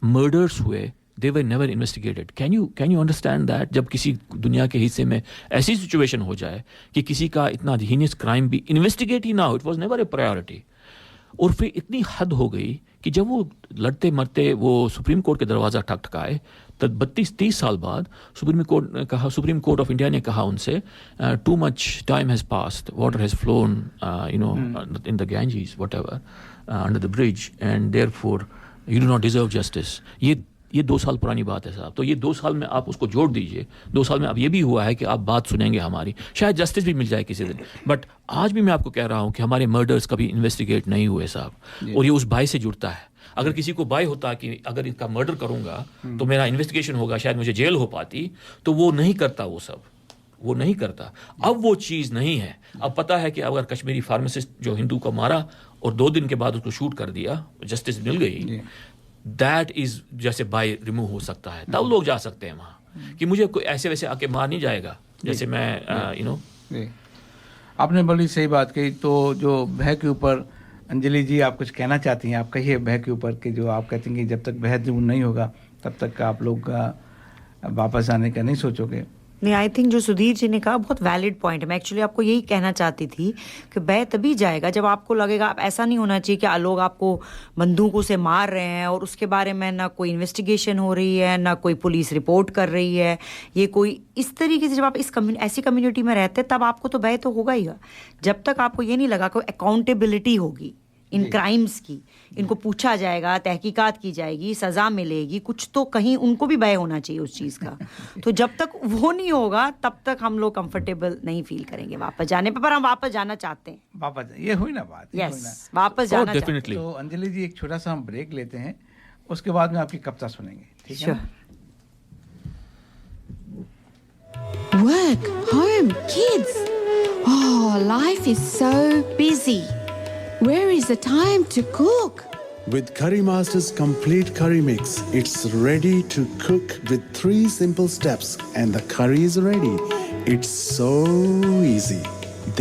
मर्डर्स हुए, they were never investigated. Can you understand that? जब किसी दुनिया के हिस्से में ऐसी सिचुएशन हो जाए कि किसी का इतना हीनियस क्राइम भी इन्वेस्टिगेट ही ना हो, it was never a priority. और फिर इतनी हद हो गई कि जब वो लड़ते मरते वो सुप्रीम कोर्ट के दरवाज़ा ठकठकाए, तब 32-30 साल बाद सुप्रीम कोर्ट ऑफ इंडिया ने कहा उनसे, too much time has passed, water has flown in the Ganges whatever under the bridge, and therefore you do not deserve justice. ये 2 साल पुरानी बात है साहब। तो ये 2 साल में आप उसको जोड़ दीजिए, 2 साल में अब ये भी हुआ है कि आप बात सुनेंगे हमारी, शायद जस्टिस भी मिल जाए किसी दिन। बट आज भी मैं आपको कह रहा हूँ कि हमारे मर्डर्स कभी इन्वेस्टिगेट नहीं हुए साहब। और ये उस भाई से जुड़ता है। अगर किसी को बाय होता कि अगर इनका मर्डर करूंगा तो मेरा इन्वेस्टिगेशन होगा, शायद मुझे जेल हो पाती, तो वो नहीं करता, वो नहीं करता। अब वो चीज़ नहीं है। अब पता है कि अगर कश्मीरी फार्मासिस्ट जो हिंदू को मारा और 2 दिन के बाद उसको शूट कर दिया, जस्टिस मिल गई, दैट इज जैसे बाय रिमूव हो सकता है, तब लोग जा सकते हैं वहाँ कि मुझे कोई ऐसे वैसे आके मार नहीं जाएगा जैसे मैं आपने बड़ी सही बात कही। तो जो भय के ऊपर अंजलि जी आप कुछ कहना चाहती हैं, आप कहिए भय के ऊपर कि जो आप कहती हैं कि जब तक भय दूर नहीं होगा तब तक आप लोग वापस आने का नहीं सोचोगे। नहीं, आई थिंक जो सुधीर जी ने कहा बहुत वैलिड पॉइंट है। मैं एक्चुअली आपको यही कहना चाहती थी कि भय तभी जाएगा जब आपको लगेगा, आप ऐसा नहीं होना चाहिए कि लोग आपको बंदूकों से मार रहे हैं और उसके बारे में ना कोई इन्वेस्टिगेशन हो रही है, ना कोई पुलिस रिपोर्ट कर रही है। ये कोई इस तरीके से जब आप ऐसी कम्युनिटी में रहते हैं तब आपको तो भय तो होगा ही। जब तक आपको ये नहीं लगा कोई अकाउंटेबिलिटी होगी इन क्राइम्स की, इनको पूछा जाएगा, तहकीकात की जाएगी, सज़ा मिलेगी, कुछ तो कहीं उनको भी भय होना चाहिए उस चीज़ का। तो जब तक वो नहीं होगा तब तक हम लोग कंफर्टेबल नहीं फील करेंगे वापस जाने पर हम वापस जाना चाहते हैं। वापस ये हुई ना बात। यस, वापस जाना चाहते हैं। तो अंजलि जी एक छोटा सा हम ब्रेक लेते हैं, उसके बाद में आपकी कविता सुनेंगे, ठीक है? Work, home, kids. Oh, life is so busy. Where is the time to cook? With Curry Master's complete curry mix, it's ready to cook with 3 simple steps and the curry is ready. It's so easy.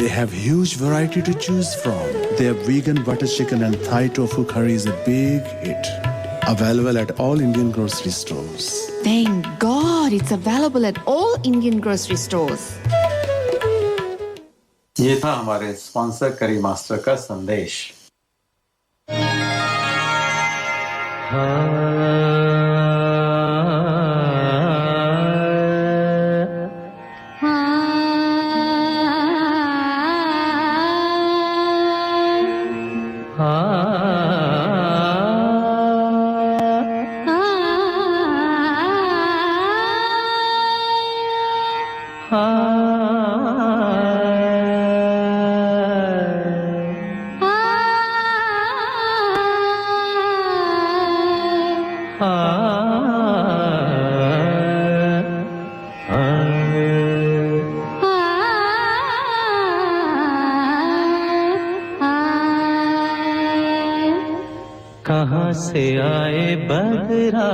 They have huge variety to choose from. Their vegan butter chicken and Thai tofu curry is a big hit. Available at all Indian grocery stores. Thank God it's available at all Indian grocery stores. ये था हमारे स्पॉन्सर करी मास्टर का संदेश। कहाँ से आए बदरा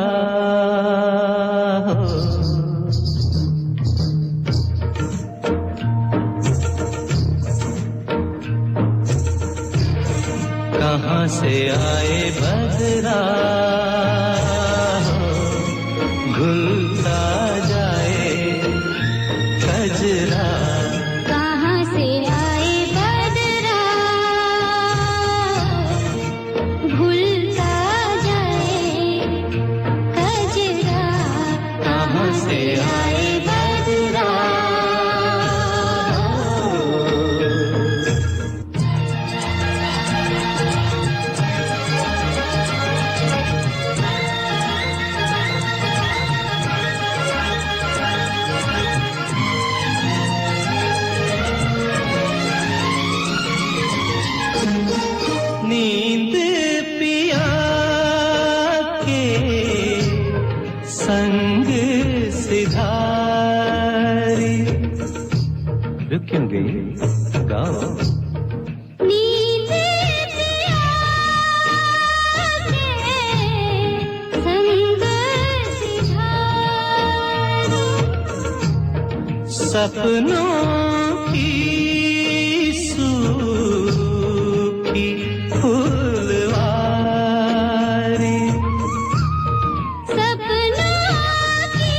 कहाँ से आए बदरा घुलता जाए कजरा कहाँ से आए बदरा भूलता जाए कजरा कहाँ से आए बदरा नींद पिया क्यों गई गाओ सपनों की सूखी फूलवारी सपनों की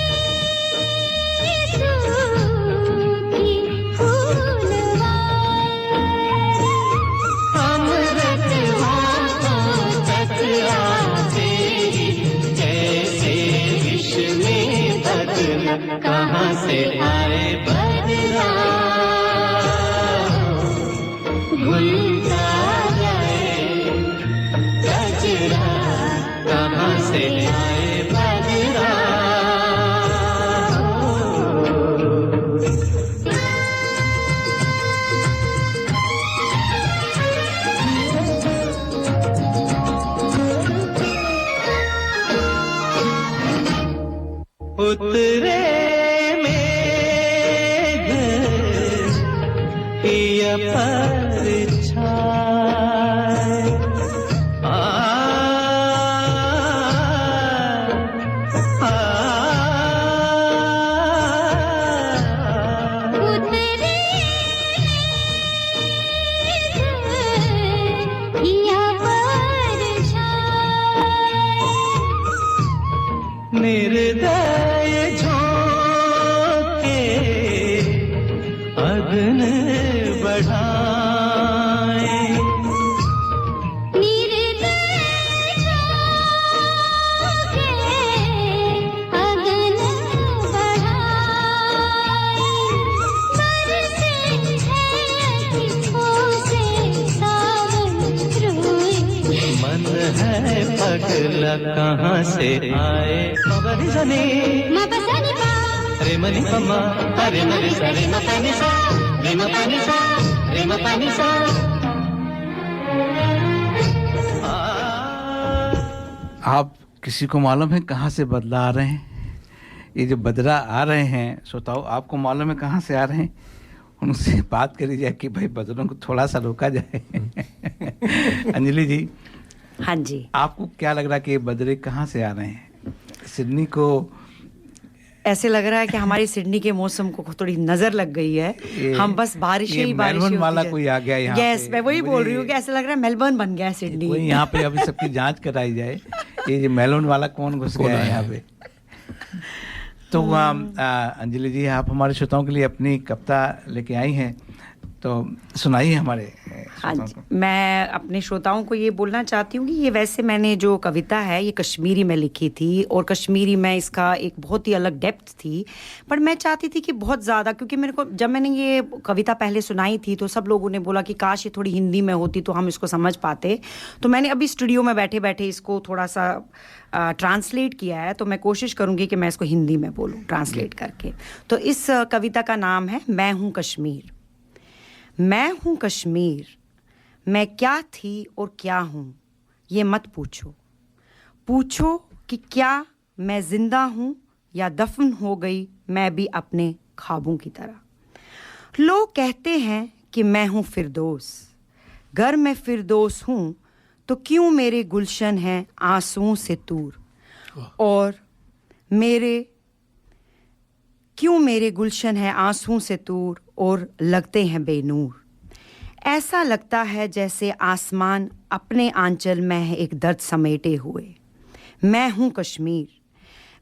सूखी फूलवारी अमृत हाथों चतरा तेरी जैसे विष में बदला कहाँ से आए बदला घुलता जाए कचरा कहाँ से आए बदला उतरे मेघ पिया परछाए आ उतरे पिया परछाए निर्दय झोंके अग्न बढ़ाए निर्दय झोंके अग्न बढ़ाए बरसे है से सावन रोए मन है पगला कहाँ से आए मगनी सनी मपसनी पा रे मनी पमा अरे मरे सरे मपनी सा रे मपनी सा रे मपनी सा आप किसी को मालूम है कहाँ से बदला आ रहे हैं? ये जो बदला आ रहे हैं श्रोताओ, आपको मालूम है कहाँ से आ रहे हैं? उनसे बात करी जाए कि भाई बदलों को थोड़ा सा रोका जाए। अंजलि जी, हाँ जी, आपको क्या लग रहा है कि ये बदले कहाँ से आ रहे हैं? सिडनी को ऐसे लग रहा है कि हमारी सिडनी के मौसम को थोड़ी नजर लग गई है। हम बस बारिश ही बारिश मेलबर्न वाला कोई आ गया यहाँ यस पे। मैं वही बोल रही हूँ कि ऐसा लग रहा है मेलबर्न बन गया है सिडनी। वही यहाँ पे अभी सबकी जांच कराई जाए ये जो मेलबर्न वाला कौन घुस गया है यहाँ पे। तो अंजलि जी, आप हमारे श्रोताओं के लिए अपनी कविता लेके आई हैं, तो सुनाइए हमारे हाँ जी, मैं अपने श्रोताओं को ये बोलना चाहती हूँ कि ये वैसे मैंने जो कविता है ये कश्मीरी में लिखी थी और कश्मीरी में इसका एक बहुत ही अलग डेप्थ थी, पर मैं चाहती थी कि बहुत ज़्यादा, क्योंकि मेरे को जब मैंने ये कविता पहले सुनाई थी तो सब लोगों ने बोला कि काश ये थोड़ी हिंदी में होती तो हम इसको समझ पाते। तो मैंने अभी स्टूडियो में बैठे बैठे इसको थोड़ा सा ट्रांसलेट किया है, तो मैं कोशिश करूँगी कि मैं इसको हिंदी में बोलूँ ट्रांसलेट करके। तो इस कविता का नाम है मैं हूँ कश्मीर। मैं हूँ कश्मीर, मैं क्या थी और क्या हूँ ये मत पूछो। पूछो कि क्या मैं जिंदा हूँ या दफन हो गई मैं भी अपने ख्वाबों की तरह। लोग कहते हैं कि मैं हूँ फिरदौस, गर मैं फिरदौस हूँ तो क्यों मेरे गुलशन हैं आंसुओं से दूर, और क्यों मेरे गुलशन है आंसुओं से दूर और लगते हैं बेनूर। ऐसा लगता है जैसे आसमान अपने आंचल में है एक दर्द समेटे हुए। मैं हूँ कश्मीर,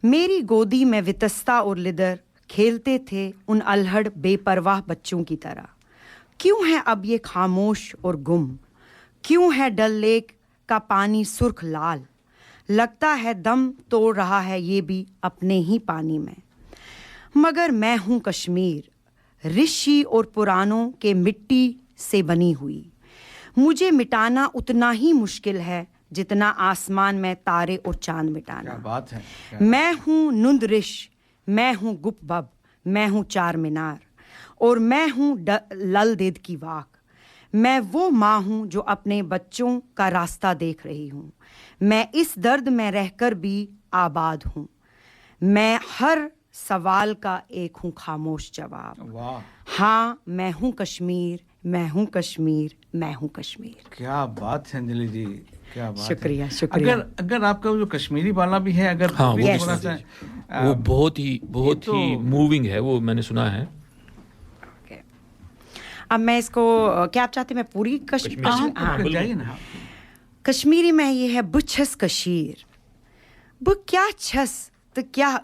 मेरी गोदी में वितस्ता और लिदर खेलते थे उन अल्हड़ बेपरवाह बच्चों की तरह। क्यों है अब ये खामोश और गुम, क्यों है डल लेक का पानी सुर्ख लाल, लगता है दम तोड़ रहा है ये भी अपने ही पानी में। मगर मैं हूँ कश्मीर, ऋषि और पुराणों के मिट्टी से बनी हुई। मुझे मिटाना उतना ही मुश्किल है जितना आसमान में तारे और चांद मिटाना। क्या बात है, मैं हूँ नुंद ऋष, मैं हूँ गुपबब, मैं हूँ चार मीनार, और मैं हूँ लल देद की वाक। मैं वो माँ हूँ जो अपने बच्चों का रास्ता देख रही हूँ। मैं इस दर्द में रहकर भी आबाद हूँ। मैं हर सवाल का एक हूँ खामोश जवाब। वाह, हाँ मैं हूँ कश्मीर, मैं हूँ कश्मीर, मैं हूँ कश्मीर। क्या बात है अंजलि जी, क्या बात शुक्रिया, है। शुक्रिया। अगर आपका जो कश्मीरी वाला भी है, अगर हाँ, वो भी वो थोड़ा सा वो बहुत ही मूविंग है, वो मैंने सुना है। अब मैं इसको क्या आप चाहते हैं मैं पूरी जाइए ना। कश्मीरी में ये है बुछस कशीर बु क्या छस तो क्या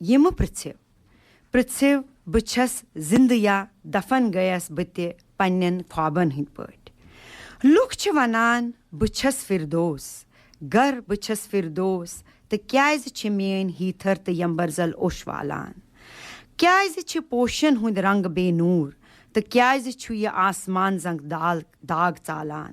यम पृथिव बुछस जिंद या दफन गयस बते पन्नन ख्वाबन हिंद पट लुक छ वनान बुछस फिरदोस गर बुछस फिरदोस तो क्याज छ मेन हीथर तो यंबरजल ओश वालान क्याज छ पोशन हुंद रंग बेनूर तो क्याज छु ये आसमान जंग दाग चालान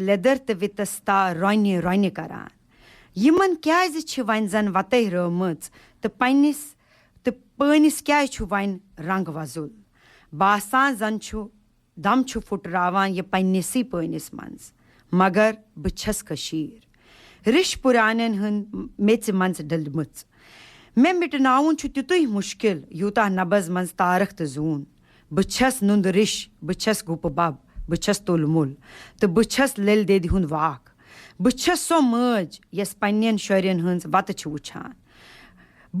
लेदर तो वितस्ता रोने रोने करान यमन क्याज छ वन जन वते रमच तो पनिस क्या छु वन रंग वजुल बासान जन छु दम छु फुटरावान ये पनिसी पनिस मंज मगर बुछस कशीर रिश पुरानन हन मेच मंज डलमच मैं मिटनाउन छु तितुई मुश्किल यूता नबज मंज तारख तो जून बुछस नुंद रिश बुछस गुप बब बुछस तुलमुल तो बुछस लिल देद हुन वाक बुछस सो मज यस पन्यन शोरन हंस वत छ वुछान ब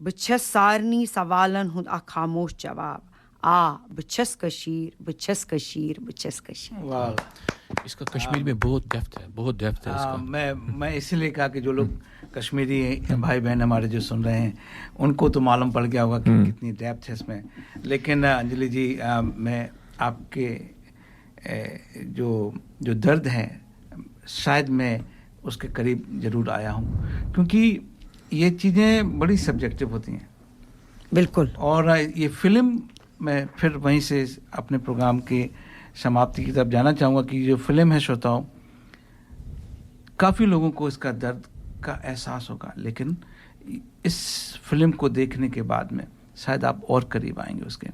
बुछस सारनी सवालन हुन अ खामोश जवाब बुछस कशीर बुछस कशीर बुछस कशीर। वाह, इसका कश्मीर में बहुत डेप्थ है, बहुत डेप्थ है इसका। मैं इसीलिए कहा कि जो लोग कश्मीरी भाई बहन हमारे जो सुन रहे हैं उनको तो मालूम पड़ गया होगा कि कितनी डेप्थ है इसमें। लेकिन अंजलि जी, मैं आपके जो दर्द है शायद मैं उसके करीब ज़रूर आया हूँ, क्योंकि ये चीज़ें बड़ी सब्जेक्टिव होती हैं। बिल्कुल। और ये फिल्म मैं फिर वहीं से अपने प्रोग्राम की समाप्ति की तरफ जाना चाहूँगा कि जो फिल्म है श्रोताओं, काफ़ी लोगों को इसका दर्द का एहसास होगा, लेकिन इस फिल्म को देखने के बाद में शायद आप और करीब आएंगे उसके,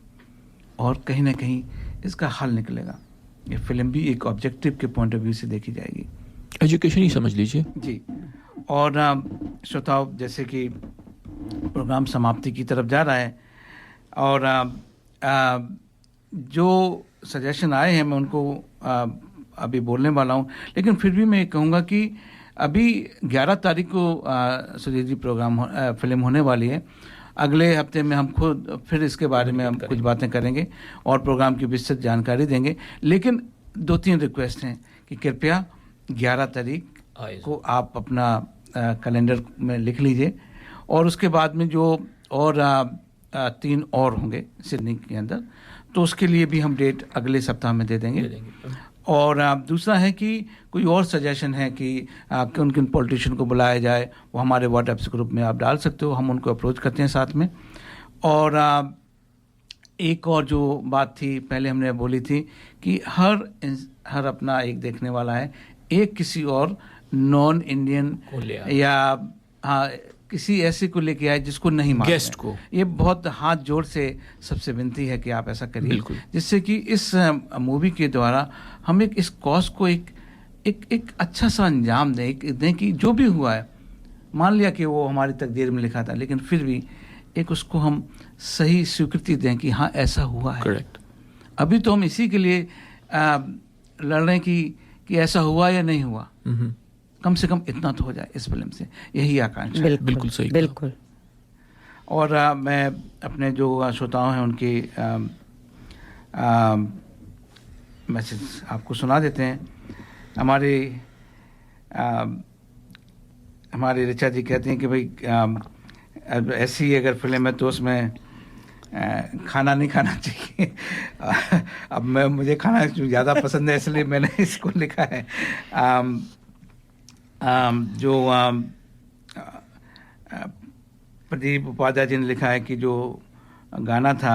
और कहीं ना कहीं इसका हल निकलेगा। ये फिल्म भी एक ऑब्जेक्टिव के पॉइंट ऑफ व्यू से देखी जाएगी, एजुकेशन ही समझ लीजिए जी। और श्रोताओं, जैसे कि प्रोग्राम समाप्ति की तरफ जा रहा है और जो सजेशन आए हैं मैं उनको अभी बोलने वाला हूँ, लेकिन फिर भी मैं कहूँगा कि अभी 11 तारीख को सुधीर जी फिल्म होने वाली है। अगले हफ्ते में हम खुद फिर इसके बारे में हम कुछ बातें करेंगे और प्रोग्राम की विस्तृत जानकारी देंगे। लेकिन 2-3 रिक्वेस्ट हैं कि कृपया 11 तारीख को आप अपना कैलेंडर में लिख लीजिए, और उसके बाद में जो और 3 और होंगे सिडनी के अंदर, तो उसके लिए भी हम डेट अगले सप्ताह में दे देंगे। और दूसरा है कि कोई और सजेशन है कि किन किन पॉलिटिशियन को बुलाया जाए, वो हमारे व्हाट्सएप ग्रुप में आप डाल सकते हो, हम उनको अप्रोच करते हैं साथ में। और एक और जो बात थी पहले हमने बोली थी कि हर अपना एक देखने वाला है, एक किसी और नॉन इंडियन या किसी ऐसे को लेके आए जिसको नहीं मालूम, गेस्ट को। ये बहुत हाथ जोड़ से सबसे विनती है कि आप ऐसा करिए, जिससे कि इस मूवी के द्वारा हम इस कॉज को एक अच्छा सा अंजाम दें कि जो भी हुआ है, मान लिया कि वो हमारी तकदीर में लिखा था, लेकिन फिर भी एक उसको हम सही स्वीकृति दें कि हाँ ऐसा हुआ है। करेक्ट। अभी तो हम इसी के लिए लड़ रहे हैं कि ऐसा हुआ या नहीं हुआ, कम से कम इतना तो हो जाए इस फिल्म से, यही आकांक्षा है। बिल्कुल सही, बिल्कुल। और मैं अपने जो श्रोताओं हैं उनकी मैसेज आपको सुना देते हैं। हमारे ऋचा जी कहते हैं कि भाई ऐसी अगर फिल्म है तो उसमें खाना नहीं खाना चाहिए। अब मुझे खाना ज़्यादा पसंद है, इसलिए मैंने इसको लिखा है। जो प्रदीप उपाध्याय जी ने लिखा है कि जो गाना था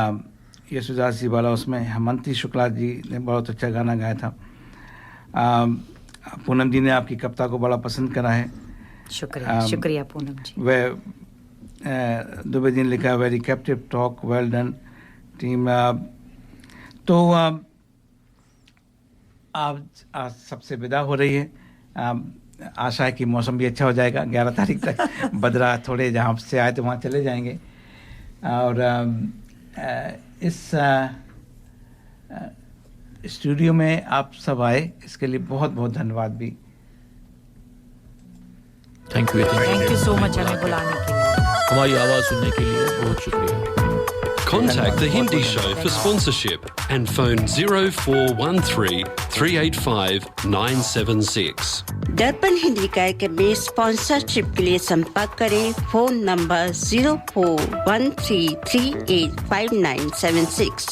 यशोदास जी वाला, उसमें हेमंती शुक्ला जी ने बहुत अच्छा गाना गाया था। पूनम जी ने आपकी कविता को बड़ा पसंद करा है। शुक्रिया पूनम जी। वह दुबे जी ने लिखा है very captive talk, well done team. तो आज सबसे विदा हो रही है आशा है कि मौसम भी अच्छा हो जाएगा 11 तारीख तक। बदरा थोड़े जहाँ से आए तो वहाँ चले जाएंगे। और इस स्टूडियो में आप सब आए इसके लिए बहुत बहुत धन्यवाद भी। थैंक यू सो मच हमें बुलाने के लिए, हमारी आवाज़ सुनने के लिए बहुत शुक्रिया। Contact the Hindi Show for sponsorship and phone 0413 385 976. दर्पण हिंदी कार्यक्रम में स्पॉन्सरशिप के लिए संपर्क करें फोन नंबर 0413385976।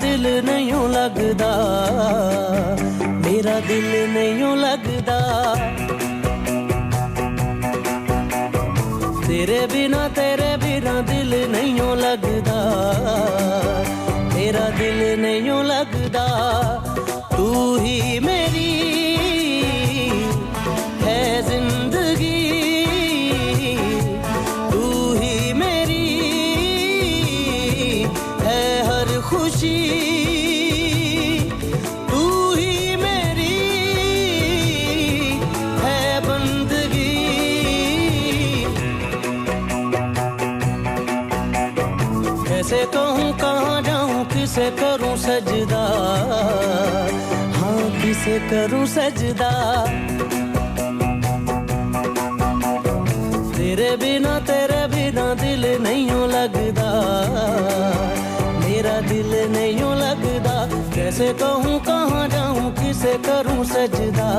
दिल नहीं लगदा, मेरा दिल नहीं लगदा, तेरे बिना दिल नहीं लगदा, मेरा दिल नहीं लगदा। तू ही मेरी है जिंदगी, तू ही मेरी है हर खुशी, तू ही मेरी है बंदगी। कैसे कहूँ कहाँ जाऊँ किसे करूँ सजदा, हाँ किसे करूँ सजदा। तेरे बिना दिल नहीं लगदा, मेरा दिल नहीं लगदा। कैसे कहूँ कहाँ जाऊँ किसे करूँ सजदा,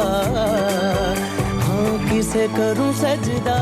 हाँ किसे करूँ सजदा।